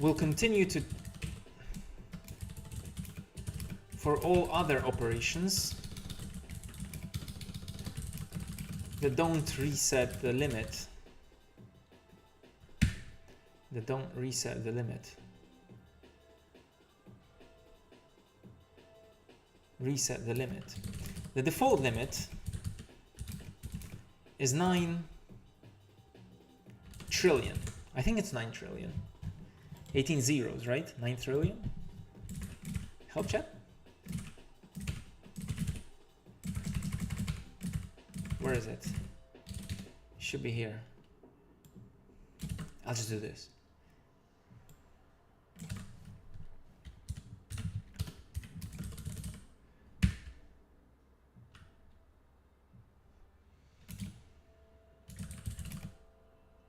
will continue to, for all other operations that don't reset the limit. Reset the limit. The default limit is 9 trillion. I think it's 9 trillion. 18 zeros, right? 9 trillion? Help chat? Where is it? Should be here. I'll just do this.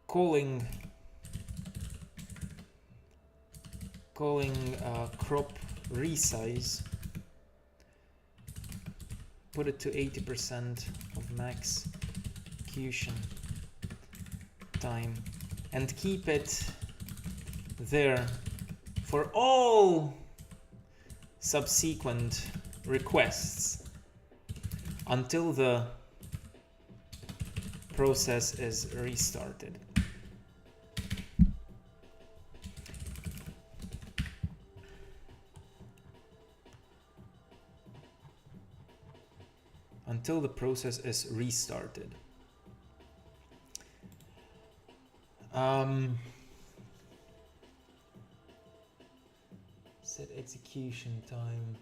Calling crop resize, put it to 80% of max execution time, and keep it there for all subsequent requests until the process is restarted. Until the process is restarted. Set execution time.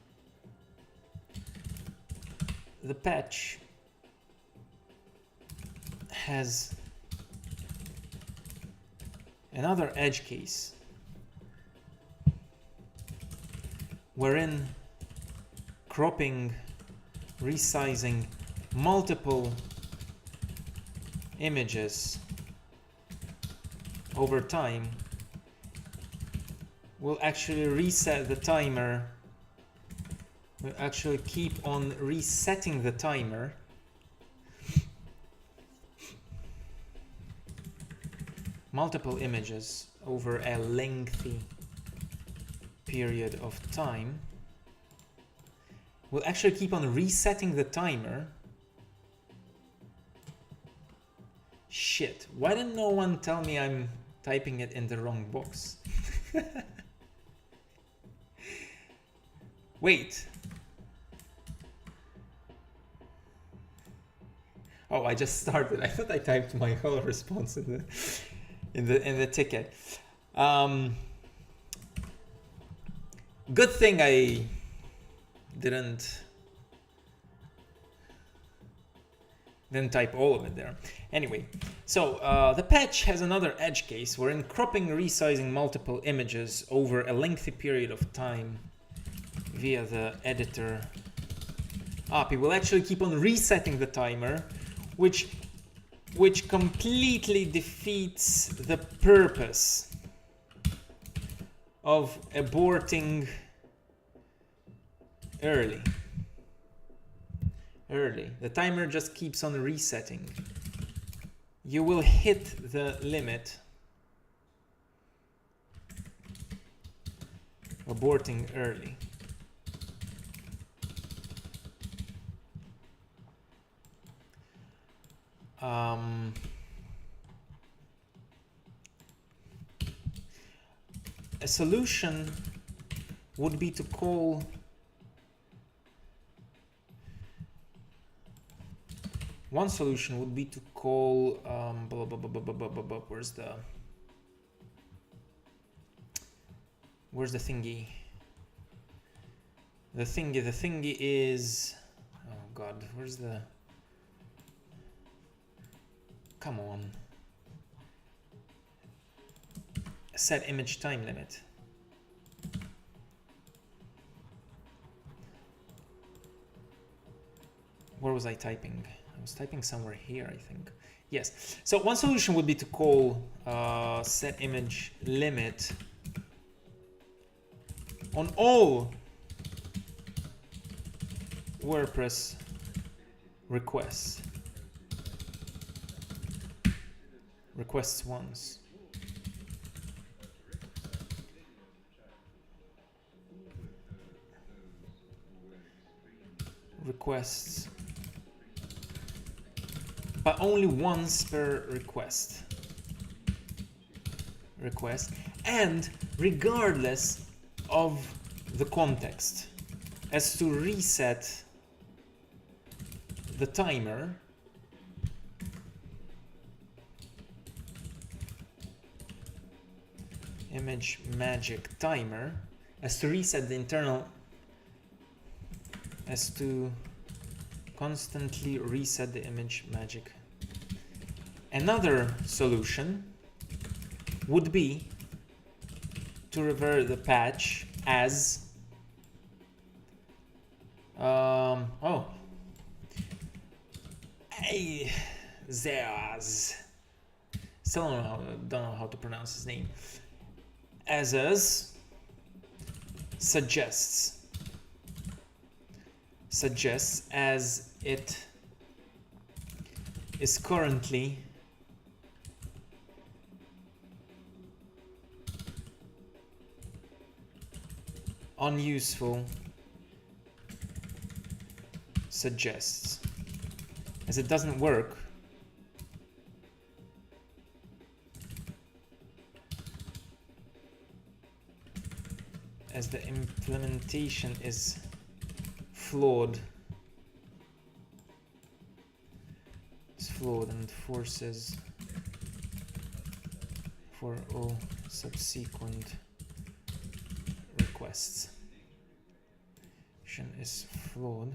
The patch has another edge case wherein cropping, resizing multiple images over time will actually reset the timer, will actually keep on resetting the timer multiple images over a lengthy period of time, will actually keep on resetting the timer. Shit, why didn't no one tell me I'm typing it in the wrong box? Wait. Oh, I just started. I thought I typed my whole response in the ticket. Good thing I didn't Then type all of it there. Anyway, so the patch has another edge case wherein cropping, resizing multiple images over a lengthy period of time via the editor API will actually keep on resetting the timer, which completely defeats the purpose of aborting early. The timer just keeps on resetting. You will hit the limit aborting early. A solution would be to call one solution would be to call where's the thingy? The thingy is, oh god, where's the, come on, set image time limit. Where was I typing? I was typing somewhere here, I think. Yes. So one solution would be to call set image limit on all WordPress requests. Requests once. Requests, but only once per request, and regardless of the context, as to reset the timer image magic timer, as to reset the internal, as to constantly reset the image magic. Another solution would be to revert the patch as Zeaz. Still don't know how to pronounce his name. As suggests as it is currently unuseful, suggests, as it doesn't work, as the implementation is flawed. It's flawed and forces for all subsequent requests. Is flawed.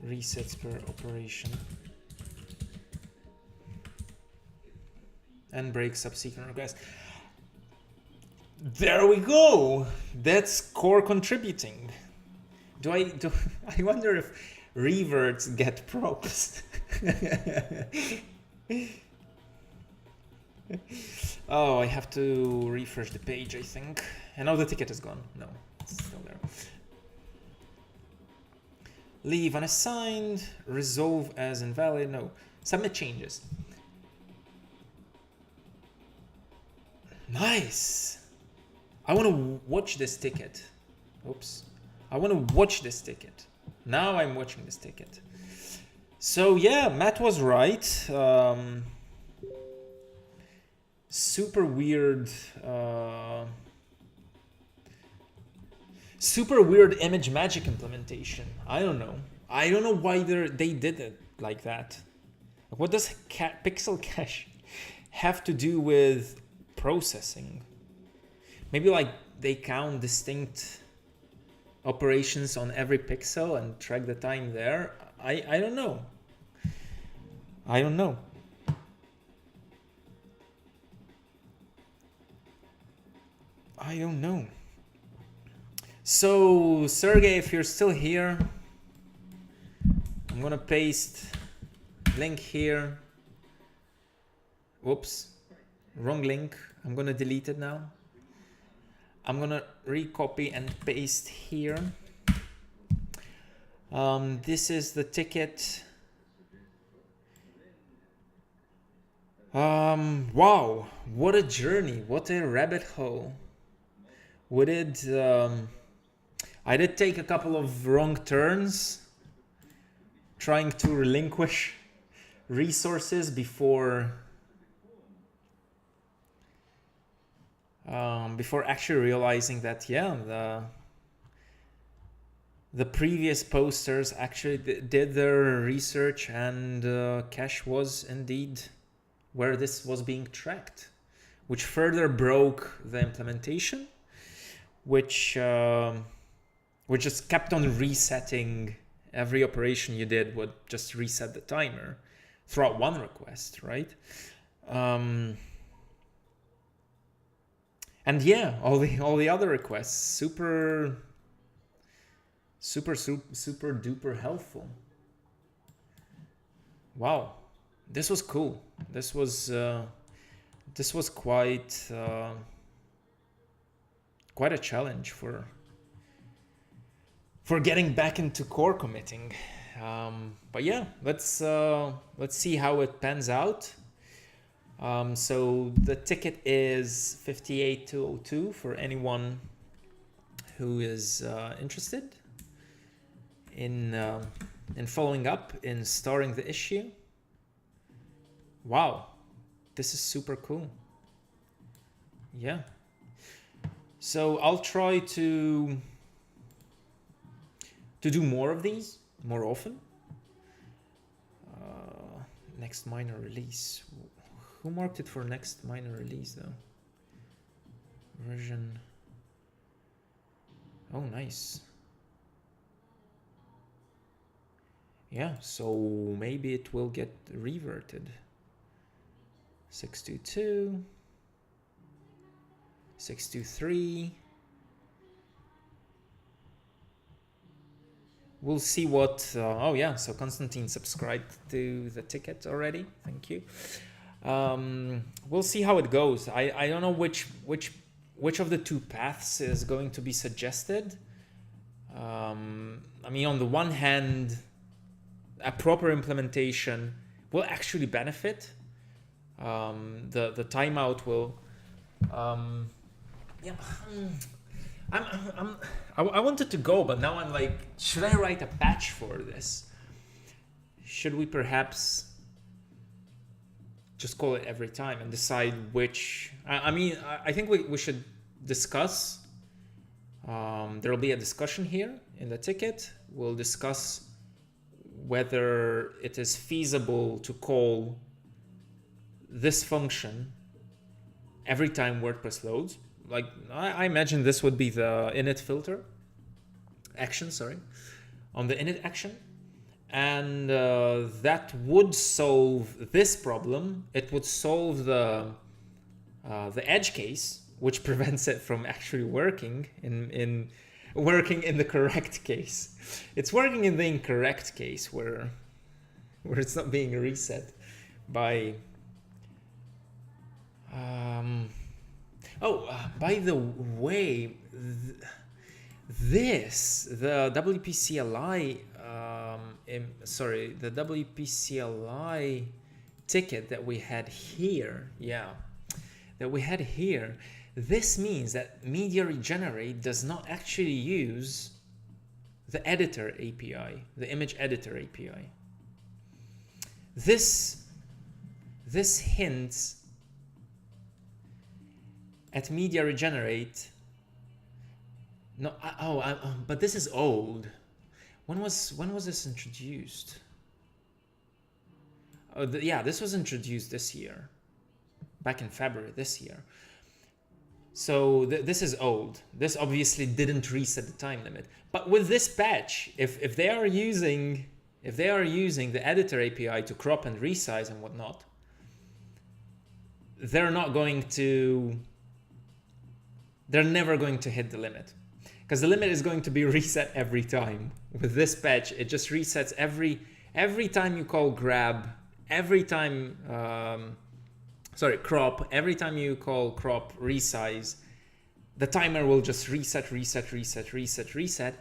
Resets per operation and breaks subsequent requests. There we go. That's core contributing. I wonder if reverts get props. Oh, I have to refresh the page, I think. And now the ticket is gone. No, it's still there. Leave unassigned. Resolve as invalid. No. Submit changes. Nice. I want to watch this ticket. Oops. I want to watch this ticket. Now I'm watching this ticket. So yeah, Matt was right. Super weird image magic implementation. I don't know why they did it like that. What does pixel cache have to do with processing? Maybe like they count distinct operations on every pixel and track the time there. I don't know. I don't know. I don't know. So Sergey, if you're still here, I'm gonna paste link here. Whoops, wrong link. I'm gonna delete it now. I'm gonna recopy and paste here. This is the ticket. Wow, what a journey, what a rabbit hole. I did take a couple of wrong turns trying to relinquish resources before actually realizing that, yeah, the previous posters actually did their research, and cache was indeed where this was being tracked, which further broke the implementation, which just kept on resetting. Every operation you did would just reset the timer throughout one request, right? And yeah, all the other requests, super duper helpful. Wow, this was cool. This was quite a challenge for getting back into core committing. But yeah, let's see how it pans out. So the ticket is 58202 for anyone who is interested in following up, in starting the issue. Wow, this is super cool. Yeah. So I'll try to do more of these more often. Next minor release. Who marked it for next minor release though? Version. Oh, nice. Yeah, so maybe it will get reverted. 622, 623. We'll see what. Oh yeah, so Konstantin subscribed to the ticket already. Thank you. We'll see how it goes. I don't know which of the two paths is going to be suggested. I mean, on the one hand, a proper implementation will actually benefit. The timeout will. Yeah. I wanted to go, but now I'm like, should I write a patch for this? Should we perhaps just call it every time and decide which? I mean, I think we should discuss. There will be a discussion here in the ticket. We'll discuss whether it is feasible to call this function every time WordPress loads. Like, I imagine this would be the init filter action, on the init action. And that would solve this problem. It would solve the edge case, which prevents it from actually working in the correct case. It's working in the incorrect case where it's not being reset by by the way, the WP CLI ticket that we had here, this means that Media Regenerate does not actually use the editor API, the image editor API. This hints at Media Regenerate. No, but this is old. When was this introduced? This was introduced this year, back in February this year. So this is old. This obviously didn't reset the time limit. But with this patch, if they are using the editor API to crop and resize and whatnot, they're never going to hit the limit, because the limit is going to be reset every time. With this patch, it just resets every time you call grab, every time crop, every time you call crop resize, the timer will just reset,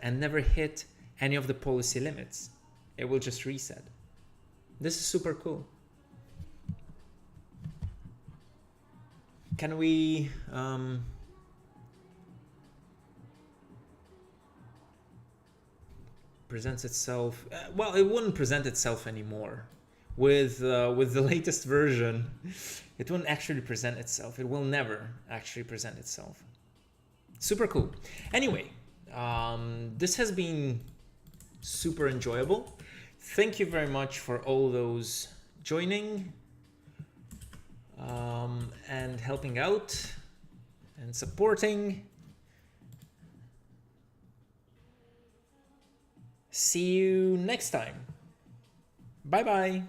and never hit any of the policy limits. It will just reset. This is super cool. Can we presents itself? Well, it wouldn't present itself anymore. With the latest version, it won't actually present itself. It will never actually present itself. Super cool. Anyway, this has been super enjoyable. Thank you very much for all those joining and helping out and supporting. See you next time. Bye bye.